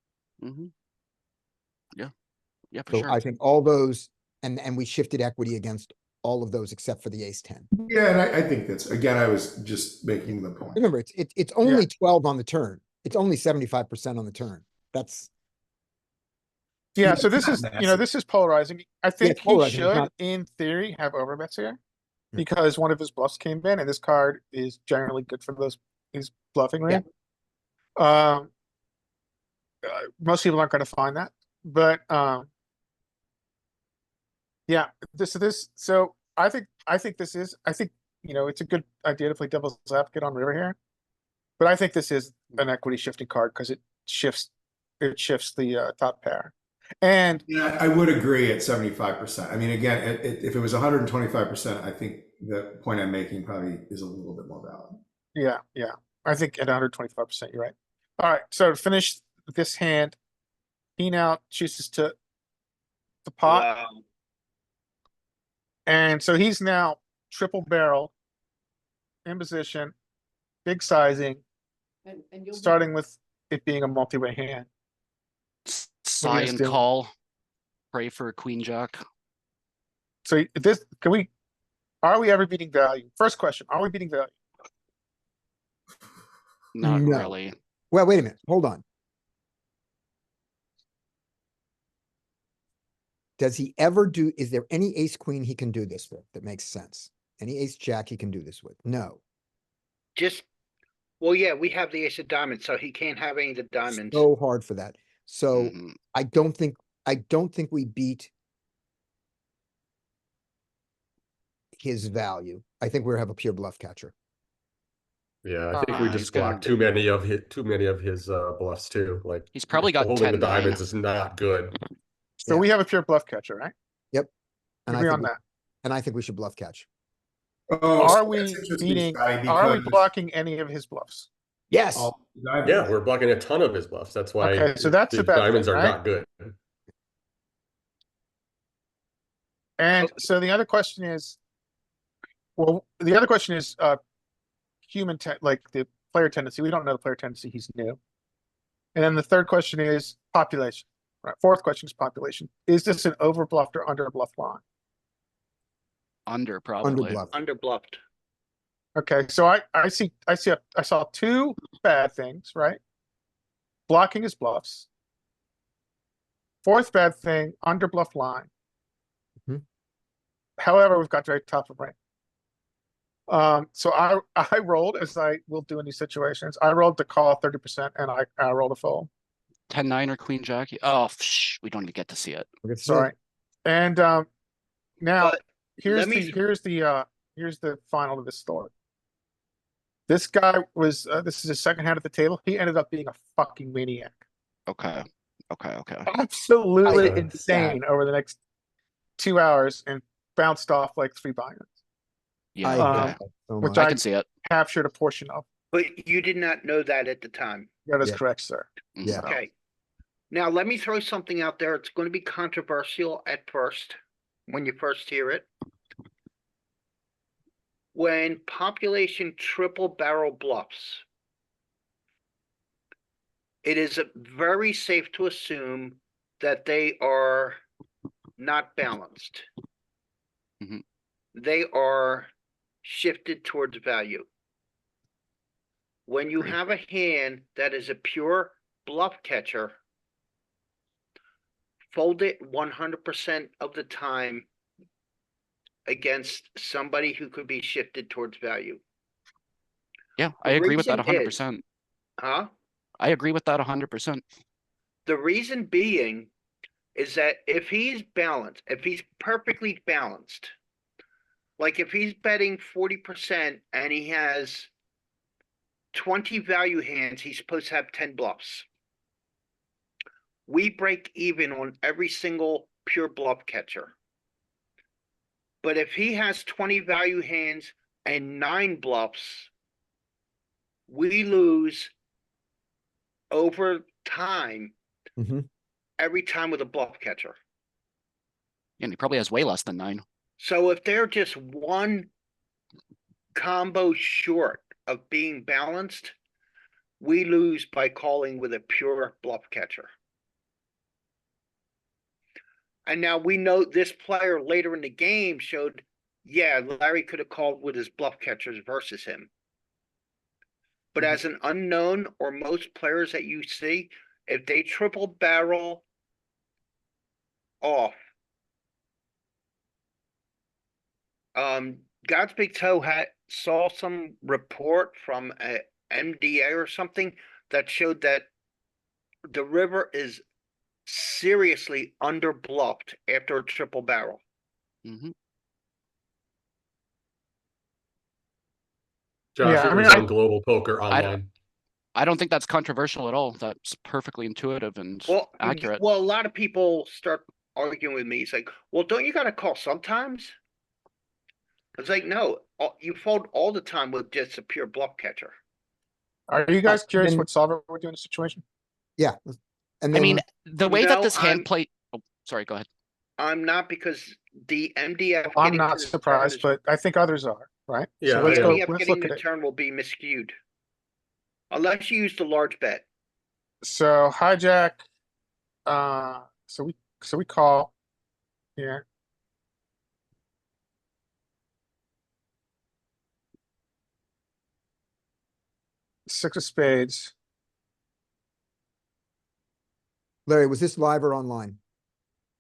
Yeah, for So sure. I think all those, and we shifted equity against all of those except for the ace 10. yeah, and I think that's, again, I was just making the point. Remember, it's only 12 on the turn. It's only 75% on the turn. That's, Yeah, Yeah, so it's this not is, massive. this is polarizing. I think it's he polarizing, it's should, not- in theory, have overbets here. Yeah. Because one of his bluffs came in, and this card is generally good for his bluffing range. Most people aren't gonna find that, but, yeah, so I think it's a good idea to play devil's advocate on river here. But I think this is an equity shifting card because it shifts the top pair. And Yeah, I would agree at 75%. I mean, again, if it was 125%, I think the point I'm making probably is a little bit more valid. yeah, I think at 125%, you're right. All right, so to finish this hand, he now chooses to pot, Wow. and so he's now triple barrel in position, big sizing, starting with it being a multi-way hand. Sigh guys and do? call. Pray for a queen jack. So are we ever beating value? First question, are we beating value? Not No. really. well, wait a minute, hold on. Does he ever is there any ace queen he can do this with that makes sense? Any ace jack he can do this with? No. Well, yeah, we have the ace of diamonds, so he can't have any of the diamonds. So hard for that. So Mhm. I don't think we beat his value. I think we have a pure bluff catcher. Yeah, I think we he's just gonna- blocked too many of his bluffs too. Like He's probably got holding the 10-9. diamonds is not good. So Yeah. we have a pure bluff catcher, right? And I Agree think on we- that. And I think we should bluff catch. Oh, Are so we that's interesting, beating, Scotty, are we because blocking any of his bluffs? Yes. all the diamonds. Yeah, we're blocking a ton of his bluffs. That's why Okay, so that's the a bad diamonds thing, are right? not good. And so the other question is, human like the player tendency. We don't know the player tendency. He's new. And then the third question is population. Right. Fourth question is population. Is this an over bluffed or under bluffed line? Under Under probably. bluff. Underbluffed. Okay, so I saw two bad things, right? Blocking his bluffs. Fourth bad thing, under bluff line. Mhm. However, we've got very top of range. So I rolled, as I will do in these situations. I rolled to call 30% and I rolled a fold. 10-9 or queen jack. Oh, we don't even get to see it. We'll get to see Sorry. it. And now But here's let me- here's the final of this story. This guy was this is his second hand at the table. He ended up being a fucking maniac. Okay. Okay. Absolutely I- insane over the next 2 hours and bounced off like 3 buy-ins. Yeah. I Um, hate that so which much. I can see it. Captured a portion of. But you did not know that at the time. That is Yeah. correct, sir. Mhm. Yeah. Okay. Now, let me throw something out there. It's going to be controversial at first, when you first hear it. When population triple barrel bluffs, it is very safe to assume that they are not balanced. Mhm. They are shifted towards value. When you have a hand that is a pure bluff catcher, fold it 100% of the time against somebody who could be shifted towards value. Yeah, I The agree with that reason 100%. Huh? I agree with that 100%. The reason being is that if he's balanced, if he's perfectly balanced, like if he's betting 40% and he has 20 value hands, he's supposed to have 10 bluffs. We break even on every single pure bluff catcher. But if he has 20 value hands and 9 bluffs, we lose over time Mhm. every time with a bluff catcher. And he probably has way less than 9. So if they're just one combo short of being balanced, we lose by calling with a pure bluff catcher. And now we know this player later in the game showed, yeah, Larry could have called with his bluff catchers versus him. But as an unknown, or most players that you see, if they triple barrel off, Godspeed Toe saw some report from a MDA or something that showed that the river is seriously under bluffed after a triple barrel. Mm-hmm. Josh, Yeah, I it mean, was on Global Poker Online. I don't think that's controversial at all. That's perfectly intuitive and accurate. Well, a lot of people start arguing with me. It's like, well, don't you got to call sometimes? It's like, no, you fold all the time with just a pure bluff catcher. Are you guys curious then- what solver would do in the situation? Yeah. And I then mean, the way that No, this I'm- hand play. Oh, sorry, go ahead. I'm not, because the MDF. I'm getting not to the turn surprised, is- but I think others are, right? Yeah, So let's I go, am. MDF let's getting look to at the it. turn will be miscued. Unless you use the large bet. So hijack, so we call here. Six of spades. Larry, was this live or online?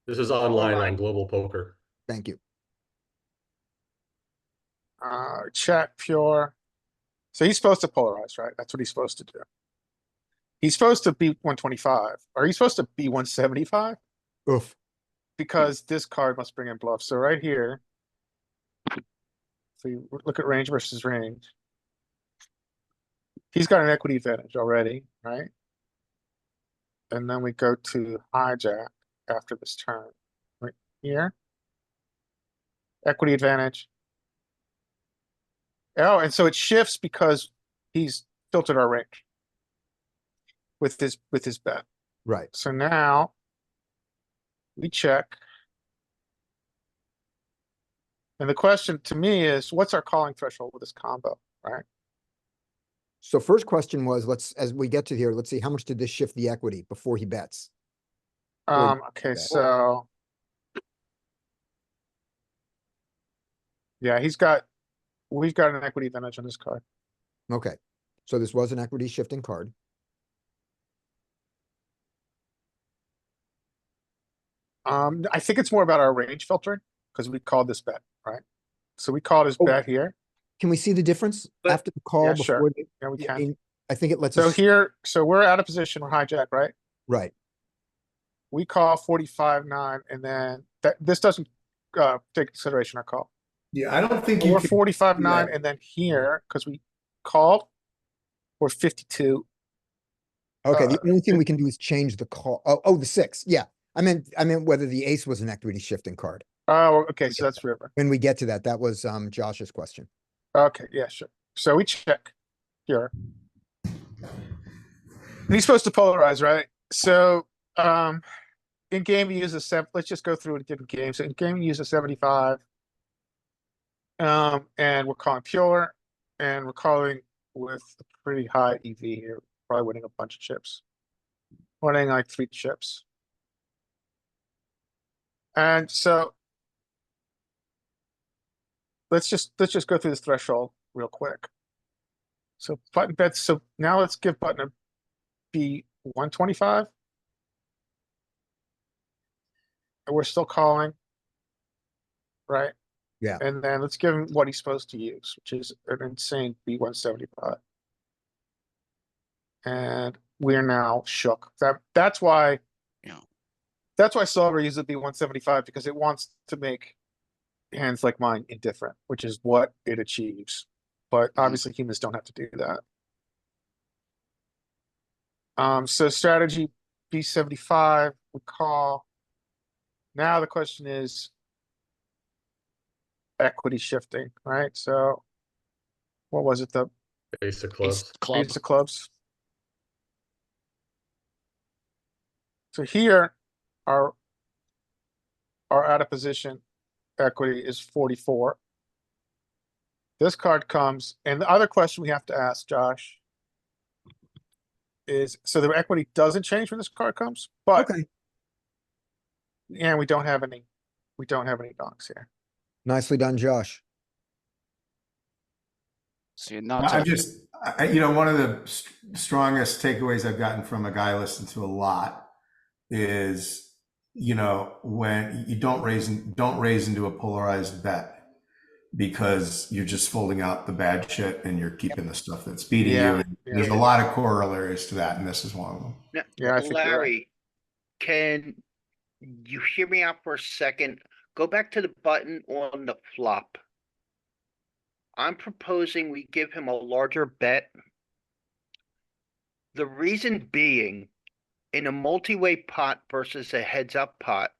This is online Online. on Global Poker. Thank you. Check pure. So he's supposed to polarize, right? That's what he's supposed to do. He's supposed to be 125. Are you supposed to be 175? Oof. Because this card must bring in bluff. So right here. So you look at range versus range. He's got an equity advantage already, right? And then we go to hijack after this turn, right here. Equity advantage. Oh, and so it shifts because he's filtered our range with his bet. Right. So now we check. And the question to me is, what's our calling threshold with this combo, right? So first question was, as we get to here, let's see, how much did this shift the equity before he bets? Okay, bet. so. Yeah, we've got an equity advantage on this card. Okay. So this was an equity shifting card. I think it's more about our range filtering, because we called this bet, right? So we called his Oh. bet here. Can we see the difference But- after the call Yeah, sure. before the, Yeah, we I can. mean, I think it lets So us, here, so we're out of position, we're hijack, right? right? We call 45-9, and then this doesn't take consideration our call. Yeah, I don't think So you we're can. 45-9, yeah. and then here, because we called, we're 52. Okay, the only thing it- we can do is change the call. Oh, the 6. Yeah. I meant whether the ace was an equity shifting card. Oh, okay, so that's river. When we get to that, that was Josh's question. Okay, yeah, sure. So we check here. And he's supposed to polarize, right? So in game he uses let's just go through it again in game. So in game he uses 75. And we're calling pure, and we're calling with a pretty high EV here, probably winning a bunch of chips. Winning like 3 chips. And so let's just go through this threshold real quick. So button bets, so now let's give button a B 125. And we're still calling. Right? Yeah. And then let's give him what he's supposed to use, which is an insane B 175. And we're now shook. That's why. Yeah. That's why Silver uses the B 175, because it wants to make hands like mine indifferent, which is what it achieves. But obviously humans don't have to do that. So strategy B75, we call. Now the question is equity shifting, right? So what was it? The Ace of Ace clubs. club. ace of clubs. So here, our out of position equity is 44. This card comes, and the other question we have to ask, Josh, is so the equity doesn't change when this card comes, but Okay. and we don't have any donks here. Nicely done, Josh. See, not I to, just, one of the strongest takeaways I've gotten from a guy I listen to a lot is, when you don't raise into a polarized bet, because you're just folding out the bad shit and you're keeping the stuff that's beating Yeah, you. And yeah. there's a lot of corollaries to that, and this is one of them. Now, Yeah, I think you're right. Larry, can you hear me out for a second? Go back to the button on the flop. I'm proposing we give him a larger bet. The reason being, in a multi-way pot versus a heads-up pot,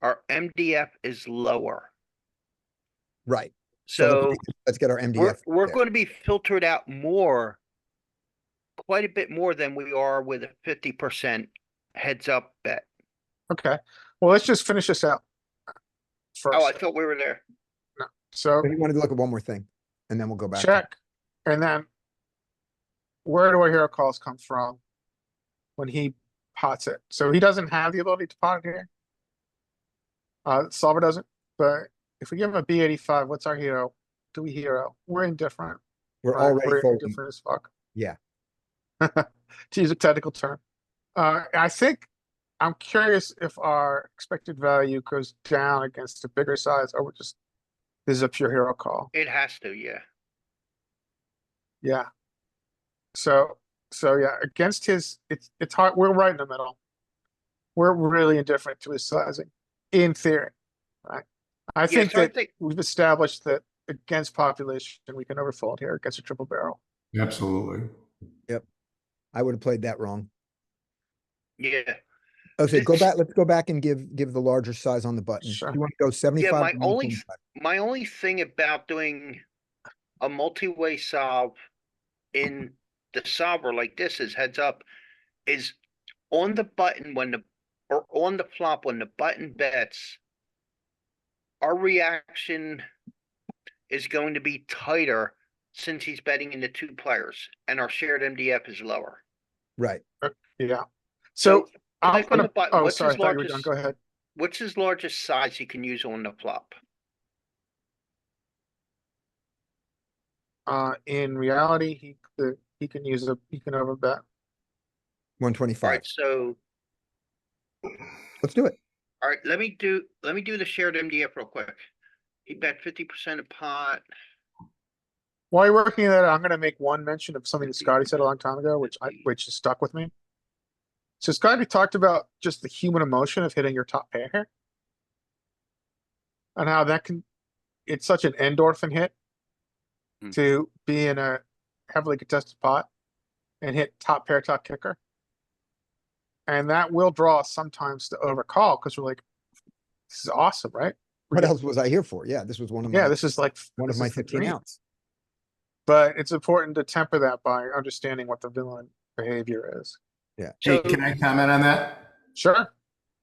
our MDF is lower. Right. So let's get our MDF. we're there. going to be filtered out more, quite a bit more than we are with a 50% heads-up bet. Okay, well, let's just finish this out first. Oh, I thought we were there. So We wanted to look at one more thing, and then we'll go back. to- check, and then where do our hero calls come from when he pots it? So he doesn't have the ability to pot it here. Solver doesn't, but if we give him a B85, what's our hero? Do we hero? We're indifferent. We're right? already We're folding. indifferent as fuck. Yeah. To use a technical term. I think I'm curious if our expected value goes down against a bigger size, or this is a pure hero call. It has to, yeah. Yeah. So yeah, against his, it's hard. We're right in the middle. We're really indifferent to his sizing, in theory, right? I think so I that we've established that against population, we can overfold here against a triple barrel. Absolutely. I would have played that wrong. Yeah, Okay, This- let's go back and give the larger size on the button. Sure. You want to go 75? my or only 125? my only thing about doing a multi-way solve in the solver like this is heads up is on the button or on the flop when the button bets, our reaction is going to be tighter since he's betting into two players and our shared MDF is lower. Right. Yeah. So I'm click on gonna, the button. oh, What's sorry, I his thought you were done. largest- Go ahead. What's his largest size he can use on the flop? In reality, he can overbet. 125. Alright, so Let's do it. alright, let me do the shared MDF real quick. He bet 50% of pot. While you're working that, I'm gonna make one mention of something that Scotty said a long time ago, which has stuck with me. So Scotty talked about just the human emotion of hitting your top pair here. And how it's such an endorphin hit to be in a heavily contested pot and hit top pair, top kicker. And that will draw us sometimes to overcall because we're like, this is awesome, right? What else was I here for? Yeah, this was one of my Yeah, this is like one of this my is the 15 dream. outs. But it's important to temper that by understanding what the villain behavior is. Yeah. Hey, So can I comment on that? Sure.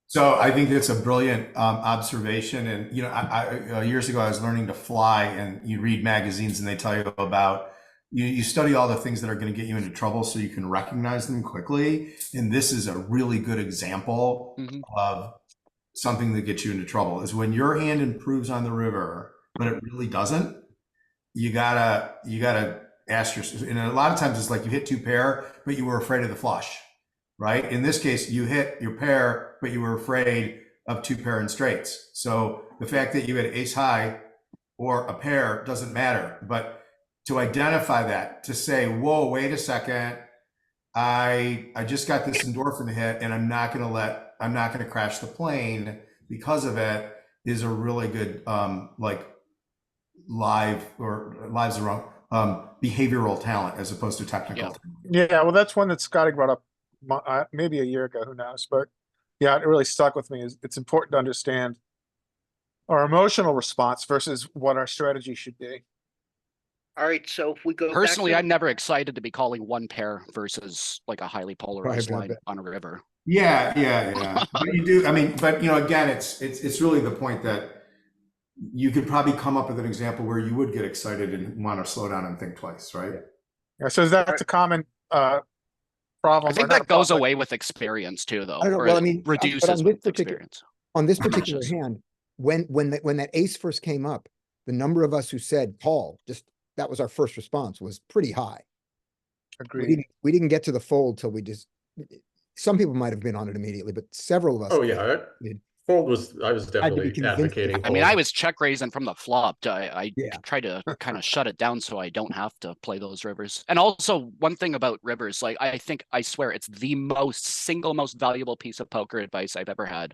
So I think it's a brilliant observation. And, you know, I years ago, I was learning to fly, and you read magazines and they tell you about, you study all the things that are going to get you into trouble so you can recognize them quickly. And this is a really good example of something that gets you into trouble, is when your hand improves on the river, but it really doesn't. You gotta ask yourself, and a lot of times it's like you hit two pair, but you were afraid of the flush. Right? In this case, you hit your pair, but you were afraid of two pair and straights. So the fact that you had ace high or a pair doesn't matter. But to identify that, to say, whoa, wait a second, I just got this endorphin hit and I'm not gonna crash the plane because of it, is a really good live's the wrong behavioral talent as opposed to technical talent. Yeah, well, that's one that Scotty brought up maybe a year ago, who knows? But yeah, it really stuck with me. It's important to understand our emotional response versus what our strategy should be. alright, so if we go Personally, back I'm never excited to be calling one pair versus like a highly polarized Right, line right. on a river. Yeah. But you do, I mean, but you know, again, it's really the point that you could probably come up with an example where you would get excited and want to slow down and think twice, right? Yeah, so that's a common problem. I think or not that a problem, goes but- away with experience too, though. I don't know. Or Well, I it mean, but reduces on this with particular experience. on this particular Precious. hand, when that ace first came up, the number of us who said call, just that was our first response, was pretty high. Agreed. We didn't get to the fold till we just. Some people might have been on it immediately, but several of us. Oh, yeah. Fold I was be definitely convinced advocating. I mean, I fold. was check raising from the flop. I Yeah. tried to kind of shut it down so I don't have to play those rivers. And also, one thing about rivers, like I swear, it's the single most valuable piece of poker advice I've ever had.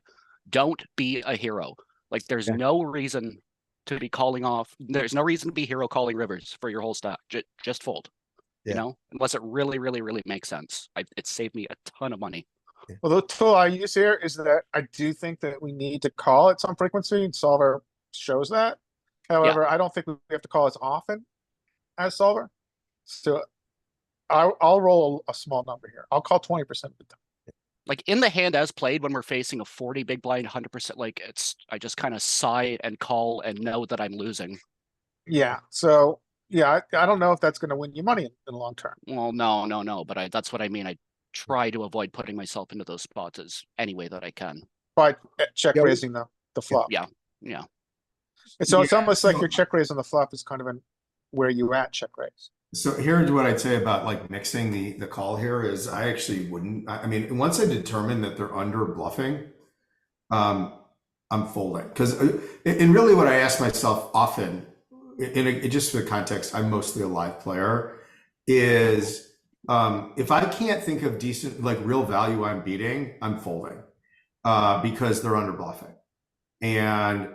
Don't be a hero. Like, there's Yeah. no reason to be calling off. There's no reason to be hero calling rivers for your whole stack. Just fold. Yeah. You know, unless it really, really, really makes sense. It saved me a ton of money. Well, the tool I use here is that I do think that we need to call at some frequency, and Solver shows that. However, I don't think we have to call as often as Solver. So I'll roll a small number here. I'll call 20% of the time. Like in the hand as played, when we're facing a 40 big blind, 100%, like I just kind of sigh and call and know that I'm losing. Yeah. So yeah, I don't know if that's going to win you money in the long term. Well, no, but that's what I mean. I try to avoid putting myself into those spots as any way that I can. By check Yeah, we- raising the flop. Yeah. And so it's Yeah, almost like so- your check raise on the flop is kind of where you at check raise. So here's what I'd say about like mixing the call here is I actually wouldn't. I mean, once I determine that they're under bluffing, I'm folding, because and really what I ask myself often, just for the context, I'm mostly a live player, is if I can't think of decent, like real value I'm beating, I'm folding because they're under bluffing, and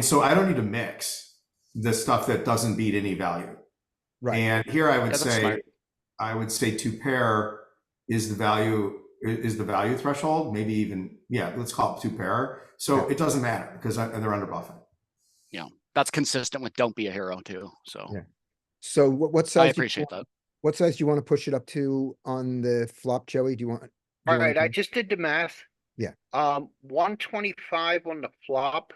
so I don't need to mix. the stuff that doesn't beat any value. Right. And here I would Yeah, that's say, smart. two pair is the value threshold, maybe even, yeah, let's call it two pair. So Yeah. it doesn't matter because they're under bluffing. Yeah, that's consistent with don't be a hero too. So Yeah. So what size? I do you appreciate want- that. What size do you want to push it up to on the flop, Joey? Do you want? Do you All want right, I to- just did the math. Yeah. 125 on the flop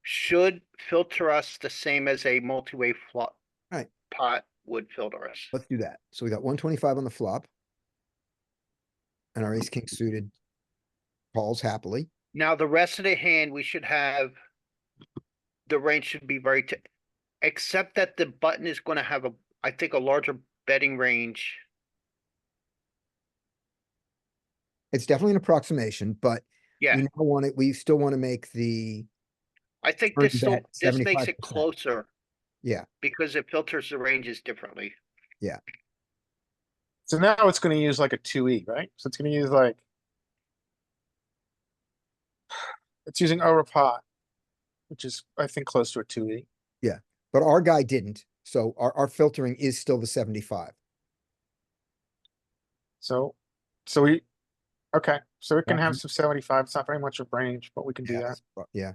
should filter us the same as a multi-way flop. Right. Pot would filter us. Let's do that. So we got 125 on the flop. And our ace king suited calls happily. Now, the rest of the hand, we should have, the range should be very, except that the button is gonna have I think, a larger betting range. It's definitely an approximation, but Yeah, we still want to make the, I think Three this still, bet, this makes it 75%. closer yeah, because it filters the ranges differently. So now it's going to use like a 2E, right? So it's going to use like, it's using over pot, which is, I think, close to a 2E. but our guy didn't. So our filtering is still the 75. So we, okay, so we can That- have some 75. It's not very much of range, but we can do that. Is Yeah.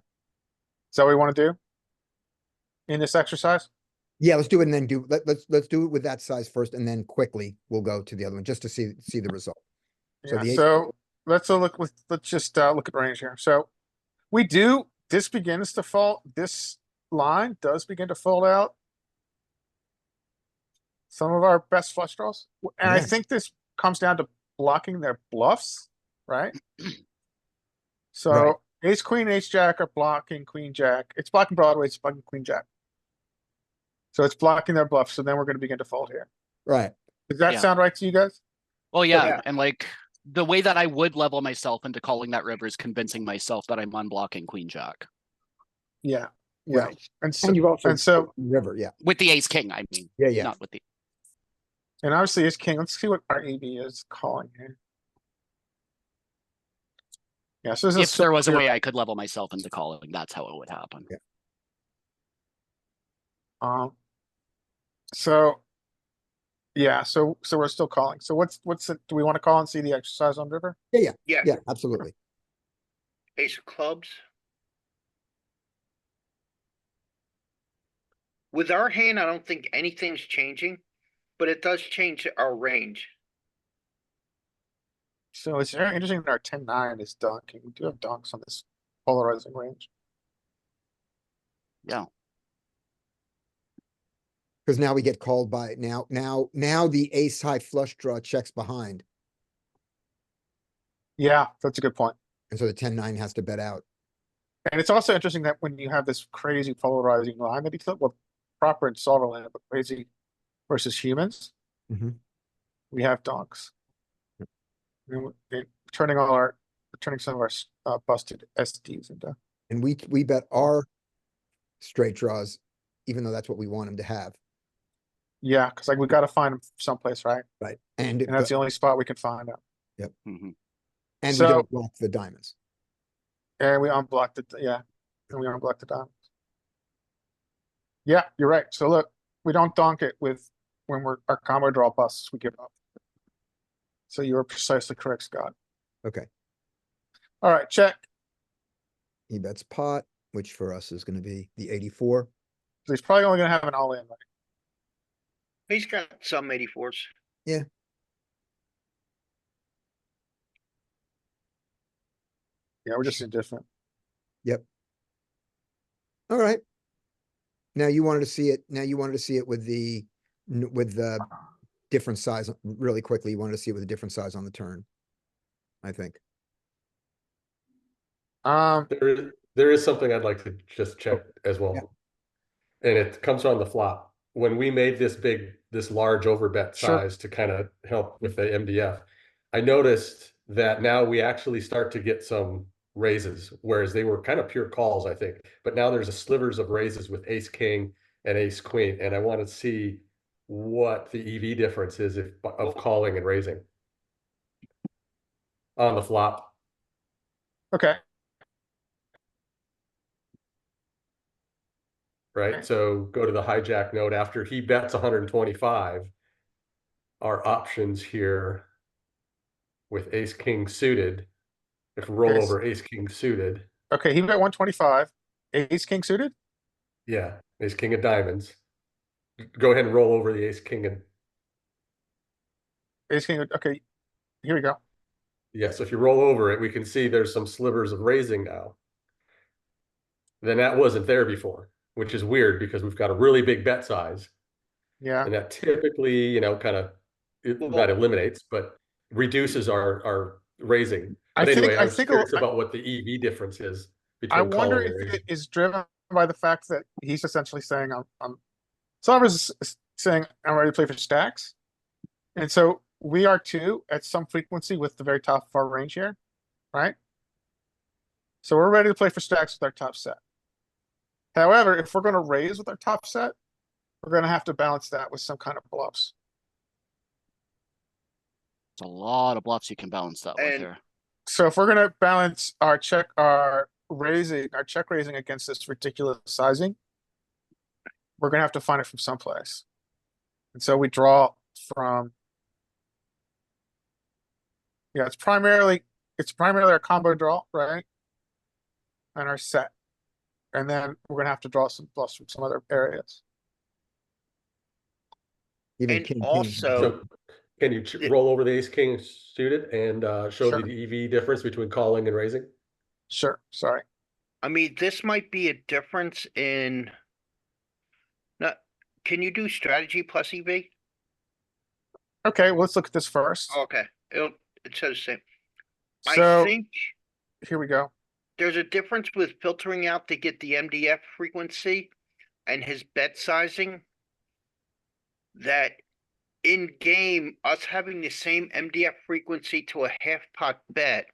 that what we want to do? In this exercise? Yeah, let's do it and then let's do it with that size first and then quickly we'll go to the other one just to see the result. So Yeah, the ace- so let's just look at range here. So this begins to fold, this line does begin to fold out some of our best flush draws. And I Yeah. think this comes down to blocking their bluffs, right? So Right. ace, queen, ace, jack are blocking queen, jack. It's blocking Broadway, it's blocking queen, jack. So it's blocking their bluffs. So then we're gonna begin to fold here. Right. Does that Yeah. sound right to you guys? Well, yeah, yeah. and like the way that I would level myself into calling that river is convincing myself that I'm unblocking queen jack Yeah, yeah. Right. And so, And you've also and so, river, yeah. with the ace king. I mean, Yeah. not with the. and obviously ace king, let's see what our EV is calling here. Yeah, so this is If there was a clear- way I could level myself into calling, that's how it would happen. Yeah. So. Yeah, so we're still calling. So what's it, do we want to call and see the exercise on river? Yeah, Yeah, absolutely. ace of clubs. With our hand, I don't think anything's changing, but it does change our range. So it's very interesting that our 10-9 is dunking. We do have dunks on this polarizing range. Yeah. Because now we get called by now the ace high flush draw checks behind. Yeah, that's a good point. And so the 10-9 has to bet out. And it's also interesting that when you have this crazy polarizing line that he took, well, proper and solver land, but crazy versus humans, Mhm. we have donks. And we're turning some of our busted SDs into. And we bet our straight draws, even though that's what we want him to have. Yeah, because like we got to find them someplace, right? Right. And And that's the only spot we can find them. Mhm. and we so- don't block the diamonds. And we unblocked it, yeah, and we unblocked the diamonds. Yeah, you're right. So look, we don't donk it with when our combo draw busts, we give up. So you were precisely correct, Scott. Okay. All right, check. He bets pot, which for us is gonna be the 84. So he's probably only gonna have an all-in, right? He's got some 84s. Yeah, we're just indifferent. All right. Now you wanted to see it with the different size really quickly. You wanted to see it with a different size on the turn. I think. There is something I'd like to just check as well. Yeah. And it comes on the flop. When we made this large overbet Sure. size to kind of help with the MDF, I noticed that now we actually start to get some raises, whereas they were kind of pure calls, I think. But now there's a slivers of raises with ace king and ace queen, and I want to see what the EV difference is of calling and raising on the flop. Okay. right? Okay. So go to the hijack node after he bets 125. Our options here with ace king suited, if we roll Okay, over ace king suited, Okay, he bet 125. Ace king suited? yeah, ace king of diamonds. Go ahead and roll over the ace king and Ace king, okay, here we go. yeah, so if you roll over it, we can see there's some slivers of raising now. Then that wasn't there before, which is weird because we've got a really big bet size. Yeah, And that typically, you know, kind of not eliminates, but reduces our raising. But anyway, I was curious about what the EV difference is I between wonder calling if and it raising. is driven by the fact that he's essentially saying, Solver's saying, I'm ready to play for stacks. And so we are too at some frequency with the very top of our range here, right? So we're ready to play for stacks with our top set. However, if we're going to raise with our top set, we're going to have to balance that with some kind of bluffs. It's a lot of bluffs you can balance that with And- here. So if we're going to balance our check raising against this ridiculous sizing, we're going to have to find it from someplace. And so we draw from, yeah, it's primarily our combo draw, right? And our set. And then we're going to have to draw some bluffs from some other areas. Even And king, king. also- So can you roll over the ace king suited and show Sure. the EV difference between calling and raising? Sure, sorry. I mean, this might be a difference in. Not, can you do strategy plus EV? Okay, well, let's look at this first. Okay, it says same. I So think here we go. there's a difference with filtering out to get the MDF frequency and his bet sizing. That in game, us having the same MDF frequency to a half pot bet,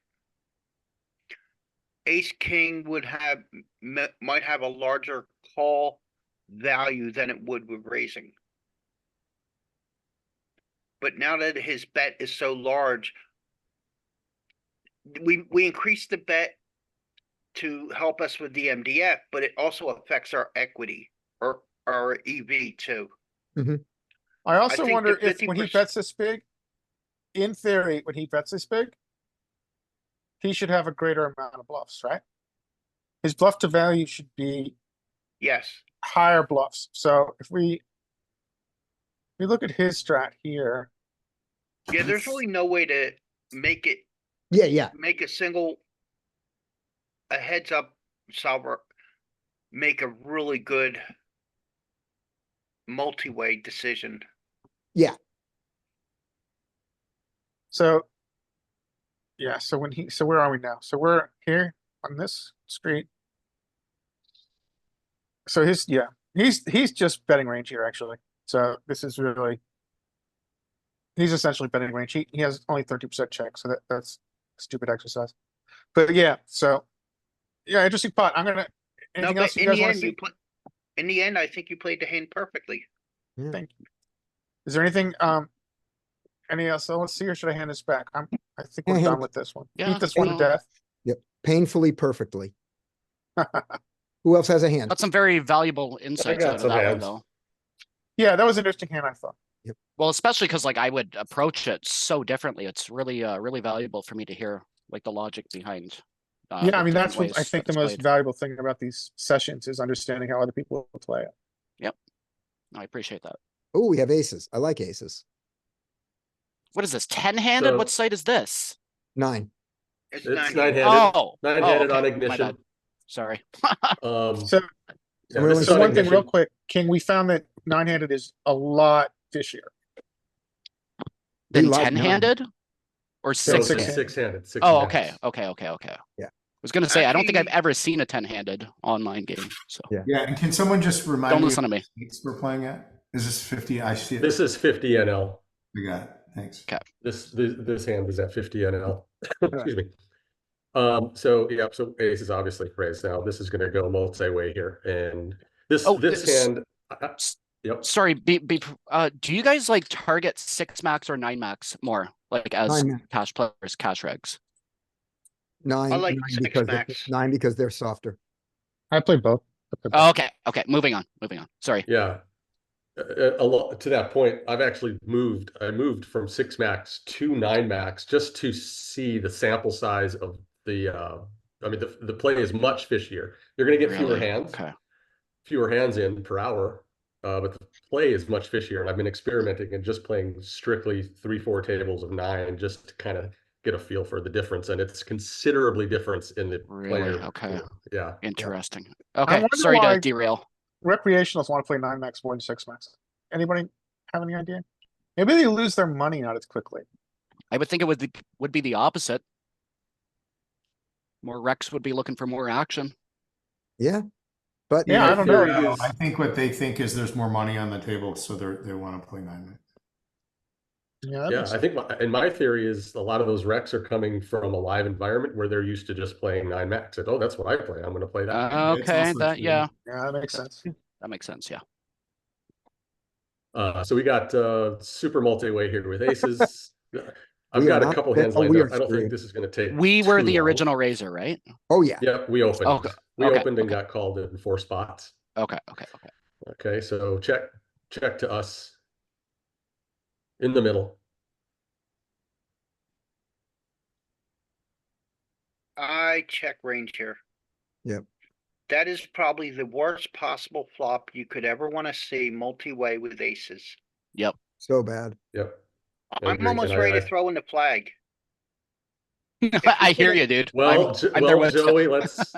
ace king would have might have a larger call value than it would with raising. But now that his bet is so large, we increase the bet to help us with the MDF, but it also affects our equity or our EV too. I also think wonder the if when he 50% bets this big, in theory, when he bets this big, he should have a greater amount of bluffs, right? His bluff to value should be Yes, higher bluffs. So if we look at his strat here, yeah. There's really no way to make it Yeah. make a heads up solver make a really good multi-way decision. so yeah, so where are we now? So we're here on this street. So he's just betting range here actually. So this is really, he's essentially betting range. He has only 30% check, so that's a stupid exercise. But yeah, so yeah, interesting pot. Anything else you guys want to see? In the end, I think you played the hand perfectly. Thank you. Is there anything any else? So let's see, or should I hand this back? I think we're done with this one. Yeah, Beat this one to no. death. Yep. Painfully perfectly. Who else has a hand? Got some very valuable insights got out of some that one hands. though. Yeah, that was an interesting hand, I thought. Well, especially because like I would approach it so differently. It's really really valuable for me to hear like the logic behind. Yeah, I the mean, different that's what I ways think that the it's most played. valuable thing about these sessions is understanding how other people play it. I appreciate that. Oh, we have aces. I like aces. What is this? 10-handed? So- What site is this? 9. It's It's not nine-handed. Oh, Nine-handed on okay. My ignition. bad. Sorry. So Yeah, we're this only is So on one thing real ignition. quick, King, we found that 9-handed is a lot fishier. Then like nine. 10-handed or So it's 6-handed? six-handed. Six Oh, hands. okay. Yeah. I was gonna say I don't think I've Actually- ever seen a 10-handed online game. So Yeah. Yeah, and can someone just remind Don't me listen of to me. the stakes we're playing at? Is this 50? I see it. This is 50 NL. We got it. Thanks. This hand is at 50 NL. Excuse me. So yeah, so ace is obviously raised now. This is going to go multi-way here, and this Oh, this this- hand. Yep. sorry, do you guys like target 6 max or 9 max more? Like as 9 max. cash players, cash regs? 9, I like 9 6 because max. 9 because they're softer. I play both. Oh, okay, moving on, sorry. Yeah. A lot to that point, I've actually I moved from 6 max to 9 max just to see the sample size of the I mean the play is much fishier. You're gonna get fewer Really? hands, Okay. fewer hands in per hour, but the play is much fishier. And I've been experimenting and just playing strictly 3-4 tables of 9 just to kind of get a feel for the difference. And it's considerably different in the Really? player Okay. pool. Yeah. Interesting. I Okay, wonder sorry why to derail. recreationals want to play 9 max more than 6 max. Anybody have any idea? Maybe they lose their money not as quickly. I would think it would be the opposite. More Rex would be looking for more action. Yeah, but Yeah, My I don't know. theory is- I think what they think is there's more money on the table, so they want to play 9 max. Yeah, that Yeah, makes I think my theory is a lot of those recs are coming from a live environment where they're used to just playing 9 max. And, oh, that's what I play. I'm going to play that. It's Okay, also that true. yeah, Yeah, that makes sense. that makes sense. Yeah. So we got super multi-way here with aces. I've We are got a not- couple oh, hands lined we up. are I don't think screwed. this is going to take We were too the long. original raiser, right? Oh, yeah. Yep, we opened. Okay, We okay, opened and okay. got called in 4 spots. Okay. Okay, so check to us in the middle. I check range here. Yep. That is probably the worst possible flop you could ever want to see multi-way with aces. Yep. So bad. Yep. I I'm agree. almost And ready I- to throw in the flag. I hear you, dude. Well, I'm there with you. Joey,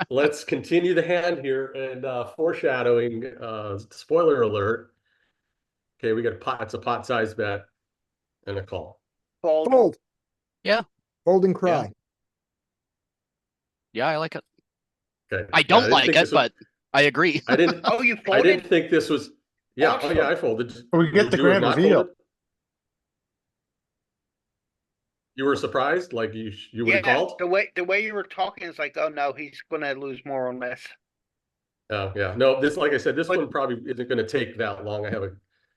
let's continue the hand here and foreshadowing. Spoiler alert. Okay, we got a pot. It's a pot size bet and a call. Fold. Fold. Yeah. Fold and cry. Yeah, I like it. Okay. I Yeah, don't didn't like think it, this was- but I agree. I didn't. Oh, you I folded? didn't think this was. Yeah. Oh, Awesome. yeah. I folded. We get Would the you have grand not reveal. folded? You were surprised, like you would have Yeah, called. the way you were talking is like, oh no, he's gonna lose more on this. Oh yeah, no. This, like I said, this But- one probably isn't going to take that long. I have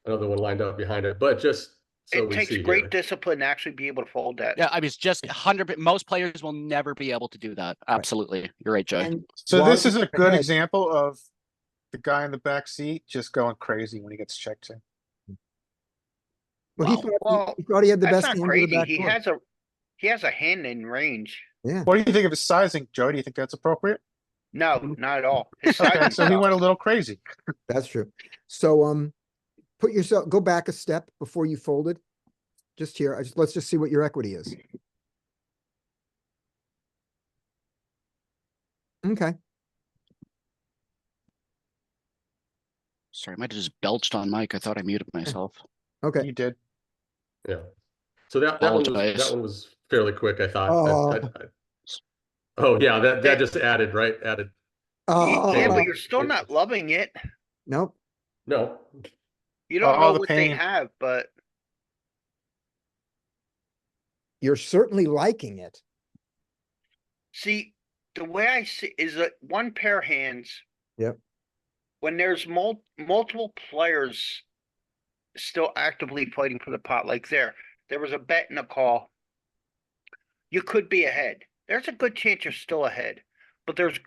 another one lined up behind it, but just so It we takes see great here. discipline to actually be able to fold that. Yeah, I mean, it's just 100. Most players will never be able to do that. Absolutely, you're right, Joe. And So while this is a you're good ahead- example of the guy in the back seat just going crazy when he gets checked in. Well, Wow. Well, he thought he had the That's best not hand of the crazy. back He door. has a hand in range. What do you think of his sizing, Joe? Do you think that's appropriate? No, not at all. His Okay, sizing's so he tough. went a little crazy. That's true. So, go back a step before you folded. Just here, let's just see what your equity is. Okay. Sorry, I might have just belched on mic. I thought I muted myself. Okay. You did. Yeah. So that Apologize. one was fairly quick. I thought. Oh. Oh yeah, that just added right. Added. Yeah, Oh, but you're still not loving it. nope. No. You don't Oh, know the what they pain. have, but You're certainly liking it. see, the way I see is that one pair of hands. Yep. When there's multiple players still actively fighting for the pot, like there was a bet and a call. You could be ahead. There's a good chance you're still ahead, but there's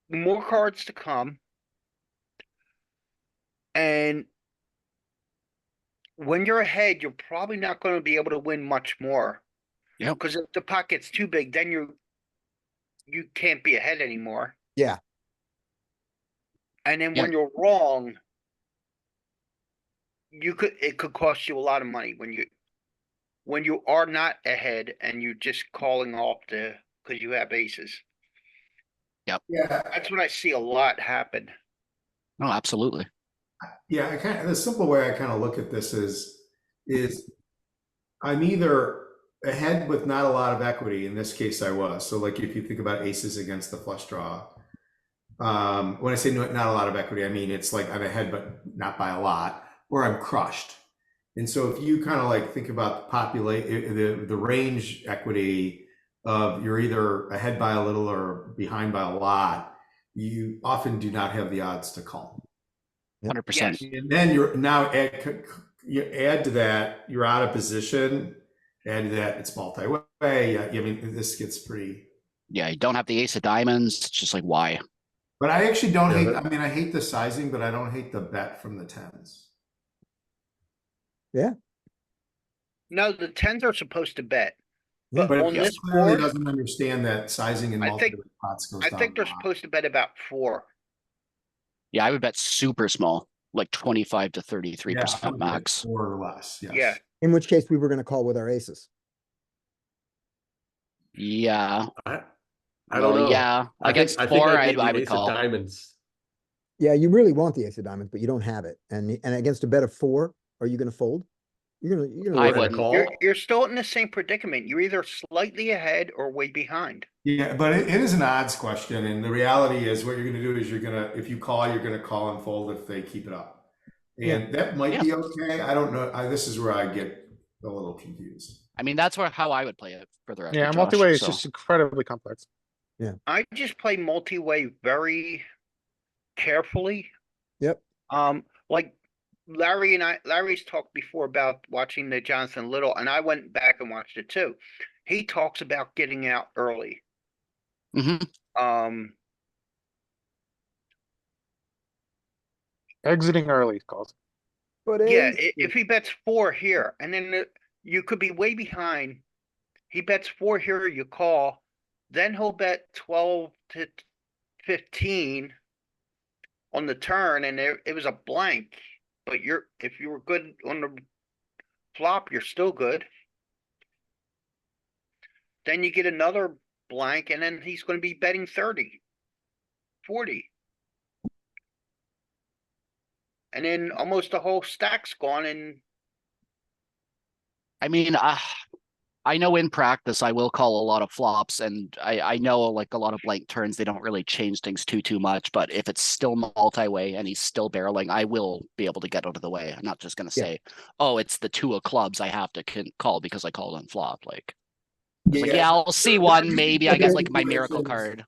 more cards to come. And when you're ahead, you're probably not going to be able to win much more. Yep. Because if the pot gets too big, then you can't be ahead anymore. Yeah. And then Yeah. when you're wrong, it could cost you a lot of money when you are not ahead and you're just calling off because you have aces. Yeah, That's what I see a lot happen. No, absolutely. yeah. The simple way I kind of look at this is I'm either ahead with not a lot of equity. In this case, I was. So, like, if you think about aces against the flush draw, when I say not a lot of equity, I mean it's like I'm ahead, but not by a lot, or I'm crushed. And so, if you kind of like think about the range equity of you're either ahead by a little or behind by a lot, you often do not have the odds to call. 100%. And then you add to that, you're out of position. Add to that, it's multi-way. I mean, this gets pretty. Yeah, you don't have the ace of diamonds. It's just like, why? But I actually don't Yeah, hate, that- I mean, I hate the sizing, but I don't hate the bet from the tens. No, the tens are supposed to bet. Yeah. But But on it this clearly board, doesn't understand that sizing in I think- multiple pots goes I down. think a they're lot. supposed to bet about 4. Yeah, I would bet super small, like 25 to Yeah, 33% I would bet max. 4 or less, yes. Yeah. In which case we were gonna call with our aces. I Yeah. don't Well, know. yeah. I Against think 4, I'd need the I would ace of call. diamonds. Yeah, you really want the ace of diamonds, but you don't have it. And against a bet of 4, are you gonna fold? You're gonna I Or in a wouldn't. call. You're still in the same predicament. You're either slightly ahead or way behind. Yeah, but it is an odds question, and the reality is what you're gonna do is if you call, you're gonna call and fold if they keep it up. And that might be okay. I don't know. This is where I get a little confused. I mean, that's how I would play it for the record. Yeah, Josh, multi-way is so. just incredibly complex. I just play multi-way very carefully. Yep. Like Larry's talked before about watching the Jonathan Little, and I went back and watched it too. He talks about getting out early. Mhm. Exiting early, it's called. But Yeah, ace- if he bets 4 here, and then you could be way behind. He bets 4 here, you call, then he'll bet 12 to 15 on the turn, and it was a blank. But if you were good on the flop, you're still good. Then you get another blank, and then he's going to be betting 30, 40. And then almost the whole stack's gone, and I mean, I know in practice I will call a lot of flops, and I know like a lot of blank turns, they don't really change things too much. But if it's still multi-way and he's still barreling, I will be able to get out of the way. I'm not just gonna say, oh, it's the 2 of clubs I have to call because I called on flop. Like, it's like, yeah, I'll see one, maybe I guess like my miracle card.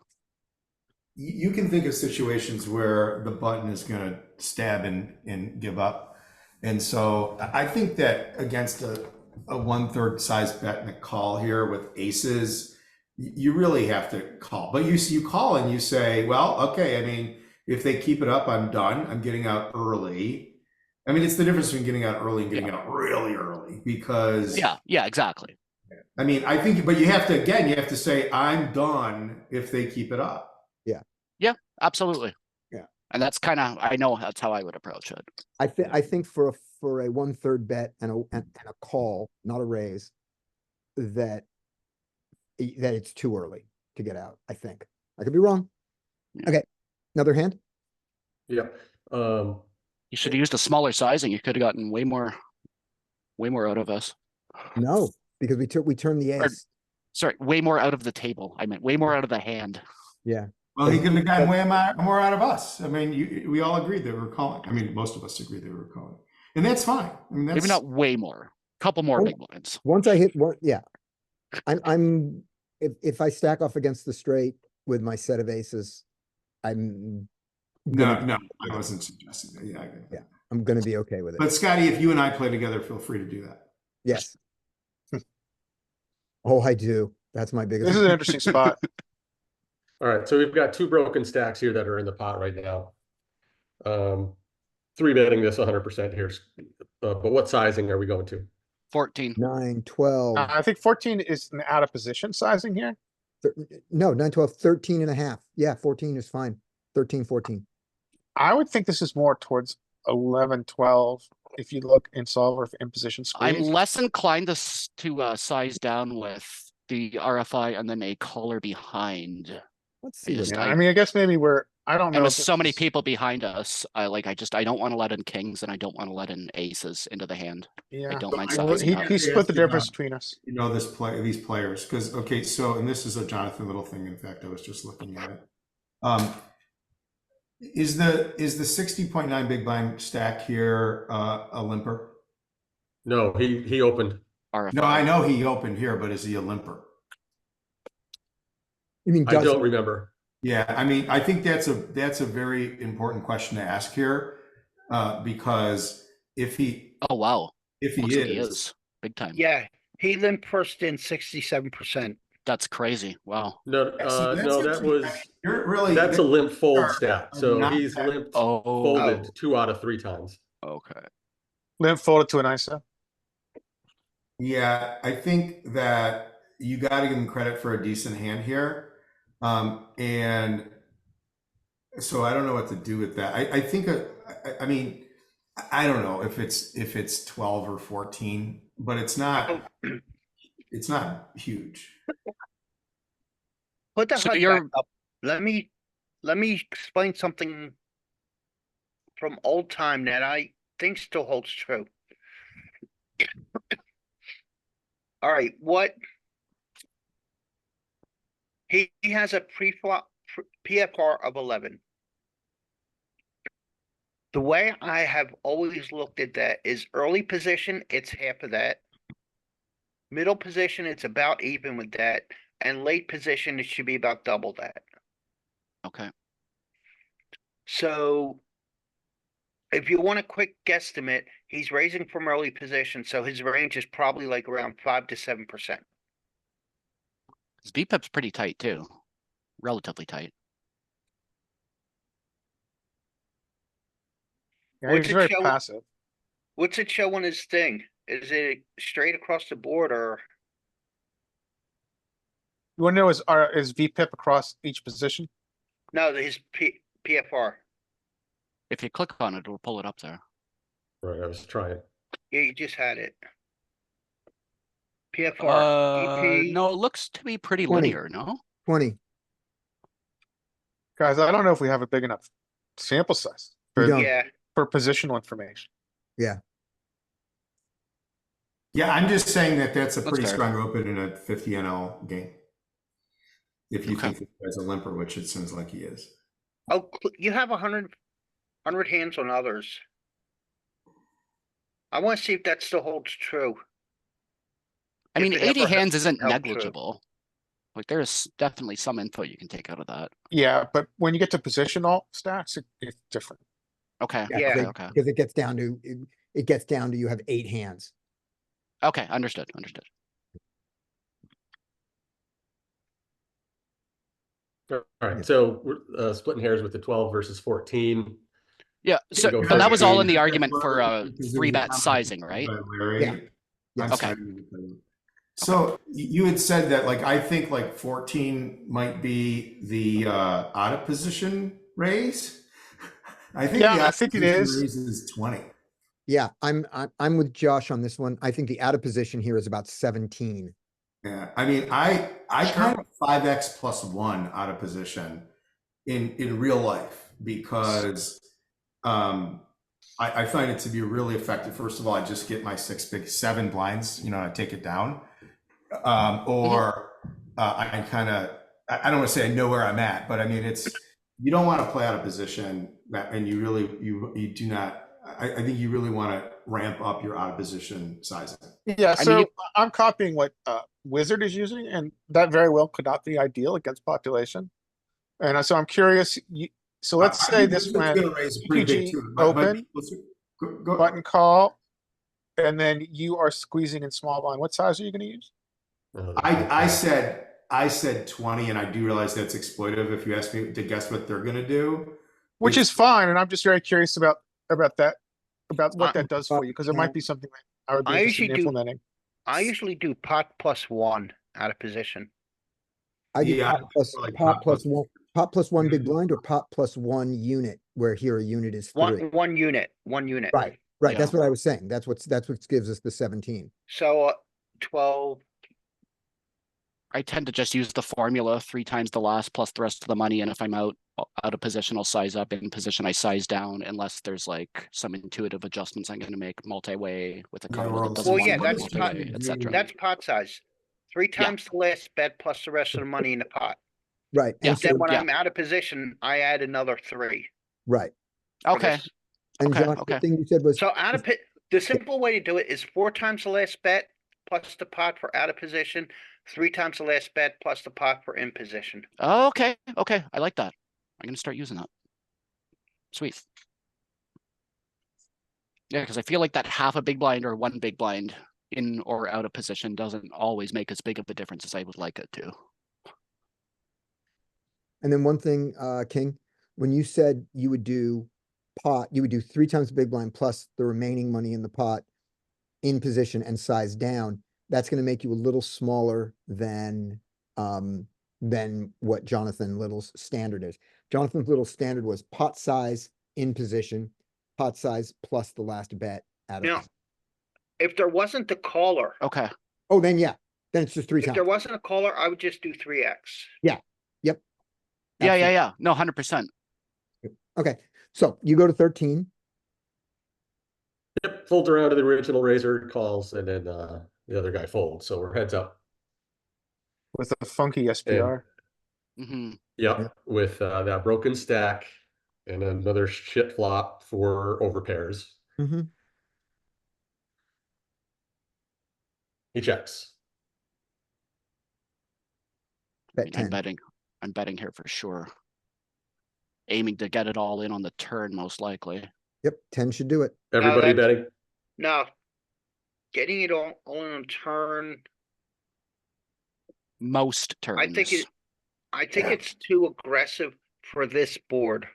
You can think of situations where the button is going to stab and give up. And so I think that against a 1/3 size bet and a call here with aces, you really have to call. But you call and you say, well, okay, I mean, if they keep it up, I'm done. I'm getting out early. I mean, it's the difference between getting out early and getting out really early because. Yeah, exactly. I mean, I think, but you have to say, I'm done if they keep it up. Yeah, absolutely. Yeah. And that's kind of, I know that's how I would approach it. I think for a 1/3 bet and a call, not a raise, that it's too early to get out. I think I could be wrong. Yeah. Okay, another hand. Yeah. You should have used a smaller sizing. You could have gotten way more out of us. No, because we turned the Or- ace. Sorry, way more out of the table. I meant way more out of the hand. Yeah. Well, he could have gotten way more out of us. I mean, we all agreed they were calling. I mean, most of us agreed they were calling, and that's fine. I mean, that's Maybe not way more. Couple more Oh. big blinds. Once I hit one, yeah. I'm if I stack off against the straight with my set of aces, I'm no. I wasn't suggesting that. Yeah, I get that. I'm gonna be okay with it. But Scotty, if you and I play together, feel free to do that. Yes. Oh, I do. That's my biggest. This is an interesting spot. All right, so we've got 2 broken stacks here that are in the pot right now. 3 betting this 100% here. But what sizing are we going to? 14. 9, 12. I think 14 is an out of position sizing here. No, 9, 12, 13 and a half. Yeah, 14 is fine. 13, 14. I would think this is more towards 11, 12. If you look in solver for in position I'm squeeze. less inclined to size down with the RFI and then a caller behind. Let's see. just- What Yeah, I mean, I guess maybe I don't know. And with if so many this is- people behind us, I don't want to let in kings and I don't want to let in aces into the hand. Yeah. I don't mind Well, sizing He, up. he split the difference between us. You know these players because and this is a Jonathan Little thing. In fact, I was just looking at it. Is the 60.9 big blind stack here a limper? No, he opened. RFI. No, I know he opened here, but is he a limper? You mean I doesn't? don't remember. Yeah, I mean, I think that's a very important question to ask here, because if he Oh, wow. if he Looks like he is, is. Big time. yeah, he limp first in 67%. That's crazy. Wow. No, See, no, that actually- was, You're really. that's a limp fold are- stat. are So not he's that- limped Oh, folded 2 out of 3 times. okay. Limp folded to an ISO. Yeah, I think that you got to give him credit for a decent hand here. And so I don't know what to do with that. I think, I mean, I don't know if it's 12 or 14, but it's not huge. Put the So HUD you're- back up. Let me explain something from old time that I think still holds true. All right, what? He has a pre-flop PFR of 11. The way I have always looked at that is early position, it's half of that. Middle position, it's about even with that. And late position, it should be about double that. Okay. So if you want a quick guesstimate, he's raising from early position, so his range is probably like around 5 to 7%. His VPIP's pretty tight too. Relatively tight. Yeah, What's he's it very show? passive. What's it show on his thing? Is it straight across the board or? You wanna know his VPIP across each position? No, his PFR. If you click on it, it'll pull it up there. Right, I was trying. Yeah, you just had it. PFR, EP. No, it looks to be pretty 20. linear, no? 20. Guys, I don't know if we have a big enough sample size You for, don't. Yeah, for positional information. Yeah, I'm just saying that that's a That's pretty fair. strong open in a 50 NL game. If you Okay. think the guy's a limper, which it seems like he is. oh, you have 100 hands on others. I want to see if that still holds true. I If mean, it 80 ever hands isn't held true. negligible. Like there's definitely some info you can take out of that. Yeah, but when you get to positional stats, it's different. Okay, Yeah, Yeah. okay. Because it gets down to, it gets down to you have 8 hands. Okay, understood. All Yeah. right, so we're splitting hairs with the 12 versus 14. Yeah, so go but that was all in 13. the argument for 3-bet sizing, right? Yeah. Yeah. I'm Okay. siding with him. So you had said that, like, I think like 14 might be the out of position raise. I think Yeah, the I out of think it position is. raise is 20. Yeah, I'm with Josh on this one. I think the out of position here is about 17. Yeah, I mean, I Sure. kind of 5x plus 1 out of position in real life because I find it to be really effective. First of all, I just get my 7 blinds, I take it down. Or I kind of, I don't want to say I know where I'm at, but I mean, you don't want to play out of position and you really, you do not, I think you really want to ramp up your out of position sizing. Yeah, I mean, so I'm copying what Wizard is using, and that very well could not be ideal against population. And so I'm curious, so let's I say think this is went gonna raise pretty big EPG too, but open, let's go. button call, and then you are squeezing in small blind. What size are you gonna use? I said 20, and I do realize that's exploitive. If you ask me to guess what they're gonna do, Which It's- is fine, and I'm just very curious about that, about what that does Uh, for you, because it might be something that I would be I interested in usually do- implementing. I usually do pot plus 1 out of position. I do Yeah, pot plus, like pot pot plus plus- 1, pot plus 1 big Mhm. blind or pot plus 1 unit, where here a unit is 3. One unit. Right, Yeah. that's what I was saying. That's what gives us the 17. So 12. I tend to just use the formula 3 times the last plus the rest of the money, and if I'm out of position, I'll size up. In position, I size down, unless there's like some intuitive adjustments I'm going to make multi-way with a Yeah, card or that else- doesn't Well, want yeah, to work that's multi-way, pot- etc. That's pot size. 3 Yeah. times the last bet plus the rest of the money in the pot. Right, Yeah. and so, Then when yeah. I'm out of position, I add another 3. right. for Okay, this. And Okay, Josh, the okay. thing you said was, So out of the simple way to do it is 4 times the last bet plus the pot for out of position, 3 times the last bet plus the pot for in position. okay, I like that. I'm going to start using that. Sweet. Yeah, because I feel like that half a big blind or 1 big blind, in or out of position doesn't always make as big of a difference as I would like it to. And then one thing, King, when you said you would do pot, you would do 3 times the big blind plus the remaining money in the pot in position and size down. That's going to make you a little smaller than what Jonathan Little's standard is. Jonathan Little's standard was pot size in position, pot size plus the last bet out of Now, position. if there wasn't the caller, Okay. Oh, then yeah, then it's just 3 if times. there wasn't a caller, I would just do 3x. Yep. Yeah, Absolutely. yeah. No, 100%. Okay, so you go to 13. Yep, folds around to the original razor, calls, and then the other guy folds. So we're heads up. With a funky SPR. Hmm. Yep, Yeah. with that broken stack and another shit flop for overpairs. Mm-hmm. He checks. Bet I'm 10. betting here for sure. Aiming to get it all in on the turn, most likely. Yep, 10 should do it. Everybody that's- betting? Now, getting it all on turn, Most turns. I think it's too aggressive for this board.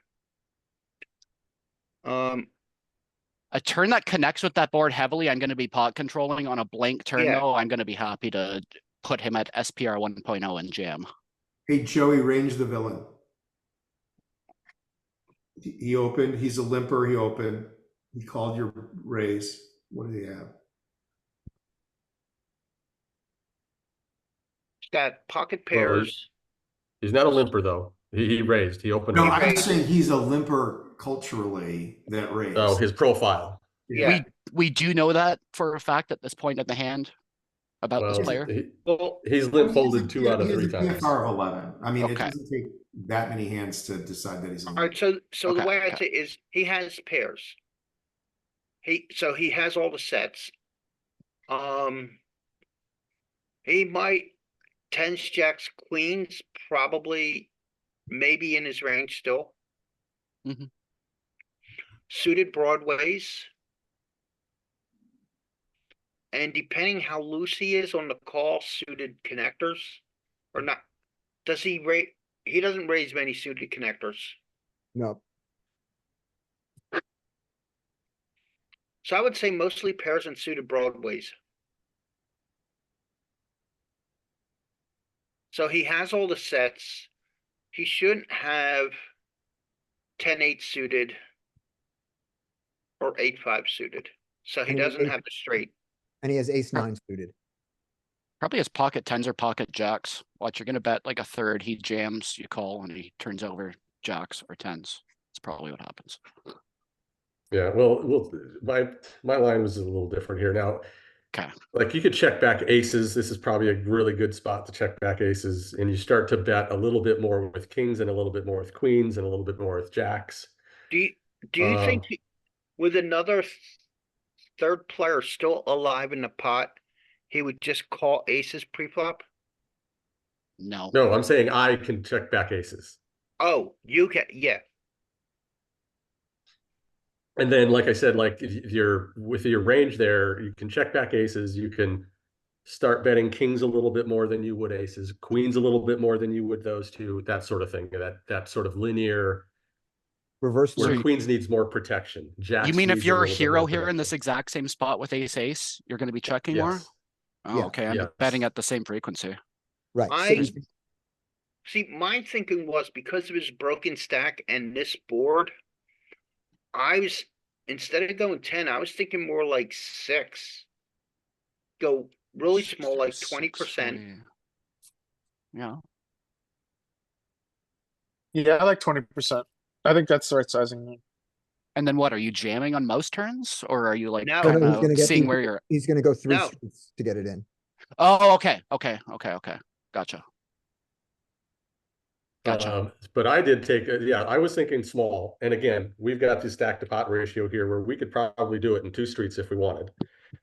A turn that connects with that board heavily, I'm going to be pot controlling. On a blank turn, Yeah. though, I'm going to be happy to put him at SPR 1.0 and jam. Hey, Joey, range the villain. He opened. He's a limper. He opened. He called your raise. What do you have? He's got pocket Well, pairs. He's not a limper though. He raised. He opened. No, up. I'm raised. saying he's a limper culturally that raised. Oh, his profile. Yeah. We do know that for a fact at this point in the hand about this Well, player. Well, he's limp folded 2 out of 3 He has a times. PFR of 11. I mean, it Okay. doesn't take that many hands to decide that he's a all limper. right, so the Okay, way I okay. say is he has pairs. So he has all the sets. He might tens, jacks, queens, probably maybe in his range still. Mhm. Suited broadways. And depending how loose he is on the call, suited connectors or not. Does he rate? He doesn't raise many suited connectors. No. So I would say mostly pairs and suited broadways. So he has all the sets. He shouldn't have 10-8 suited or 8-5 suited. So he And he doesn't has have the straight. And he has ace 9 suited. Probably his pocket tens or pocket jacks. Watch, you're going to bet like a third. He jams, you call, and he turns over jacks or tens. That's probably what happens. Yeah, well, my line was a little different here now. Okay. Like you could check back aces. This is probably a really good spot to check back aces, and you start to bet a little bit more with kings and a little bit more with queens and a little bit more with jacks. Do you think with another third player still alive in the pot, he would just call aces pre-flop? No. No, I'm saying I can check back aces. Oh, you can, yeah. And then, like I said, like if you're with your range there, you can check back aces. You can start betting kings a little bit more than you would aces, queens a little bit more than you would those two, that sort of thing. That sort of linear. Reverse Where So queens needs more protection. Jacks You mean if needs you're a little bit hero more here in this protection. exact same spot with ace, you're going to be checking more? Yes. Oh, Yeah. okay. I'm Yes. betting at the same frequency. Right. See, my thinking was because of his broken stack and this board, instead of going 10, I was thinking more like 6. Go really small, like 20%. Yeah. Yeah, I like 20%. I think that's the right sizing. And then what? Are you jamming on most turns, or are you like No. kind he's gonna of get seeing these- where you're? He's going to go 3 No. streets to get it in. Oh, okay. Gotcha. But I did take, I was thinking small. And again, we've got the stack to pot ratio here where we could probably do it in 2 streets if we wanted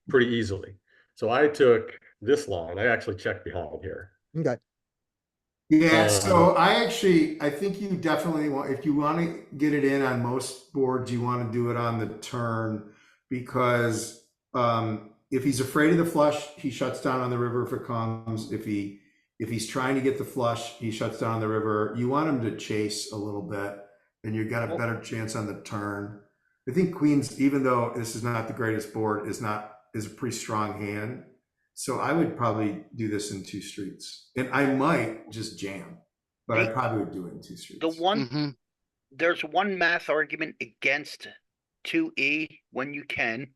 pretty easily. So I took this line. I actually checked behind here. Okay. Yeah, so I think you definitely want, if you want to get it in on most boards, you want to do it on the turn because if he's afraid of the flush, he shuts down on the river if it comes. If he's trying to get the flush, he shuts down on the river. You want him to chase a little bit, and you've got a better chance on the turn. I think queens, even though this is not the greatest board, is a pretty strong hand. So I would probably do this in 2 streets, and I might just jam, but I probably would do it in 2 streets. The one, Mm-hmm. there's one math argument against 2E when you can,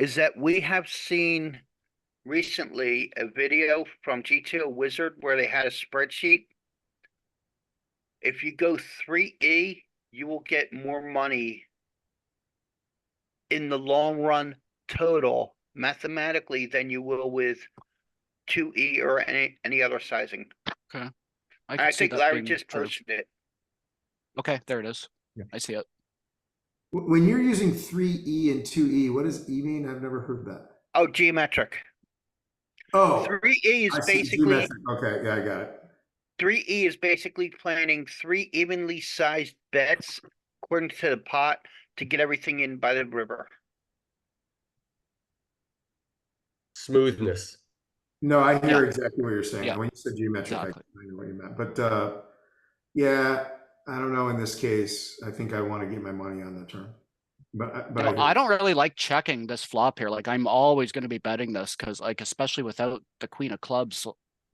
is that we have seen recently a video from GTO Wizard where they had a spreadsheet. If you go 3E, you will get more money in the long run total mathematically than you will with 2E or any other sizing. Okay. I think that Larry being just true. posted it. Okay, there it is. Yeah. I see it. When you're using 3E and 2E, what does E mean? I've never heard that. Oh, geometric. Oh, 3E is I see, basically geometric. Okay, yeah, I got it. 3E is basically planning 3 evenly sized bets according to the pot to get everything in by the river. Smoothness. No, I hear Yeah. exactly what you're saying. Yeah, When you said geometric, exactly. I know what you meant. But yeah, I don't know. In this case, I think I want to get my money on the turn. But You know, I don't really like checking this flop here. Like I'm always going to be betting this because, like, especially without the queen of clubs,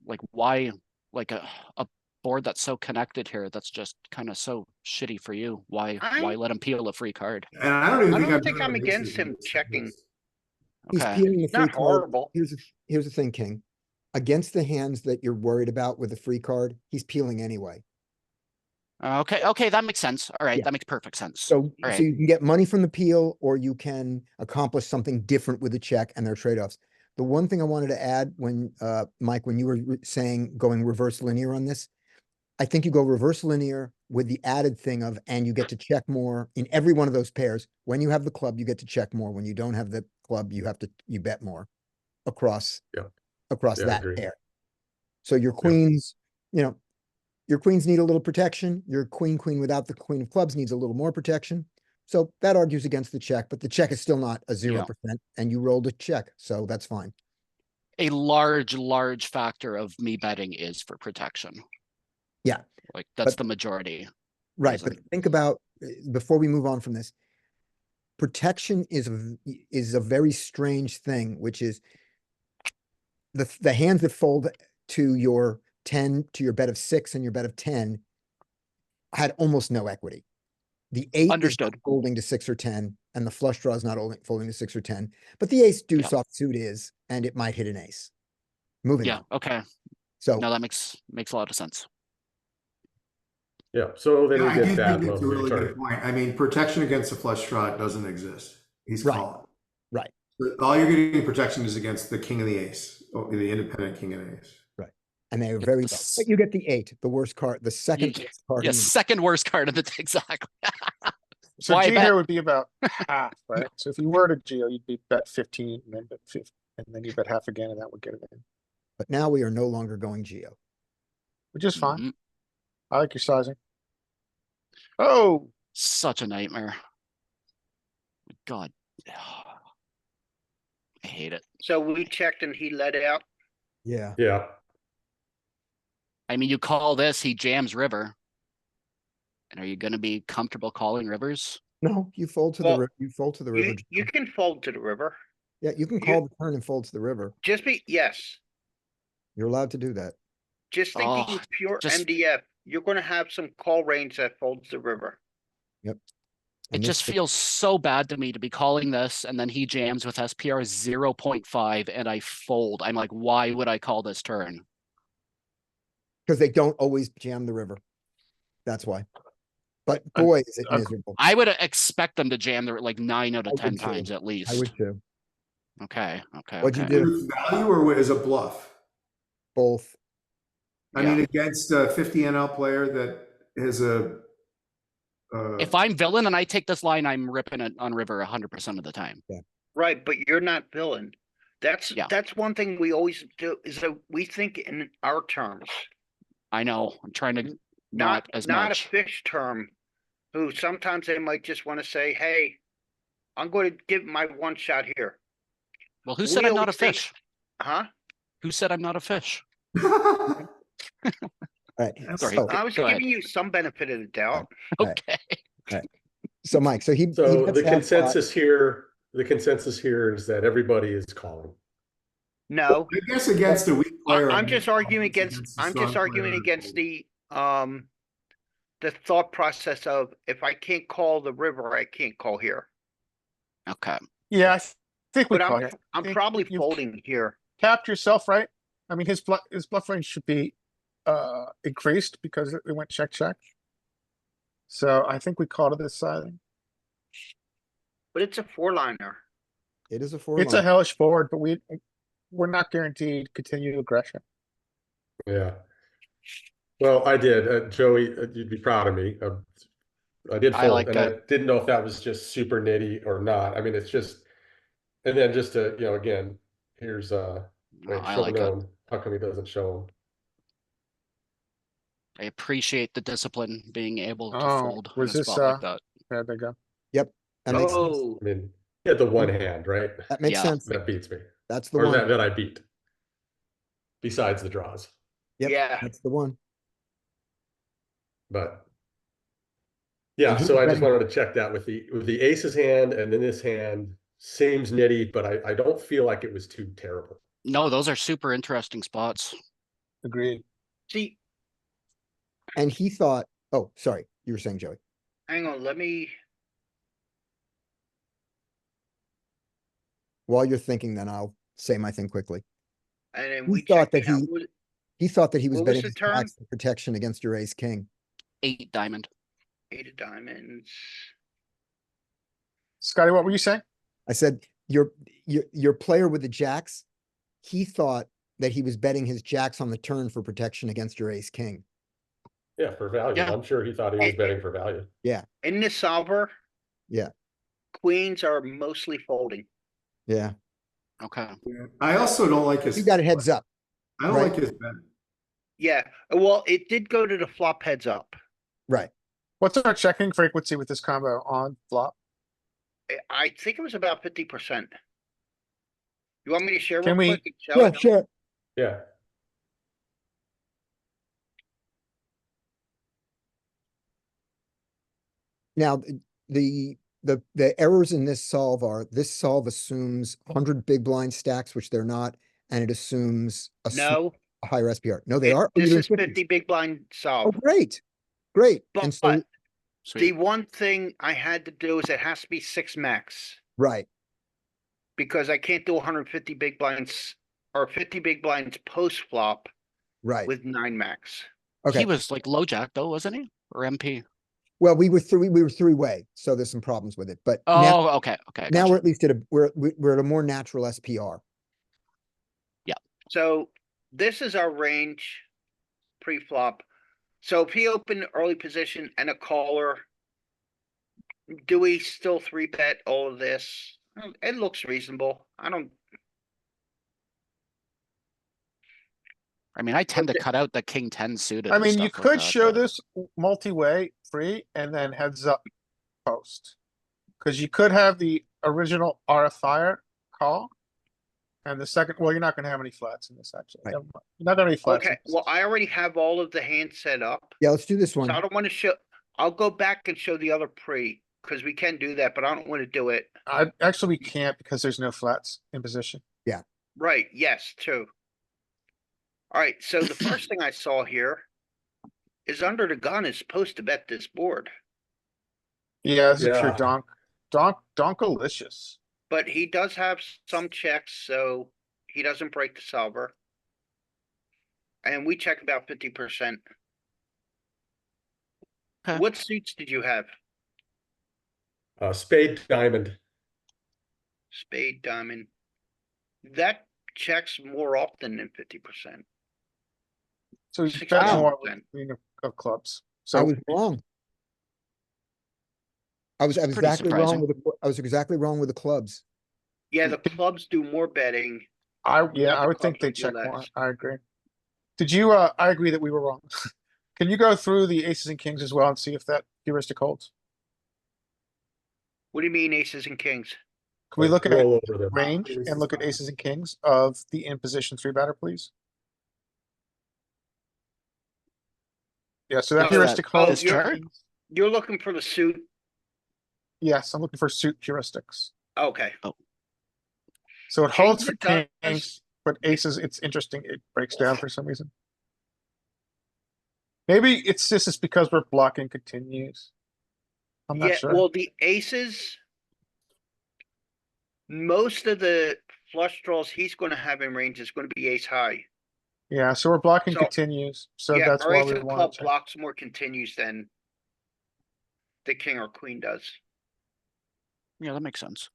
like why, like a board that's so connected here, that's just kind of so shitty for you. Why let him peel a free card? And I don't even I think don't think doing I'm it against in him this- checking. this. He's Okay. peeling the free Not card. horrible. Here's the thing, King. Against the hands that you're worried about with the free card, he's peeling anyway. Okay, that makes sense. All right, Yeah. that makes perfect sense. So, All so right. you can get money from the peel, or you can accomplish something different with the check, and there are trade-offs. The one thing I wanted to add when, Mike, when you were saying going reverse linear on this, I think you go reverse linear with the added thing of, and you get to check more in every one of those pairs. When you have the club, you get to check more. When you don't have the club, you bet more across, Yeah. across Yeah, I that agree. pair. So your queens, your queens need a little protection. Your queen without the queen of clubs needs a little more protection. So that argues against the check, but the check is still not a 0%, and you rolled a check, so that's fine. A large factor of me betting is for protection. Yeah. Like that's But- the majority. Right, but reason. think about, before we move on from this, protection is a very strange thing, which is the hands that fold to your 10, to your bet of 6 and your bet of 10 had almost no equity. The 8 is not Understood. folding to 6 or 10, and the flush draw is not folding to 6 or 10, but the ace deuce offsuit is, and it might hit an ace. Moving Yeah, on. okay. So No, that makes a lot of sense. Yeah, so then Yeah, you I do get think bad it's love a really return. good point. I mean, protection against a flush draw doesn't exist. He's Right. calling. Right. But all you're getting protection is against the king of the ace, or the independent king of the ace. and they are very low. Yes. But you get the 8, the worst card, the second worst card. Yeah, in the- second worst card of the exactly. So Why G bet? here would be about half, right? So if you were to Geo, you'd be bet 15 and then bet 50, and then you bet half again, and that would get it in, But now we are no longer going geo. which is fine. Mhm. I like your sizing. Oh, Such a nightmare. God. I hate it. So we checked and he let out. Yeah. Yeah, I mean, you call this, he jams river. And are you gonna be comfortable calling rivers? No, you fold to Well, the river. You fold to the river. You Joe. can fold to the river. Yeah, you can call the turn and fold to the river. Yes. You're allowed to do that. Just thinking Oh, with pure just- MDF, you're gonna have some call range that folds the river. It And this just feels so bad to me to be calling this and then he jams with SPR 0.5 and I fold. I'm like, why would I call this turn? because they don't always jam the river. That's why. But boy, is it miserable. I would expect them to jam there like 9 out of I 10 would too. times at I least. would too. Okay. What'd you okay. do? With value or as a bluff? Both. I mean, against a 50 NL player that has a. If I'm villain and I take this line, I'm ripping it on river 100% of the time. Right, but you're not villain. That's Yeah. one thing we always do is that we think in our terms, I know. I'm trying to not as not much. a fish term. Who sometimes they might just want to say, "Hey, I'm going to give my one shot here. Well, who said We I'm not a always think- fish? Huh? Who said I'm not a fish? All right. Sorry. So, I was Go ahead. giving you some benefit of the doubt. Right. Okay. so Mike, so he So bets the half pot. consensus here is that everybody is calling. No, I guess against a weak player. I'm just arguing against, a I'm strong just arguing player. against the thought process of if I can't call the river, I can't call here. Okay. Yeah, I think we But call here. I'm Think probably you've folding here. Capped yourself, right? I mean, his bluff range should be increased because it went check, check. So I think we call to this side. But it's a four-liner. It is a four. It's a hellish board, but we're not guaranteed continued aggression. Yeah. Well, I did, Joey, you'd be proud of me. I did I fold, like and I didn't know if that was just super nitty or not. I mean, it's just, and then just to, again, here's wait, I show like it. known. How come he doesn't show him? I appreciate the discipline being able to Oh, fold in was a this, spot like that. There they go. Yep. That makes sense. Oh, I mean, he had the one hand, right? That makes Yeah. sense. That beats me, That's the or one. that I beat. Besides the draws, Yep. yeah. That's the one. but yeah. And he So was I just betting- wanted to check that with the aces hand, and then this hand seems nitty, but I don't feel like it was too terrible. No, those are super interesting spots. Agreed. See, And he thought, oh, sorry, you were saying, Joey. hang on, let me, While you're thinking, then I'll say my thing quickly. and then He we thought check that out. He thought that he was What was betting the his turn? jacks for protection against your ace king. 8 diamond. 8 of diamonds. Scotty, what were you saying? I said, your player with the jacks, he thought that he was betting his jacks on the turn for protection against your ace king. Yeah, for value. Yeah. I'm sure he thought he was betting for value. In this solver. Yeah. Queens are mostly folding. Yeah. Okay. I also don't like his. You got it heads up. I don't right? like his bet. Yeah, well, it did go to the flop heads up. Right. What's our checking frequency with this combo on flop? I think it was about 50%. You want me to share Can real we- quick? and show Yeah, it? sure. Yeah. Now, the errors in this solve are, this solve assumes 100 big blind stacks, which they're not, and it assumes a No, higher SPR. No, they it- are. Oh, this you're is doing 50 big blind Oh, solve. great. Great. And so, But the Sweet. one thing I had to do is it has to be 6 max. right. Because I can't do 150 big blinds or 50 big blinds post flop Right. with 9 max. Okay. He was like low jack though, wasn't he? Or MP? Well, we were three-way, so there's some problems with it, but now, Oh, okay. Okay. now gotcha. we're at least we're at a more natural SPR. So this is our range pre-flop. So if he opened early position and a caller, do we still 3-bet all of this? It looks reasonable. I don't, I mean, I tend to the- cut out the king 10 suited. I and mean, you stuff like could that, show but- this multi-way free and then heads up post. Cause you could have the original RFI call. And the second, well, you're not gonna have any flats in this actually. Right. Never mind. You're not gonna have any flats. in okay, this. well, I already have all of the hands set up. Yeah, let's do this So one. I don't want to show, I'll go back and show the other pre, because we can do that, but I don't want to do it. Actually, we can't because there's no flats in position. Right, yes, true. Alright, so the first thing I saw here is under the gun is supposed to bet this board, Yeah, this is pure Yeah. donkalicious. but he does have some checks, so he doesn't break the solver. And we check about 50%. Okay. What suits did you have? Spade diamond. Spade, diamond. That checks more often than 50%. So you 60%. bet more with queen of clubs. I So was wrong. I was Pretty exactly wrong surprising. with I was exactly wrong with the clubs. Yeah, the clubs do more betting. I Not I the would think clubs they would do check more. less. I agree. Did you, I agree that we were wrong. Can you go through the aces and kings as well and see if that heuristic holds? What do you mean aces and kings? Can we Like, look at roll over them. range and look at aces and kings of the in position three batter, please? Yeah, so that No, heuristic oh, holds. you're- for kings. You're looking for the suit? Yes, I'm looking for suit heuristics. Okay, So it Kings holds for it does. kings, but aces, it's interesting. It breaks down for some reason. Maybe it's this is because we're blocking continues. I'm not yeah, sure. well, the aces. Most of the flush draws he's gonna have in range is gonna be ace high. Yeah, so we're blocking So- continues. So Yeah, that's our why ace we of want club to check. blocks more continues than the king or queen does. Yeah, that makes sense.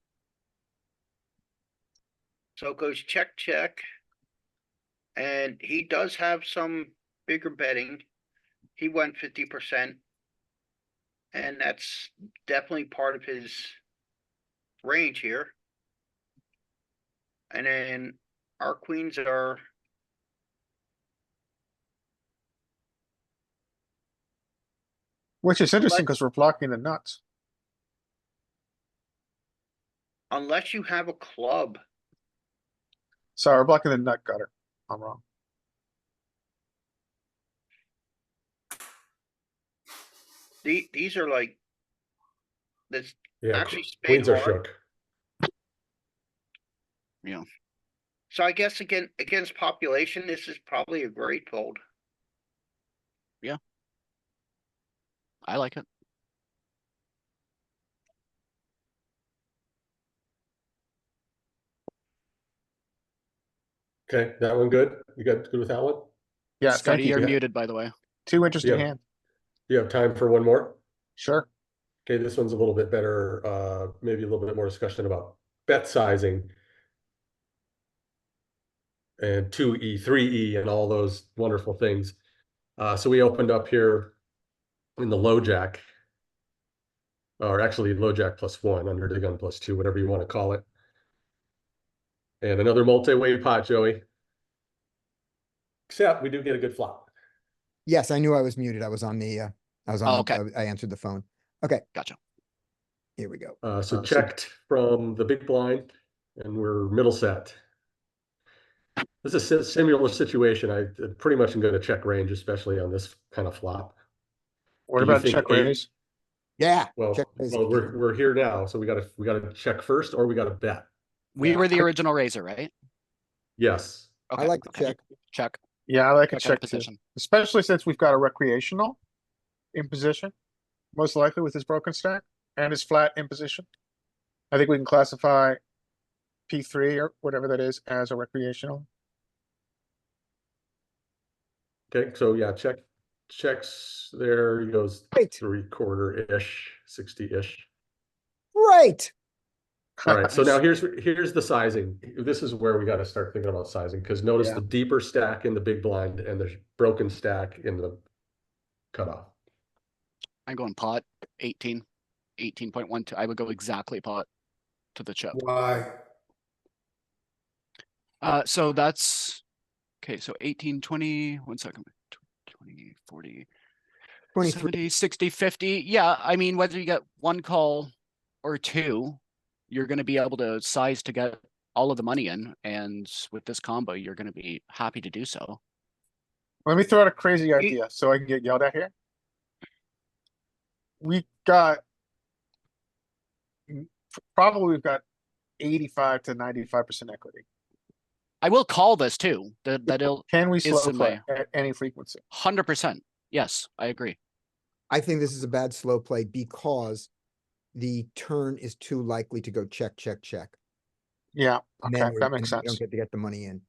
So it goes check, check. And he does have some bigger betting. He went 50%. And that's definitely part of his range here. And then our queens are, Which is interesting But- because we're blocking the nuts. unless you have a club, Sorry, we're blocking the nut gutter. I'm wrong. these are like, this Yeah, actually spade queens are hard. shook. So I guess against population, this is probably a great fold. I like it. Okay, that one good? You got good with that one? Yeah, thank Scotty, you. you're Yeah. muted, by the way. Too interesting Yeah. hand. You have time for one more? Sure. Okay, this one's a little bit better, maybe a little bit more discussion about bet sizing. And 2E, 3E, and all those wonderful things. So we opened up here in the low jack. Or actually low jack +1, under the gun +2, whatever you want to call it. And another multi-way pot, Joey. Except we do get a good flop. Yes, I knew I was muted. I was on the, I was on, Oh, the- okay. I answered the phone. Okay, Gotcha. here we go. So so- checked from the big blind, and we're middle set. This is a similar situation. I pretty much am going to check range, especially on this kind of flop. What Do you about think check eight- raise? Yeah. Well, check raise well, is key. we're here now, so we gotta check first, or we gotta bet. We Yeah, were the I- original raiser, right? Yes. Okay. I like to okay. check. Check. Yeah, I like a Check out of check too. position. Especially since we've got a recreational in position, most likely with his broken stack and his flat in position. I think we can classify P3 or whatever that is as a recreational. Okay, so yeah, checks there. He goes Right. 3/4-ish, 60-ish. Right. All right, so now here's the sizing. This is where we got to start thinking about sizing, because notice Yeah. the deeper stack in the big blind and the broken stack in the cutoff. I'm going pot 18, 18.12. I would go exactly pot to the chip. Why? So that's okay. So 18, 20, 1 second, 20, 40, 23. 70, 60, 50. Yeah. I mean, whether you get one call or two, you're going to be able to size to get all of the money in. And with this combo, you're going to be happy to do so. Let me throw out a crazy idea so I can get yelled at here. We got probably we've got 85 to 95% equity. I will call this too. That'll Can we Is slow in play my- at any frequency? 100%. Yes, I agree. I think this is a bad slow play because the turn is too likely to go check, check, check. Yeah, And okay, then that and makes then you don't sense. get to get the money in.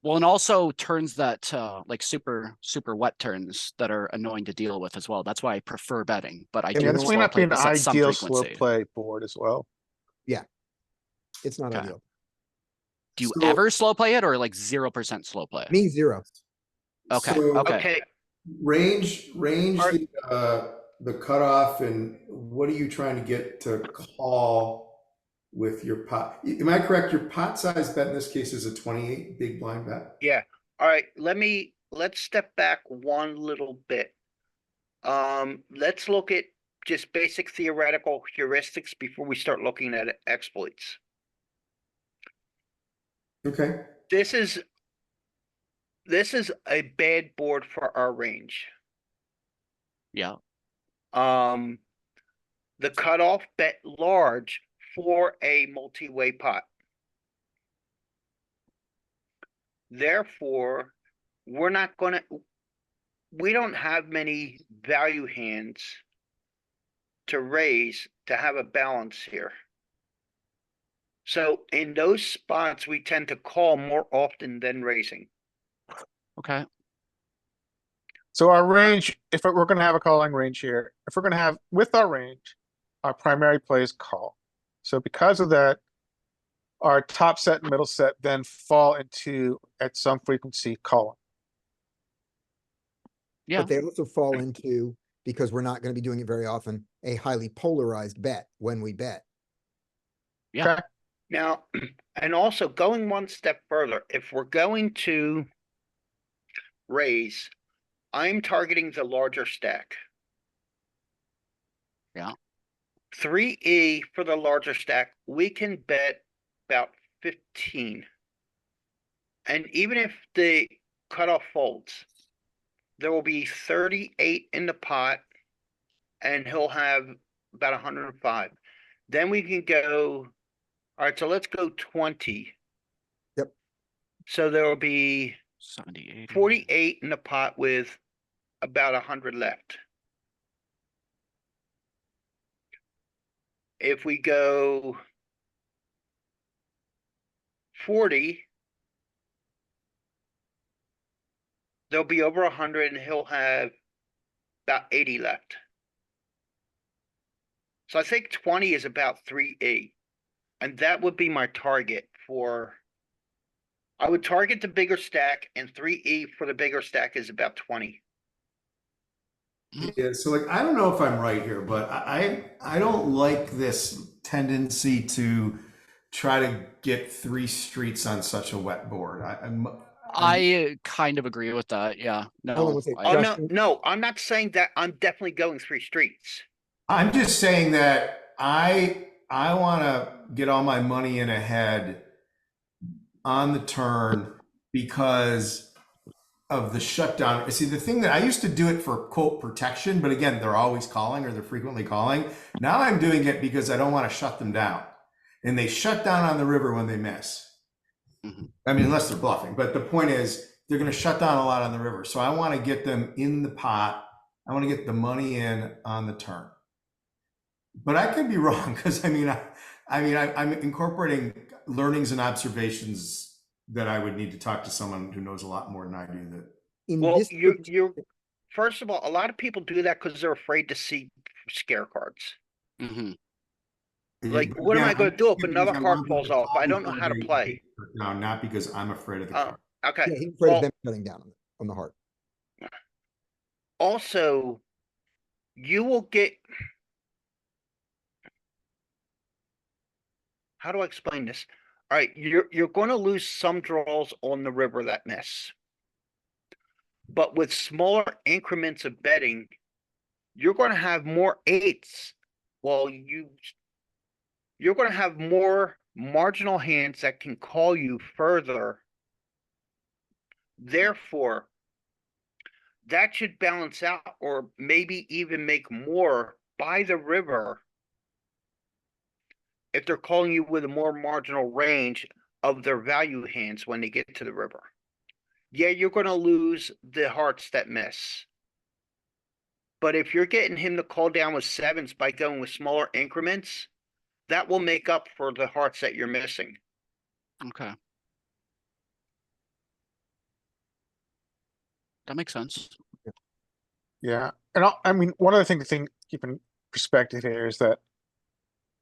Well, and also turns that like super wet turns that are annoying to deal with as well. That's why I prefer betting, but I Yeah, do Yeah, this may slow not be play an this at some ideal slow frequency. play board as well. It's not Okay. ideal. Do you So- ever slow play it or like 0% slow play? Me, 0. Okay, So okay. Okay, range Are- the cutoff, and what are you trying to get to call with your pot? Am I correct? Your pot size bet in this case is a 28 big blind bet. yeah. Alright, let's step back one little bit. Let's look at just basic theoretical heuristics before we start looking at exploits. Okay. This is a bad board for our range. Yeah. The cutoff bet large for a multi-way pot. Therefore, we don't have many value hands to raise to have a balance here. So in those spots, we tend to call more often than raising. Okay. So our range, if we're gonna have a calling range here, if we're gonna have, with our range, our primary play is call. So because of that, our top set and middle set then fall into, at some frequency, calling. Yeah. But they also fall into, because we're not going to be doing it very often, a highly polarized bet when we bet. Yeah. Okay. Now, and also going one step further, if we're going to raise, I'm targeting the larger stack. Yeah. 3E for the larger stack, we can bet about 15. And even if the cutoff folds, there will be 38 in the pot, and he'll have about 105. Then we can go, all right, so let's go 20. Yep. So there will be 78. 48 in the pot with about 100 left. If we go 40, there'll be over 100 and he'll have about 80 left. So I think 20 is about 3E. And that would be my target for, I would target the bigger stack, and 3E for the bigger stack is about 20. Yeah, so like I don't know if I'm right here, but I don't like this tendency to try to get 3 streets on such a wet board. I kind of agree with that. Yeah. Hold on No. one second. Oh, no, Justin? no, I'm not saying that. I'm definitely going 3 streets. I'm just saying that I want to get all my money in ahead on the turn because of the shutdown. See, the thing that I used to do it for quote protection, but again, they're always calling or they're frequently calling. Now I'm doing it because I don't want to shut them down. And they shut down on the river when they miss. I mean, unless they're bluffing, but the point is they're going to shut down a lot on the river. So I want to get them in the pot. I want to get the money in on the turn. But I could be wrong because I'm incorporating learnings and observations that I would need to talk to someone who knows a lot more than I do. That In Well, this, you're first of all, a lot of people do that because they're afraid to see scare cards. Hmm. Like, what am I going to do if another card falls off? I don't know how to play. No, not because I'm afraid of the Oh, card. okay. yeah, he's afraid of Well, them shutting down on the heart. also, you will get. How do I explain this? All right, you're going to lose some draws on the river that miss. But with smaller increments of betting, you're going to have more 8s. Well, you're going to have more marginal hands that can call you further. Therefore, that should balance out, or maybe even make more by the river if they're calling you with a more marginal range of their value hands when they get to the river. Yeah, you're going to lose the hearts that miss. But if you're getting him to call down with 7s by going with smaller increments, that will make up for the hearts that you're missing. Okay. That makes sense. Yeah. And I mean, one other thing to keep in perspective here is that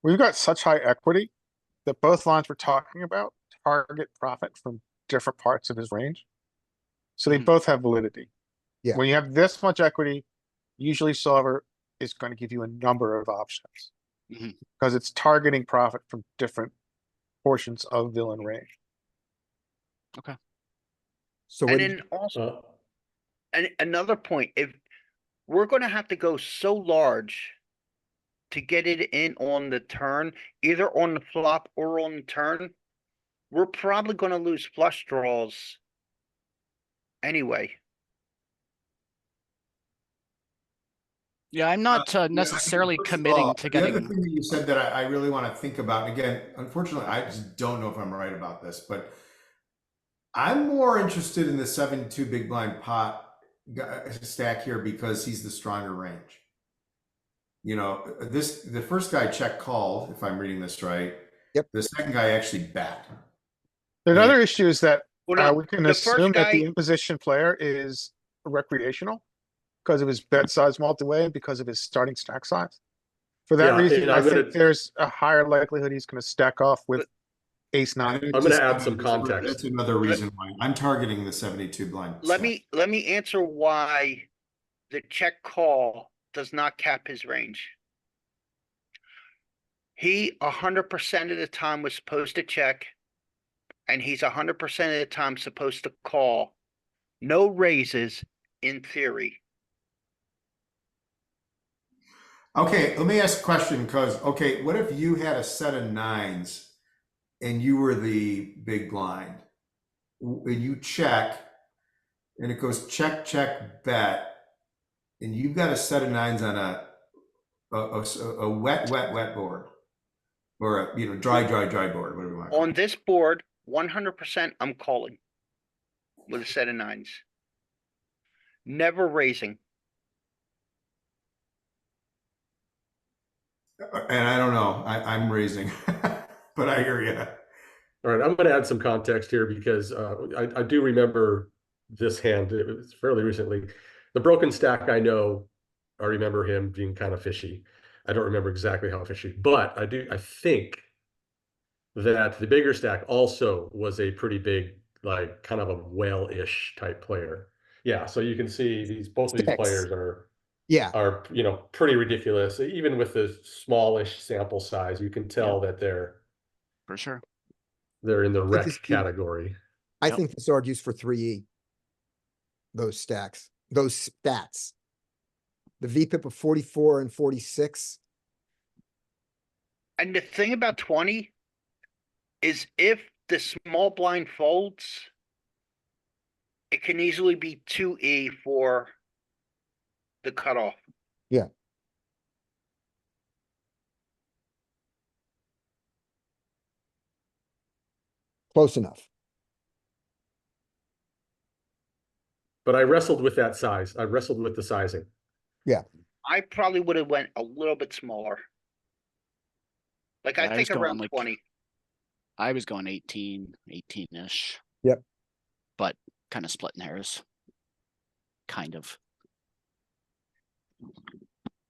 we've got such high equity that both lines we're talking about target profit from different parts of his range. So they Mhm. both have validity. Yeah. When you have this much equity, usually solver is going to give you a number of options Mhm. because it's targeting profit from different portions of villain range. So And what then also, Uh, and another point, if we're going to have to go so large to get it in on the turn, either on the flop or on the turn, we're probably gonna lose flush draws anyway. Yeah, I'm not necessarily First of committing all, to the other getting. thing that you said that I really want to think about, and again, unfortunately, I just don't know if I'm right about this, but I'm more interested in the 7-2 big blind pot stack here because he's the stronger range. You know, the first guy check called, if I'm reading this right. Yep. The second guy actually bet. Another issue is that Well, no, we can the first assume that the guy- imposition player is recreational because of his bet size multi-way and because of his starting stack size. For that Yeah, reason, and I I'm think gonna- there's a higher likelihood he's going to stack off with ace nine. I'm gonna add some context. That's another reason why I'm targeting the 72 blind. Let stack. me answer why the check call does not cap his range. He 100% of the time was supposed to check, and he's 100% of the time supposed to call. No raises in theory. Okay, let me ask a question because, okay, what if you had a set of nines and you were the big blind and you check and it goes check, check, bet, and you've got a set of nines on a wet board or a, you know, dry board, whatever you want to call On it. this board, 100% I'm calling with a set of nines. Never raising. And I don't know, I'm raising, but I hear you. All right, I'm going to add some context here because I do remember this hand. It was fairly recently. The broken stack, I remember him being kind of fishy. I don't remember exactly how fishy, but I think that the bigger stack also was a pretty big, like kind of a whale-ish type player. Yeah, so you can see both of these Six. players are Yeah, pretty ridiculous. Even with the smallish sample size, you can tell that they're For sure. in the But wreck this- category. I Yep. think this argues for 3E. Those stacks, those stats. The VPIP of 44 and 46. And the thing about 20 is if the small blind folds, it can easily be 2E for the cutoff. Yeah. Close enough. But I wrestled with that size. I wrestled with the sizing. I probably would have went a little bit smaller. Like Yeah, I I think was going around like- 20. I was going 18-ish. Yep. But kind of splitting hairs. Kind of.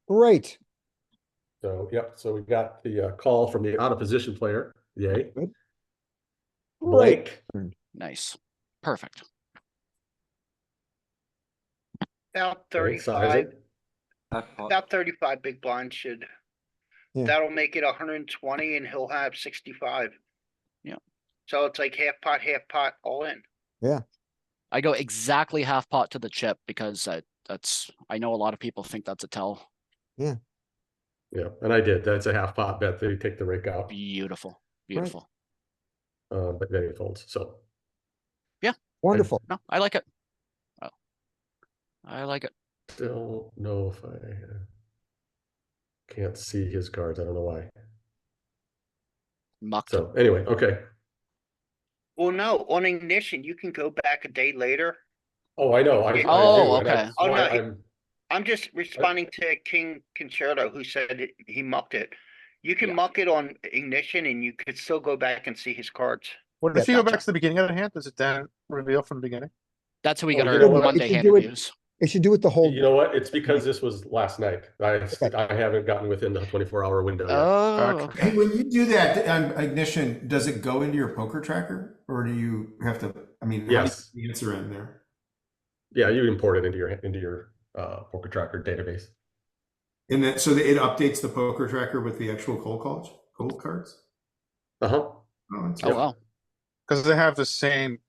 Great. So, yep. So we got the call from the out of position player. Yay. Great. Blank. Nice. Perfect. About Okay, 35, sizing. Half pot. about 35 big blind should. Yeah. That'll make it 120 and he'll have 65. Yeah. So it's like half pot, all in. I go exactly half pot to the chip because I know a lot of people think that's a tell. Yeah, and I did. That's a half pot bet. They take the rake out, Beautiful. Beautiful. but then he folds. So Wonderful. No, I like it. Oh. I like it. still know if I can't see his cards. I don't know why. Mucked. So anyway, okay. Well, no, on ignition, you can go back a day later. Oh, I know. I Oh, do, and okay. that's Oh, why no, I'm just responding to King Concerto who said he mucked it. You can Yeah. muck it on ignition and you could still go back and see his cards. What Yeah, if you go gotcha. back to the beginning of the hand? Does it then reveal from the beginning? That's how we Oh, get you our know what? Monday If you hand do it- reviews. It should do it the whole. You know what? It's because this was last night. I Okay. haven't gotten within the 24-hour window yet. Oh, Okay. Hey, when you do that on ignition, does it go into your poker tracker or do you have to, I mean, how Yes. do you put the answer in there? Yeah, you import it into your poker tracker database. And then, so it updates the poker tracker with the actual cold cards? Uh-huh. Oh, that's oh well. Because they have the same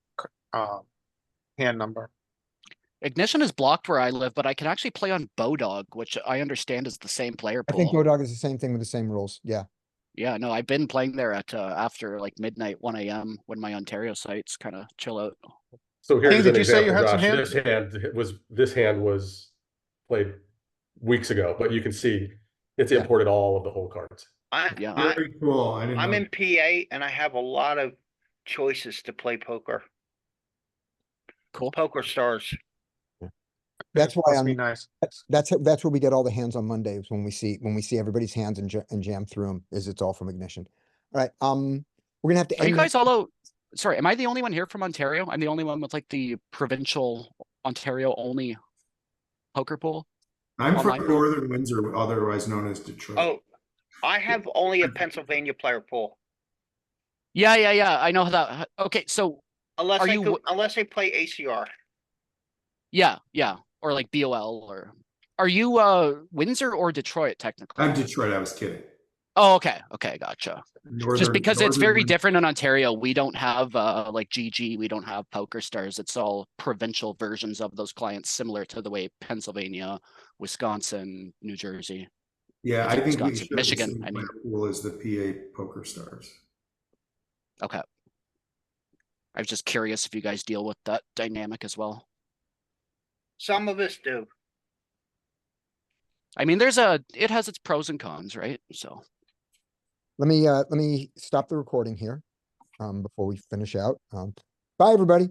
hand number. Ignition is blocked where I live, but I can actually play on Bodog, which I understand is the same player I think pool. Bodog is the same thing with the same rules. Yeah. Yeah, no, I've been playing there at after like midnight, 1 a.m. when my Ontario sites kind of chill out. So here's did an you say you example, had some Josh. hands? This hand was played weeks ago, but you can see it's Yeah. imported all of the whole cards. Yeah. Very cool. I didn't I'm know. in PA and I have a lot of choices to play poker. Cool. Poker stars. That's why Must be I'm, nice. that's where we get all the hands on Mondays when we see everybody's hands and jam through them, is it's all from Ignition. All right, we're gonna have to Are you end guys that. all out? Sorry, am I the only one here from Ontario? I'm the only one with like the provincial Ontario only poker pool. I'm online from pool? Northern Windsor, otherwise known as Detroit. Oh, I have only a Pennsylvania player pool. Yeah. I know how that. Okay, so Unless Are I you go, unless I play ACR. yeah, or like BOL or are you Windsor or Detroit technically? I'm Detroit. I was kidding. Oh, okay, gotcha. Just because it's very Windsor. different in Ontario, we don't have like GG, we don't have Poker Stars. It's all provincial versions of those clients, similar to the way Pennsylvania, Wisconsin, New Jersey. Yeah, It's I think we Wisconsin, should. The Michigan, same I mean. player pool as the PA Poker Stars. Okay. I was just curious if you guys deal with that dynamic as well. Some of us do. I mean, it has its pros and cons, right? So Let me stop the recording here, before we finish out. Bye, everybody.